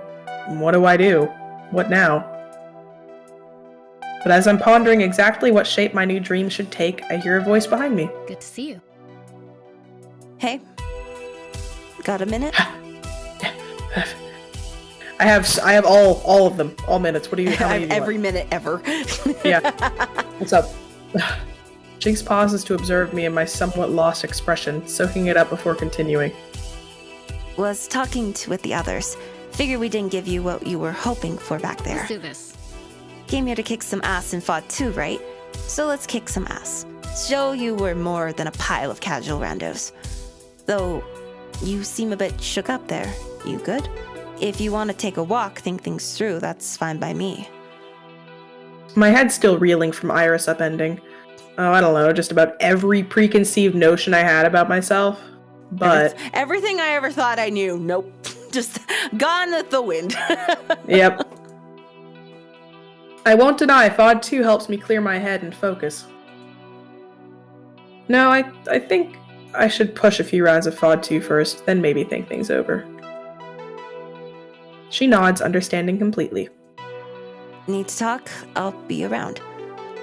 what do I do? What now? But as I'm pondering exactly what shape my new dream should take, I hear a voice behind me. Good to see you. Hey, got a minute? I have all of them, all minutes. What do you? How many do you Every minute ever. Yeah. What's up? Jinx pauses to observe me and my somewhat lost expression, soaking it up before continuing. Was talking with the others. Figure we didn't give you what you were hoping for back there. Let's do this. Came here to kick some ass in FOD 2, right? So let's kick some ass. Show you we're more than a pile of casual randos. Though, you seem a bit shook up there. You good? If you want to take a walk, think things through, that's fine by me. My head's still reeling from Iris upending. Oh, I don't know, just about every preconceived notion I had about myself. But everything I ever thought I knew, nope. Just gone with the wind. Yep. I won't deny FOD 2 helps me clear my head and focus. No, I think I should push a few rounds of FOD 2 first, then maybe think things over. She nods, understanding completely. Need to talk? I'll be around.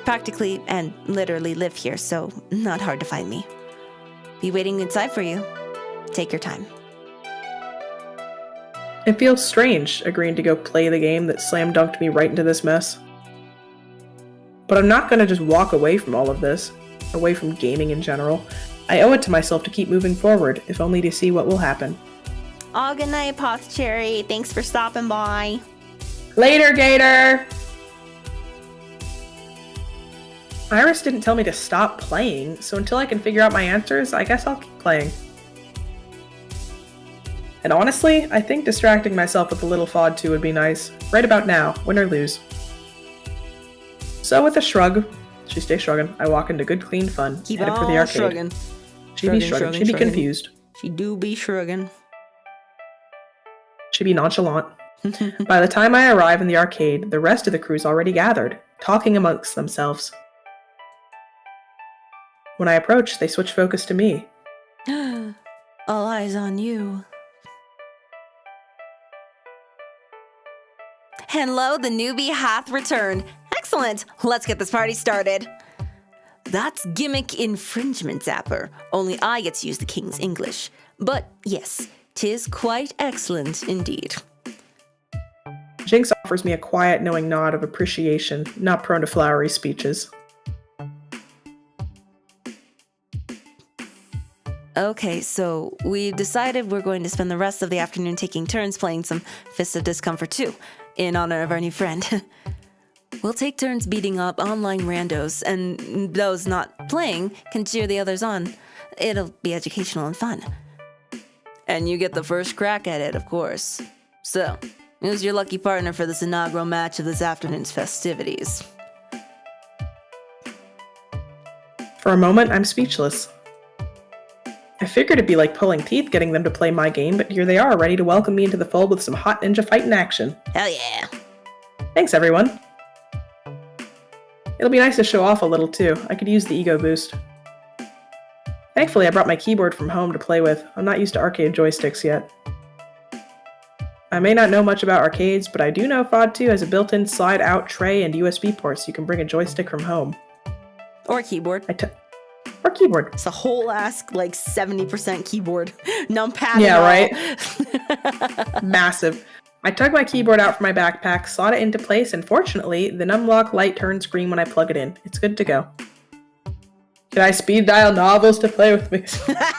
Practically and literally live here, so not hard to find me. Be waiting inside for you. Take your time. It feels strange, agreeing to go play the game that slam dunked me right into this mess. But I'm not gonna just walk away from all of this, away from gaming in general. I owe it to myself to keep moving forward, if only to see what will happen. Oh, good night, Apothecary. Thanks for stopping by. Later, Gator! Iris didn't tell me to stop playing, so until I can figure out my answers, I guess I'll keep playing. And honestly, I think distracting myself with a little FOD 2 would be nice. Right about now, win or lose. So with a shrug, she stays shrugging, I walk into good clean fun, Keep headed on for the arcade. shrugging. She be shrugging, she be confused. She do be shrugging. She be nonchalant. By the time I arrive in the arcade, the rest of the crew's already gathered, talking amongst themselves. When I approach, they switch focus to me. All eyes on you. Hello, the newbie hath returned. Excellent. Let's get this party started. That's gimmick infringement, Zapper. Only I get to use the King's English. But yes, 'tis quite excellent indeed. Jinx offers me a quiet, knowing nod of appreciation, not prone to flowery speeches. Okay, so we've decided we're going to spend the rest of the afternoon taking turns playing some Fists of Discomfort 2, in honor of our new friend. We'll take turns beating up online randos, and those not playing can cheer the others on. It'll be educational and fun. And you get the first crack at it, of course. So, who's your lucky partner for this inaugural match of this afternoon's festivities? For a moment, I'm speechless. I figured it'd be like pulling teeth getting them to play my game, but here they are, ready to welcome me into the fold with some hot ninja fighting action. Hell yeah. Thanks, everyone. It'll be nice to show off a little, too. I could use the ego boost. Thankfully, I brought my keyboard from home to play with. I'm not used to arcade joysticks yet. I may not know much about arcades, but I do know FOD 2 has a built-in slide-out tray and USB ports so you can bring a joystick from home. Or keyboard. Or keyboard. It's a whole ass, like 70% keyboard. Numpad. Yeah, right? Massive. I tug my keyboard out from my backpack, slot it into place, and fortunately, the numlock light turns green when I plug it in. It's good to go. Can I speed dial novels to play with me?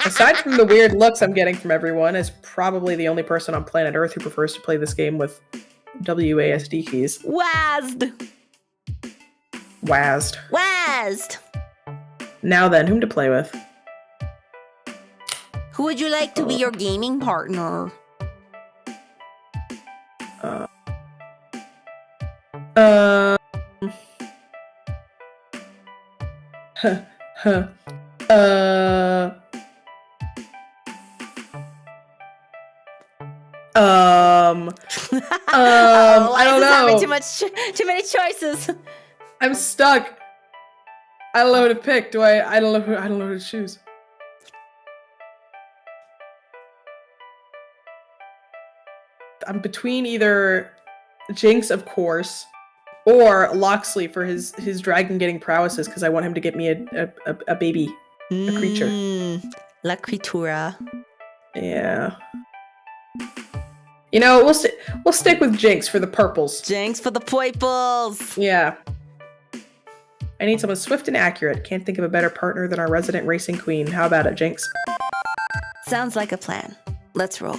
Aside from the weird looks I'm getting from everyone, as probably the only person on planet Earth who prefers to play this game with WASD keys. WASD. WASD. Now then, whom to play with? Who would you like to be your gaming partner? I don't know. Having too many choices. I'm stuck. I don't know who to pick. I don't know who to choose. I'm between either Jinx, of course, or Loxley for his dragon getting prowesses, because I want him to get me a baby, a creature. La criatura. Yeah. You know, we'll stick with Jinx for the purples. Jinx for the purples. Yeah. I need someone swift and accurate. Can't think of a better partner than our resident racing queen. How about it, Jinx? Sounds like a plan. Let's roll.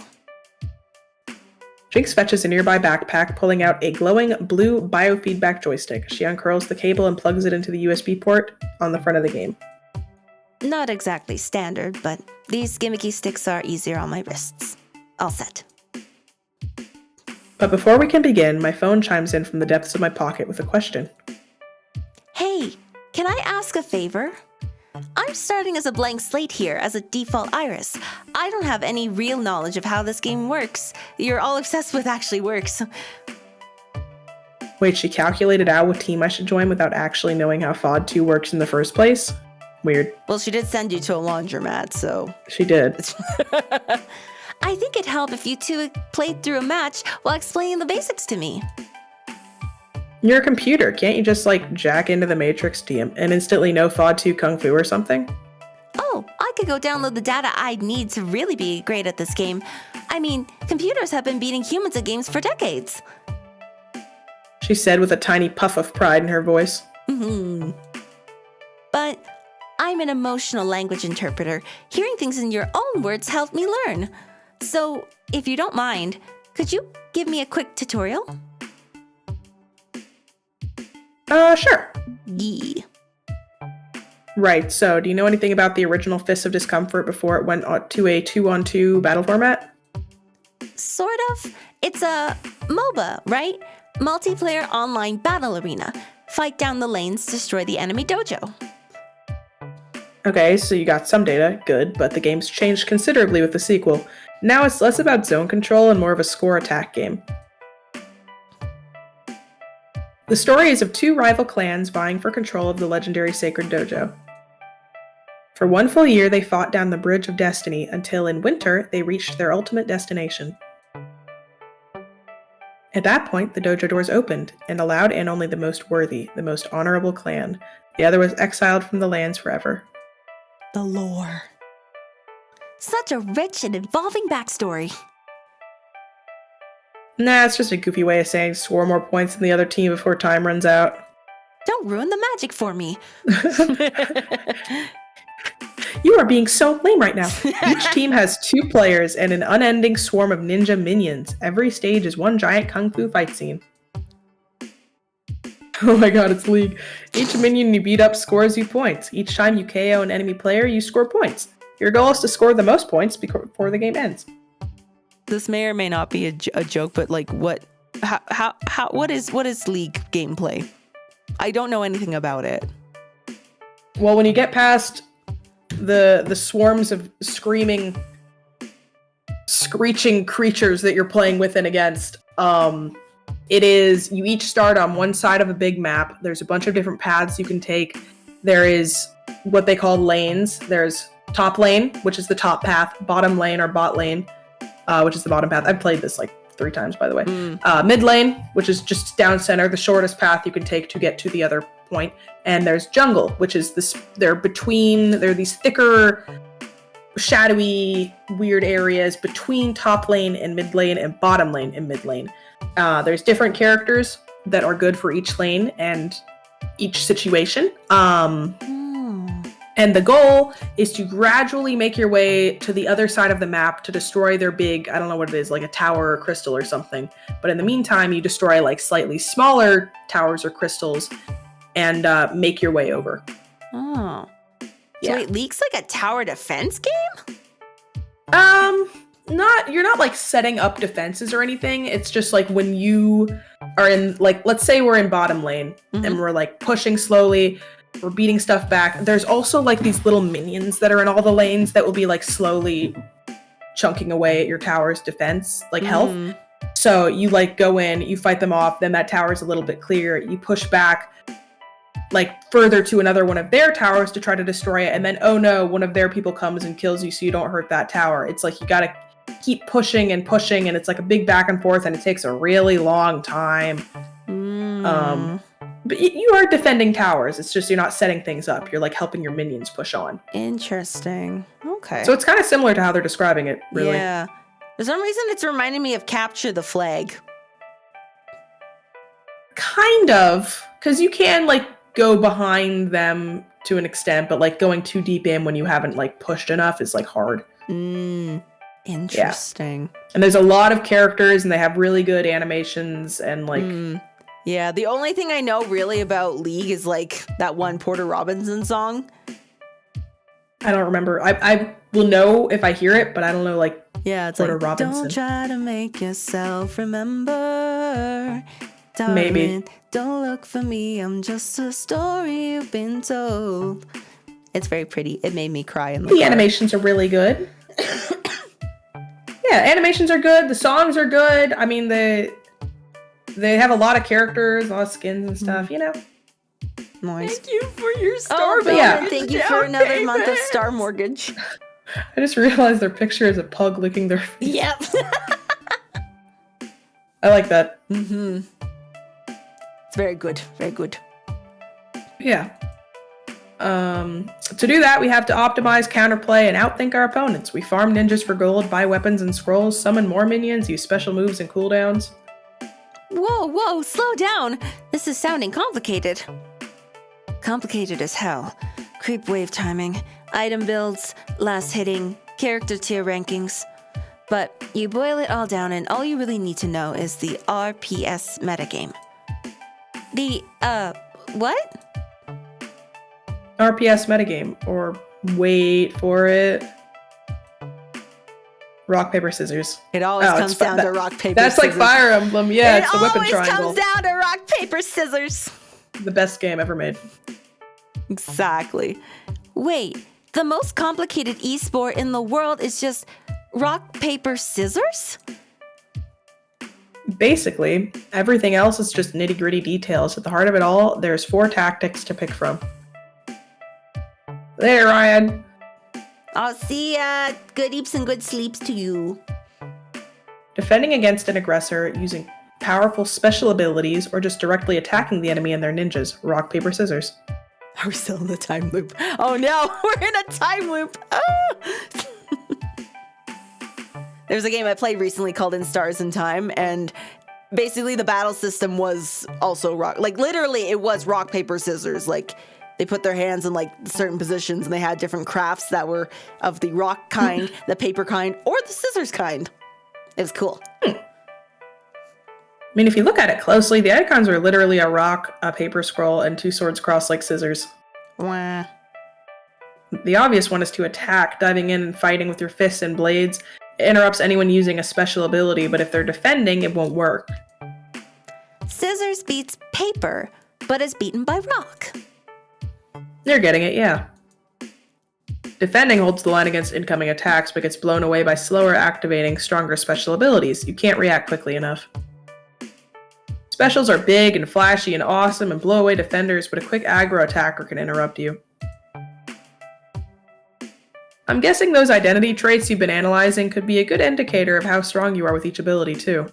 Jinx fetches a nearby backpack, pulling out a glowing blue biofeedback joystick. She uncurls the cable and plugs it into the USB port on the front of the game. Not exactly standard, but these gimmicky sticks are easier on my wrists. All set. But before we can begin, my phone chimes in from the depths of my pocket with a question. Hey, can I ask a favor? I'm starting as a blank slate here as a default Iris. I don't have any real knowledge of how this game works. You're all obsessed with actually works. Wait, she calculated out what team I should join without actually knowing how FOD 2 works in the first place? Weird. Well, she did send you to a laundromat, so... She did. I think it'd help if you two played through a match while explaining the basics to me. You're a computer. Can't you just, jack into the Matrix and instantly know FOD 2 Kung Fu or something? Oh, I could go download the data I'd need to really be great at this game. I mean, computers have been beating humans at games for decades. She said with a tiny puff of pride in her voice. But I'm an emotional language interpreter. Hearing things in your own words helped me learn. So, if you don't mind, could you give me a quick tutorial? Sure. Yeah. Right, so do you know anything about the original Fists of Discomfort before it went to a 2-on-2 battle format? Sort of. It's a MOBA, right? Multiplayer online battle arena. Fight down the lanes, destroy the enemy dojo. Okay, so you got some data, good, but the game's changed considerably with the sequel. Now it's less about zone control and more of a score attack game. The story is of two rival clans vying for control of the legendary Sacred Dojo. For one full year, they fought down the Bridge of Destiny until in winter, they reached their ultimate destination. At that point, the dojo doors opened and allowed in only the most worthy, the most honorable clan. The other was exiled from the lands forever. The lore. Such a rich and involving backstory. Nah, it's just a goofy way of saying score more points than the other team before time runs out. Don't ruin the magic for me. You are being so lame right now. Each team has 2 players and an unending swarm of ninja minions. Every stage is one giant kung fu fight scene. Oh my god, it's League. Each minion you beat up scores you points. Each time you KO an enemy player, you score points. Your goal is to score the most points before the game ends. This may or may not be a joke, but what is League gameplay? I don't know anything about it. Well, when you get past the swarms of screeching creatures that you're playing with and against, it is, you each start on one side of a big map. There's a bunch of different paths you can take. There is what they call lanes. There's top lane, which is the top path, bottom lane or bot lane, which is the bottom path. I've played this 3 times, by the way. Mid lane, which is just down center, the shortest path you can take to get to the other point. And there's jungle, which is they're these thicker, shadowy, weird areas between top lane and mid lane and bottom lane and mid lane. There's different characters that are good for each lane and each situation. And the goal is to gradually make your way to the other side of the map to destroy their big, I don't know what it is, like a tower or crystal or something. But in the meantime, you destroy like slightly smaller towers or crystals and make your way over. Oh. So Yeah. wait, League's like a tower defense game? You're not like setting up defenses or anything. It's just like when you are in, like, let's say we're in bottom lane and we're like pushing slowly, we're beating stuff back. There's also like these little minions that are in all the lanes that will be like slowly chunking away at your tower's defense, like health. So you like go in, you fight them off, then that tower's a little bit clear, you push back like further to another one of their towers to try to destroy it, and then oh no, one of their people comes and kills you so you don't hurt that tower. It's like you gotta keep pushing and pushing, and it's like a big back and forth, and it takes a really long time. But you are defending towers. It's just you're not setting things up. You're like helping your minions push on. Interesting. Okay. So it's kind of similar to how they're describing it, really. Yeah. For some reason, it's reminding me of Capture the Flag. Kind of, because you can like go behind them to an extent, but like going too deep in when you haven't like pushed enough is like hard. Interesting. Yeah. And there's a lot of characters, and they have really good animations and like. Yeah, the only thing I know really about League is like that one Porter Robinson song. I don't remember. I will know if I hear it, but I don't know like it's Porter like, Robinson. Don't try to make yourself remember. Darling, Maybe. Don't look for me. I'm just a story you've been told. It's very pretty. It made me cry in the car. Animations are really good. Yeah, animations are good. The songs are good. I mean, they have a lot of characters, a lot of skins and stuff, you know. Nice. Thank you for your Star mortgage. Thank you for another month of Star Mortgage. I just realized their picture is a pug licking their face. Yep. I like that. It's very good. Very good. Yeah. To do that, we have to optimize, counterplay, and outthink our opponents. We farm ninjas for gold, buy weapons and scrolls, summon more minions, use special moves and cooldowns. Whoa, slow down. This is sounding complicated. Complicated as hell. Creep wave timing, item builds, last hitting, character tier rankings. But you boil it all down, and all you really need to know is the RPS metagame. The, what? RPS metagame, or wait for it. Rock, paper, scissors. It always comes down to rock, paper, That's scissors. like Fire Emblem. Yeah, it's the weapon triangle. It always comes down to rock, paper, scissors. The best game ever made. Exactly. Wait, the most complicated esport in the world is just rock, paper, scissors? Basically, everything else is just nitty-gritty details. At the heart of it all, there's 4 tactics to pick from. There, Ryan. I'll see ya. Good eats and good sleeps to you. Defending against an aggressor using powerful special abilities or just directly attacking the enemy and their ninjas. Rock, paper, scissors. Are we still in the time loop? Oh no, we're in a time loop. Ah! There's a game I played recently called In Stars and Time, and basically the battle system was also rock. Like literally it was rock, paper, scissors. Like they put their hands in like certain positions and they had different crafts that were of the rock kind, the paper kind, or the scissors kind. It was cool. I mean, if you look at it closely, the icons are literally a rock, a paper scroll, and 2 swords crossed like scissors. Wah. The obvious one is to attack, diving in and fighting with your fists and blades. It interrupts anyone using a special ability, but if they're defending, it won't work. Scissors beats paper, but is beaten by rock. You're getting it, yeah. Defending holds the line against incoming attacks, but gets blown away by slower activating, stronger special abilities. You can't react quickly enough. Specials are big and flashy and awesome and blow away defenders, but a quick aggro attacker can interrupt you. I'm guessing those identity traits you've been analyzing could be a good indicator of how strong you are with each ability, too.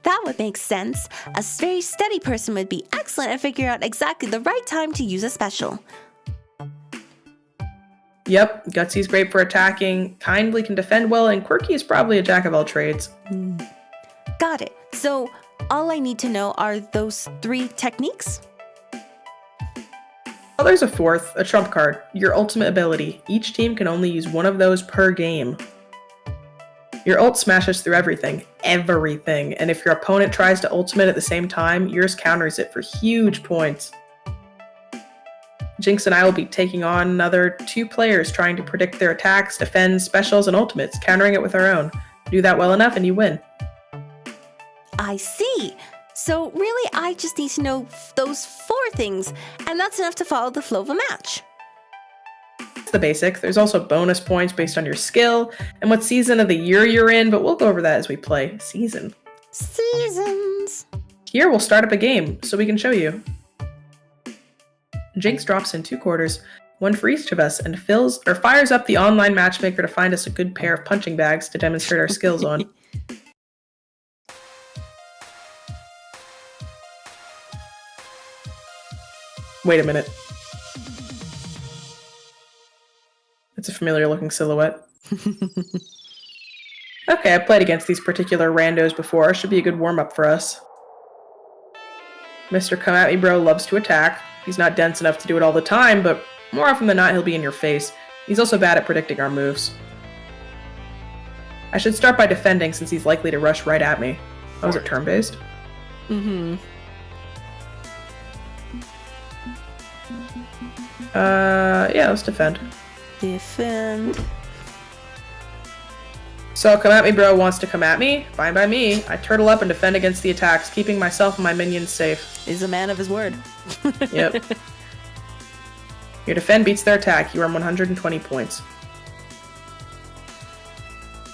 That would make sense. A very steady person would be excellent at figuring out exactly the right time to use a special. Yep, Gutsy's great for attacking, Kindly can defend well, and Quirky is probably a jack of all trades. Got it. So, all I need to know are those 3 techniques? Oh, there's a fourth, a trump card. Your ultimate ability. Each team can only use one of those per game. Your ult smashes through everything. Everything. And if your opponent tries to ultimate at the same time, yours counters it for huge points. Jinx and I will be taking on another 2 players trying to predict their attacks, defends, specials, and ultimates, countering it with our own. Do that well enough and you win. I see. So really, I just need to know those 4 things, and that's enough to follow the flow of a match. That's the basic. There's also bonus points based on your skill and what season of the year you're in, but we'll go over that as we play. Seasons. Here, we'll start up a game so we can show you. Jinx drops in 2 quarters, 1 for each of us, and fires up the online matchmaker to find us a good pair of punching bags to demonstrate our skills on. Wait a minute. It's a familiar looking silhouette. Okay, I've played against these particular randos before. Should be a good warm-up for us. Mr. Come At Me Bro loves to attack. He's not dense enough to do it all the time, but more often than not, he'll be in your face. He's also bad at predicting our moves. I should start by defending since he's likely to rush right at me. Oh, is it turn-based? Mm-hmm. Yeah, let's defend. Defend. So, Come At Me Bro wants to come at me? Fine by me. I turtle up and defend against the attacks, keeping myself and my minions safe. He's a man of his word. Yep. Your defend beats their attack. You earn 120 points.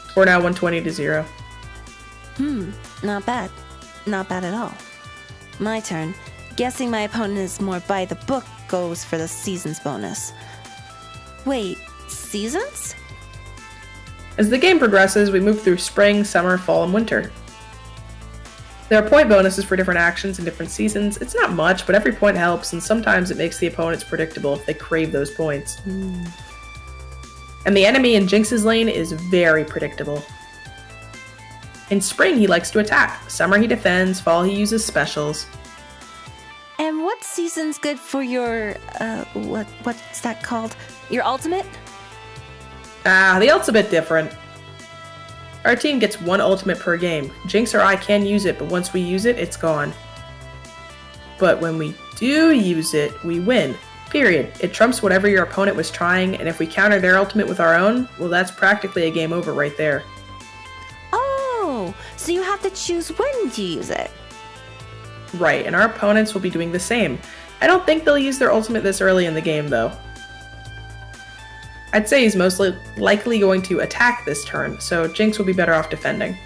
Score now 120-0. Not bad. Not bad at all. My turn. Guessing my opponent is more by the book goes for the seasons bonus. Wait, seasons? As the game progresses, we move through spring, summer, fall, and winter. There are point bonuses for different actions in different seasons. It's not much, but every point helps, and sometimes it makes the opponents predictable if they crave those points. And the enemy in Jinx's lane is very predictable. In spring, he likes to attack. Summer, he defends. Fall, he uses specials. And what season's good for your, what's that called? Your ultimate? The ult's a bit different. Our team gets 1 ultimate per game. Jinx or I can use it, but once we use it, it's gone. But when we do use it, we win. Period. It trumps whatever your opponent was trying, and if we counter their ultimate with our own, well, that's practically a game over right there. Oh, so you have to choose when to use it. Right, and our opponents will be doing the same. I don't think they'll use their ultimate this early in the game, though. I'd say he's mostly likely going to attack this turn, so Jinx will be better off defending.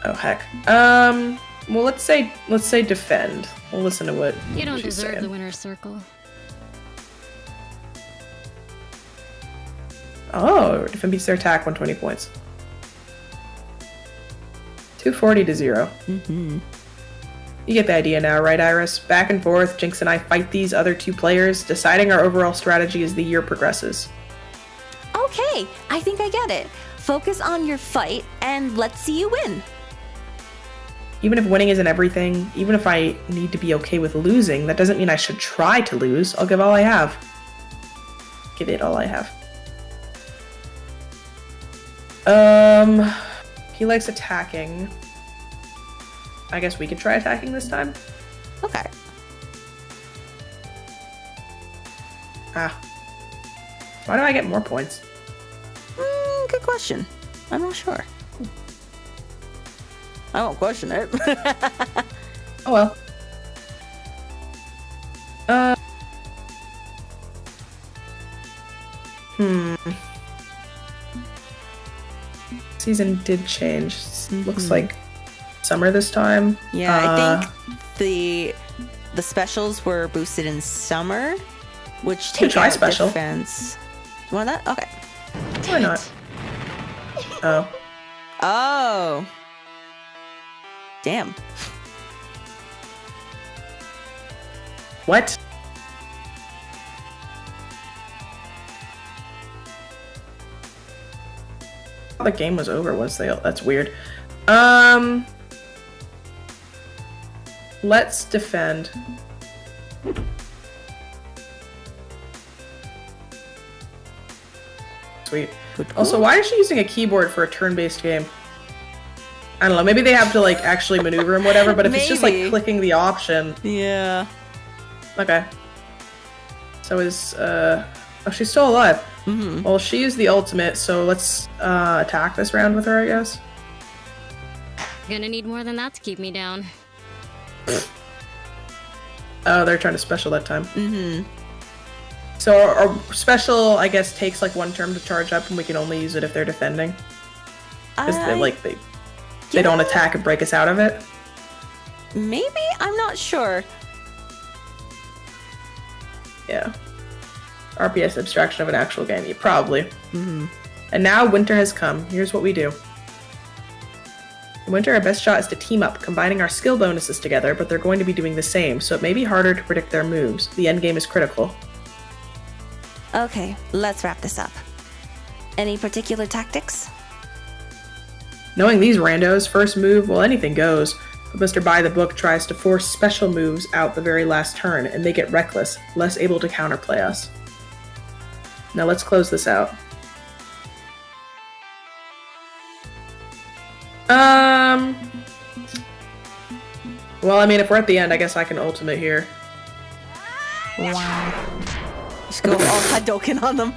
Oh, heck. Well, let's say defend. We'll listen to what You don't she's deserve saying. the winner's circle. Oh, defend beats their attack, 120 points. 240-0. Mm-hmm. You get the idea now, right, Iris? Back and forth, Jinx and I fight these other 2 players, deciding our overall strategy as the year progresses. Okay, I think I get it. Focus on your fight, and let's see you win. Even if winning isn't everything, even if I need to be okay with losing, that doesn't mean I should try to lose. I'll give all I have. Give it all I have. He likes attacking. I guess we could try attacking this time. Okay. Why do I get more points? Good question. I'm not sure. I won't question it. Oh well. Season did change. Looks like summer this time. Yeah, I think the specials were boosted in summer, which take try out special. defense. You want that? Okay. Why not? Oh. Oh. Damn. What? The game was over once they. That's weird. Let's defend. Sweet. Also, why is she using a keyboard for a turn-based game? I don't know. Maybe they have to like actually maneuver and whatever. But if it's just like clicking the option, Yeah. okay. So is oh, she's still alive. Mm-hmm. Well, she used the ultimate, so let's attack this round with her, I guess. Gonna need more than that to keep me down. Oh, they're trying to special that time. Mm-hmm. So our special, I guess, takes like 1 turn to charge up, and we can only use it if they're defending. Because they don't attack and break us out of it. Maybe? I'm not sure. Yeah. RPS abstraction of an actual game. Yeah, probably. Mm-hmm. And now winter has come. Here's what we do. In winter, our best shot is to team up, combining our skill bonuses together, but they're going to be doing the same, so it may be harder to predict their moves. The end game is critical. Okay, let's wrap this up. Any particular tactics? Knowing these randos, first move, well, anything goes. But Mr. By the Book tries to force special moves out the very last turn, and they get reckless, less able to counterplay us. Now let's close this out. Well, I mean, if we're at the end, I guess I can ultimate here. Wow. Just go all Hadouken on them.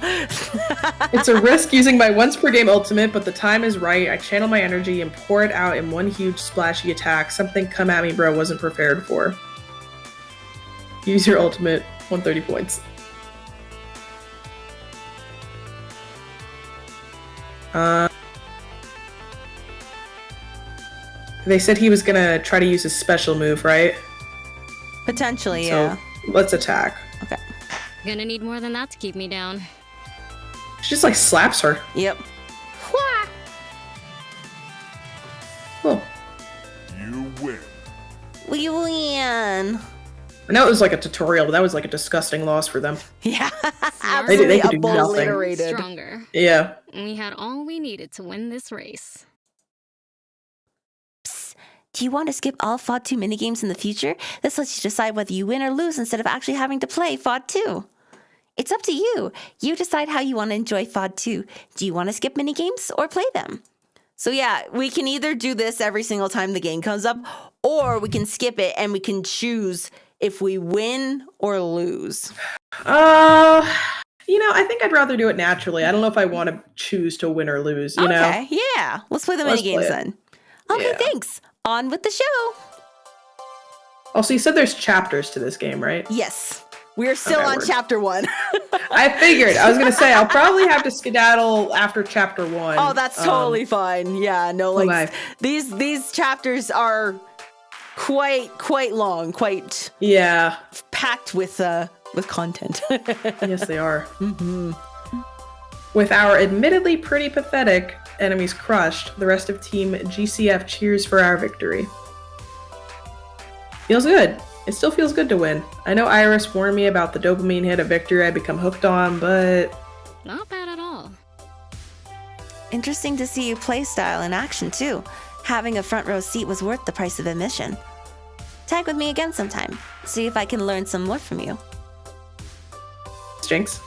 It's a risk using my once per game ultimate, but the time is right. I channel my energy and pour it out in one huge splashy attack. Something come at me, bro, wasn't prepared for. Use your ultimate, 130 points. They said he was gonna try to use his special move, right? Potentially, So, yeah. let's attack. Okay. Gonna need more than that to keep me down. She just like slaps her. Yep. Cool. You win. We win. I know it was like a tutorial, but that was like a disgusting loss for them. Yeah. They Absolutely could do nothing. obliterated. Stronger. Yeah. We had all we needed to win this race. Psst. Do you want to skip all FOD 2 minigames in the future? This lets you decide whether you win or lose instead of actually having to play FOD 2. It's up to you. You decide how you want to enjoy FOD 2. Do you want to skip minigames or play them? So yeah, we can either do this every single time the game comes up, or we can skip it and we can choose if we win or lose. I think I'd rather do it naturally. I don't know if I want to choose to win or lose, you know? Okay, yeah. Let's play the Let's minigames play it. then. Okay, Yeah. thanks. On with the show. Also, you said there's chapters to this game, right? Yes. We're still Okay, on word. chapter 1. I figured. I was going to say, I'll probably have to skedaddle after chapter 1. Oh, that's totally fine. Yeah, no, like okay. these chapters are quite long, quite Yeah. packed with content. Yes, they are. Mm-hmm. With our admittedly pretty pathetic enemies crushed, the rest of Team GCF cheers for our victory. Feels good. It still feels good to win. I know Iris warned me about the dopamine hit of victory I'd become hooked on, but Not bad at all. Interesting to see you play style in action too. Having a front row seat was worth the price of admission. Tag with me again sometime. See if I can learn some more from you. Jinx.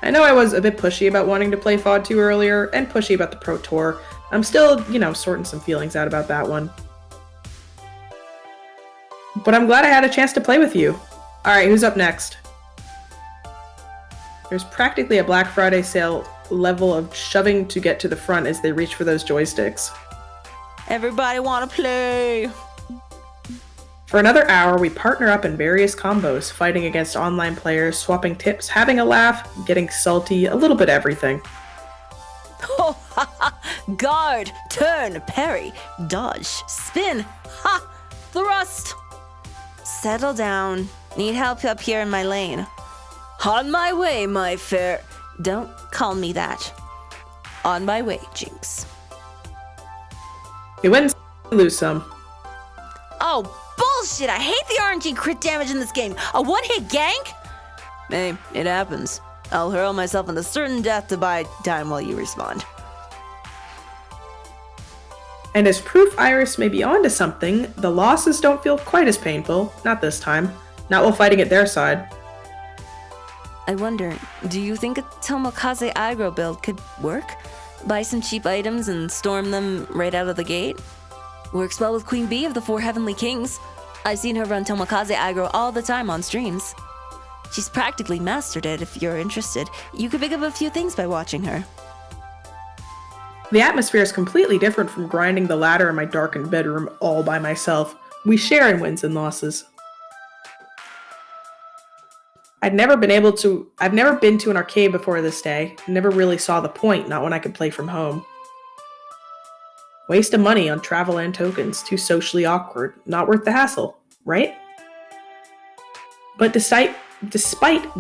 I know I was a bit pushy about wanting to play FOD 2 earlier, and pushy about the Pro Tour. I'm still, sorting some feelings out about that one. But I'm glad I had a chance to play with you. Alright, who's up next? There's practically a Black Friday sale level of shoving to get to the front as they reach for those joysticks. Everybody wanna play! For another hour, we partner up in various combos, fighting against online players, swapping tips, having a laugh, getting salty, a little bit everything. Oh, ha, ha. Guard, turn, parry, dodge, spin, ha, thrust. Settle down. Need help up here in my lane. On my way, my fair. Don't call me that. On my way, Jinx. You win, you lose some. Oh, bullshit! I hate the RNG crit damage in this game. A one-hit gank? Hey, it happens. I'll hurl myself into certain death to buy time while you respond. And as proof Iris may be onto something, the losses don't feel quite as painful. Not this time. Not while fighting at their side. I wonder, do you think a Tomokaze aggro build could work? Buy some cheap items and storm them right out of the gate? Works well with Queen Bee of the Four Heavenly Kings. I've seen her run Tomokaze aggro all the time on streams. She's practically mastered it. If you're interested, you could pick up a few things by watching her. The atmosphere is completely different from grinding the ladder in my darkened bedroom all by myself. We share in wins and losses. I've never been to an arcade before this day. Never really saw the point, not when I could play from home. Waste of money on travel and tokens, too socially awkward, not worth the hassle, right? But despite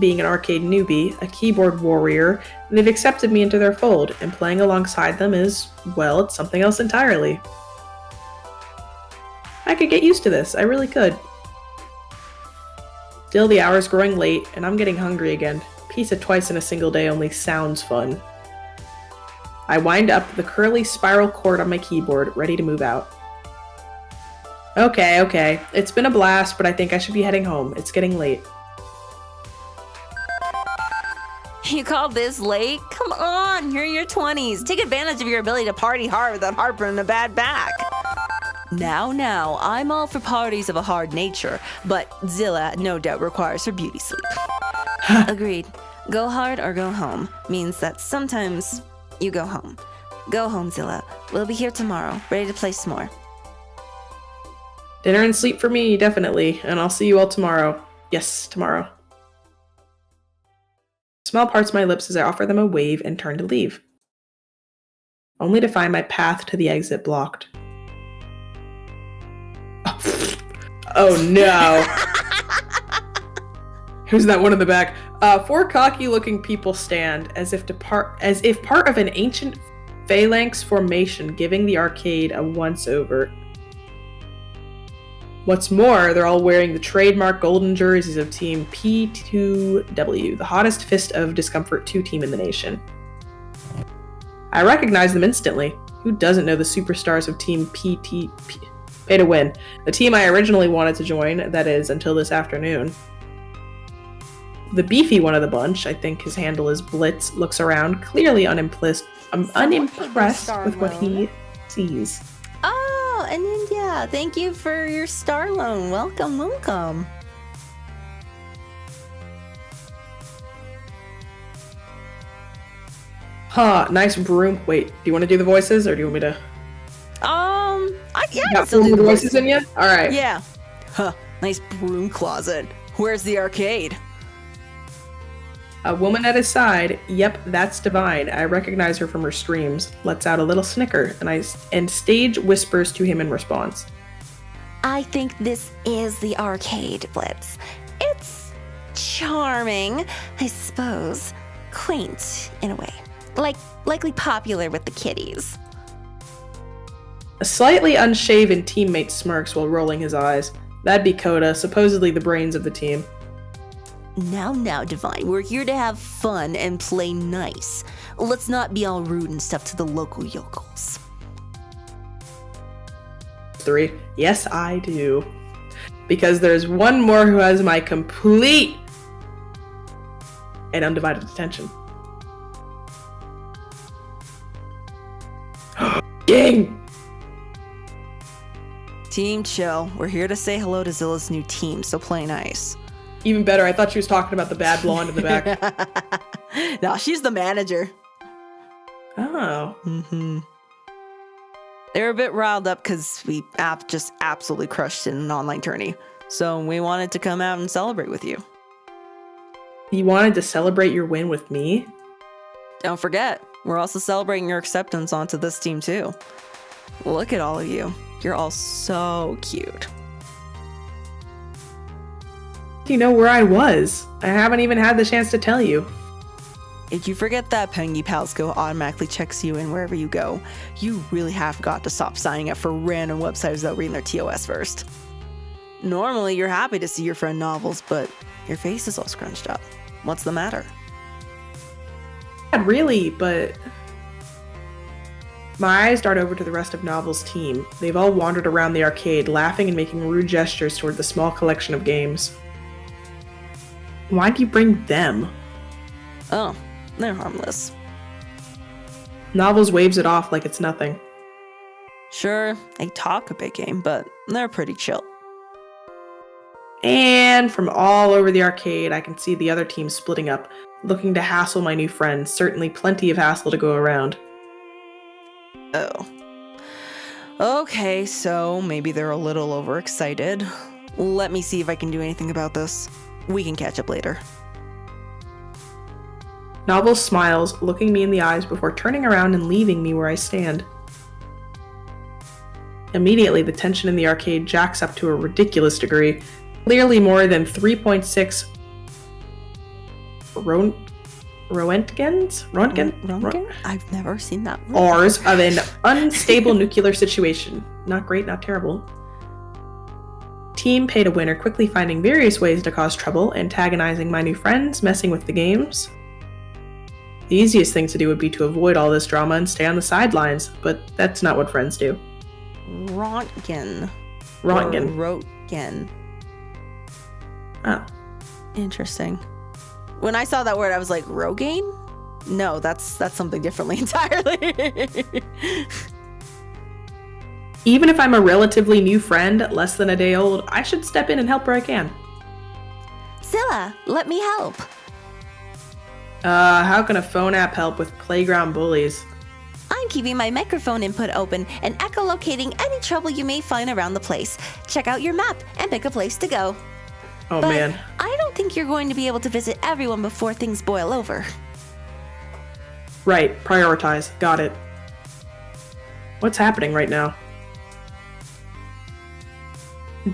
being an arcade newbie, a keyboard warrior, they've accepted me into their fold, and playing alongside them is, well, it's something else entirely. I could get used to this, I really could. Still, the hour's growing late, and I'm getting hungry again. Pizza twice in a single day only sounds fun. I wind up the curly spiral cord on my keyboard, ready to move out. Okay. It's been a blast, but I think I should be heading home. It's getting late. You call this late? Come on, you're in your 20s. Take advantage of your ability to party hard without heartburn and a bad back. Now, I'm all for parties of a hard nature, but Zilla no doubt requires her beauty sleep. Agreed. Go hard or go home means that sometimes you go home. Go home, Zilla. We'll be here tomorrow, ready to play some more. Dinner and sleep for me, definitely, and I'll see you all tomorrow. Yes, tomorrow. Smile parts my lips as I offer them a wave and turn to leave, only to find my path to the exit blocked. Oh no! Who's that one in the back? Four cocky-looking people stand as if part of an ancient phalanx formation, giving the arcade a once-over. What's more, they're all wearing the trademark golden jerseys of Team P2W, the hottest fist of discomfort 2 team in the nation. I recognize them instantly. Who doesn't know the superstars of Team Pay to Win, the team I originally wanted to join, that is, until this afternoon. The beefy one of the bunch, I think his handle is Blitz, looks around, clearly unimpressed with what he sees. Oh, and then, yeah, thank you for your star loan. Welcome. Huh, nice broom. Wait, do you want to do the voices, or do you want me to? I You can got still do the the voices in you? Alright. Yeah. Huh, nice broom closet. Where's the arcade? A woman at his side. Yep, that's Divine. I recognize her from her streams. Lets out a little snicker, and stage whispers to him in response. I think this is the arcade, Blitz. It's charming, I suppose. Quaint, in a way. Likely popular with the kiddies. A slightly unshaven teammate smirks while rolling his eyes. That'd be Coda, supposedly the brains of the team. Now, Divine, we're here to have fun and play nice. Let's not be all rude and stuff to the local yokels. 3. Yes, I do. Because there's one more who has my complete and undivided attention. Dang! Team chill. We're here to say hello to Zilla's new team, so play nice. Even better, I thought she was talking about the bad blonde in the back. No, she's the manager. Oh. Mm-hmm. They were a bit riled up because we just absolutely crushed in an online tourney. So we wanted to come out and celebrate with you. You wanted to celebrate your win with me? Don't forget, we're also celebrating your acceptance onto this team too. Look at all of you. You're all so cute. Do you know where I was? I haven't even had the chance to tell you. If you forget that Pengy Palsco automatically checks you in wherever you go, you really have got to stop signing up for random websites without reading their TOS first. Normally, you're happy to see your friend Novels, but your face is all scrunched up. What's the matter? Not really, but My eyes dart over to the rest of Novel's team. They've all wandered around the arcade, laughing and making rude gestures toward the small collection of games. Why'd you bring them? Oh, they're harmless. Novels waves it off like it's nothing. Sure, they talk a big game, but they're pretty chill. And from all over the arcade, I can see the other team splitting up, looking to hassle my new friends. Certainly plenty of hassle to go around. Oh. Okay, so maybe they're a little overexcited. Let me see if I can do anything about this. We can catch up later. Novel smiles, looking me in the eyes before turning around and leaving me where I stand. Immediately, the tension in the arcade jacks up to a ridiculous degree. Clearly more than 3.6 Roentgens? I've never seen that. R's of an unstable nuclear situation. Not great, not terrible. Team pay to win are quickly finding various ways to cause trouble, antagonizing my new friends, messing with the games. The easiest thing to do would be to avoid all this drama and stay on the sidelines, but that's not what friends do. Roentgen. Oh. Interesting. When I saw that word, I was like, Rogaine? No, that's something differently entirely. Even if I'm a relatively new friend, less than a day old, I should step in and help where I can. Zilla, let me help. How can a phone app help with playground bullies? I'm keeping my microphone input open and echolocating any trouble you may find around the place. Check out your map and pick a place to go. Oh, but man. I don't think you're going to be able to visit everyone before things boil over. Right, prioritize. Got it. What's happening right now?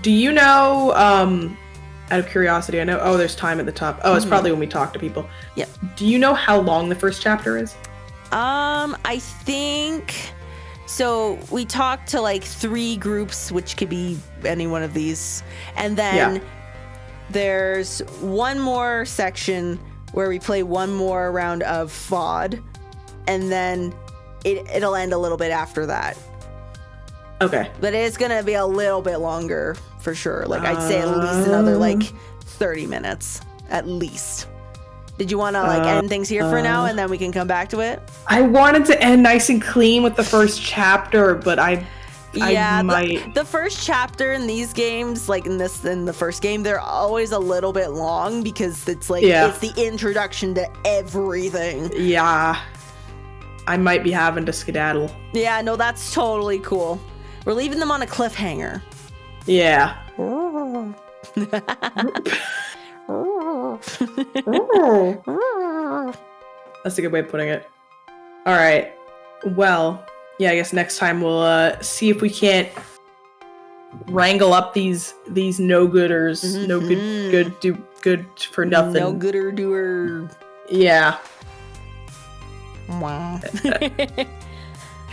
Do you know, out of curiosity, I know, oh, there's time at the top. Oh, it's probably when we talk to people. Yep. Do you know how long the first chapter is? I think, so we talked to like 3 groups, which could be any one of these. And then there's one more section where we play one more round of FOD. And then it'll end a little bit after that. Okay. But it's going to be a little bit longer for sure. Like I'd say at least another like 30 minutes at least. Did you want to like end things here for now and then we can come back to it? I wanted to end nice and clean with the first chapter, but I might. The first chapter in these games, like in the first game, they're always a little bit long because it's like it's the introduction to everything. Yeah. I might be having to skedaddle. Yeah, no, that's totally cool. We're leaving them on a cliffhanger. Yeah. That's a good way of putting it. All right. Well, yeah, I guess next time we'll see if we can't wrangle up these no-gooders. No good for nothing. No gooder doer. Yeah. Wow.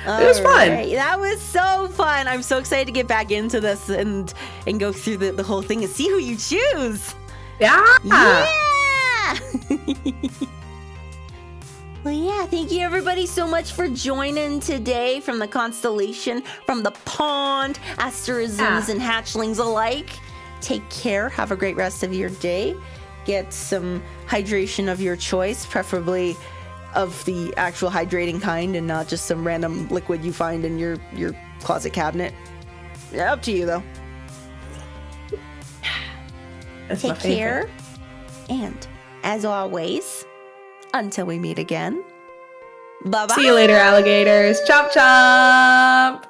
It was fun. That was so fun. I'm so excited to get back into this and go through the whole thing and see who you choose. Yeah. Well, yeah, thank you everybody so much for joining today from the constellation, from the pond, asterisms and hatchlings alike. Take care. Have a great rest of your day. Get some hydration of your choice, preferably of the actual hydrating kind and not just some random liquid you find in your closet cabinet. Yeah, up to you though. Take care. And as always, until we meet again, bye-bye. See you later, alligators. Chomp chomp.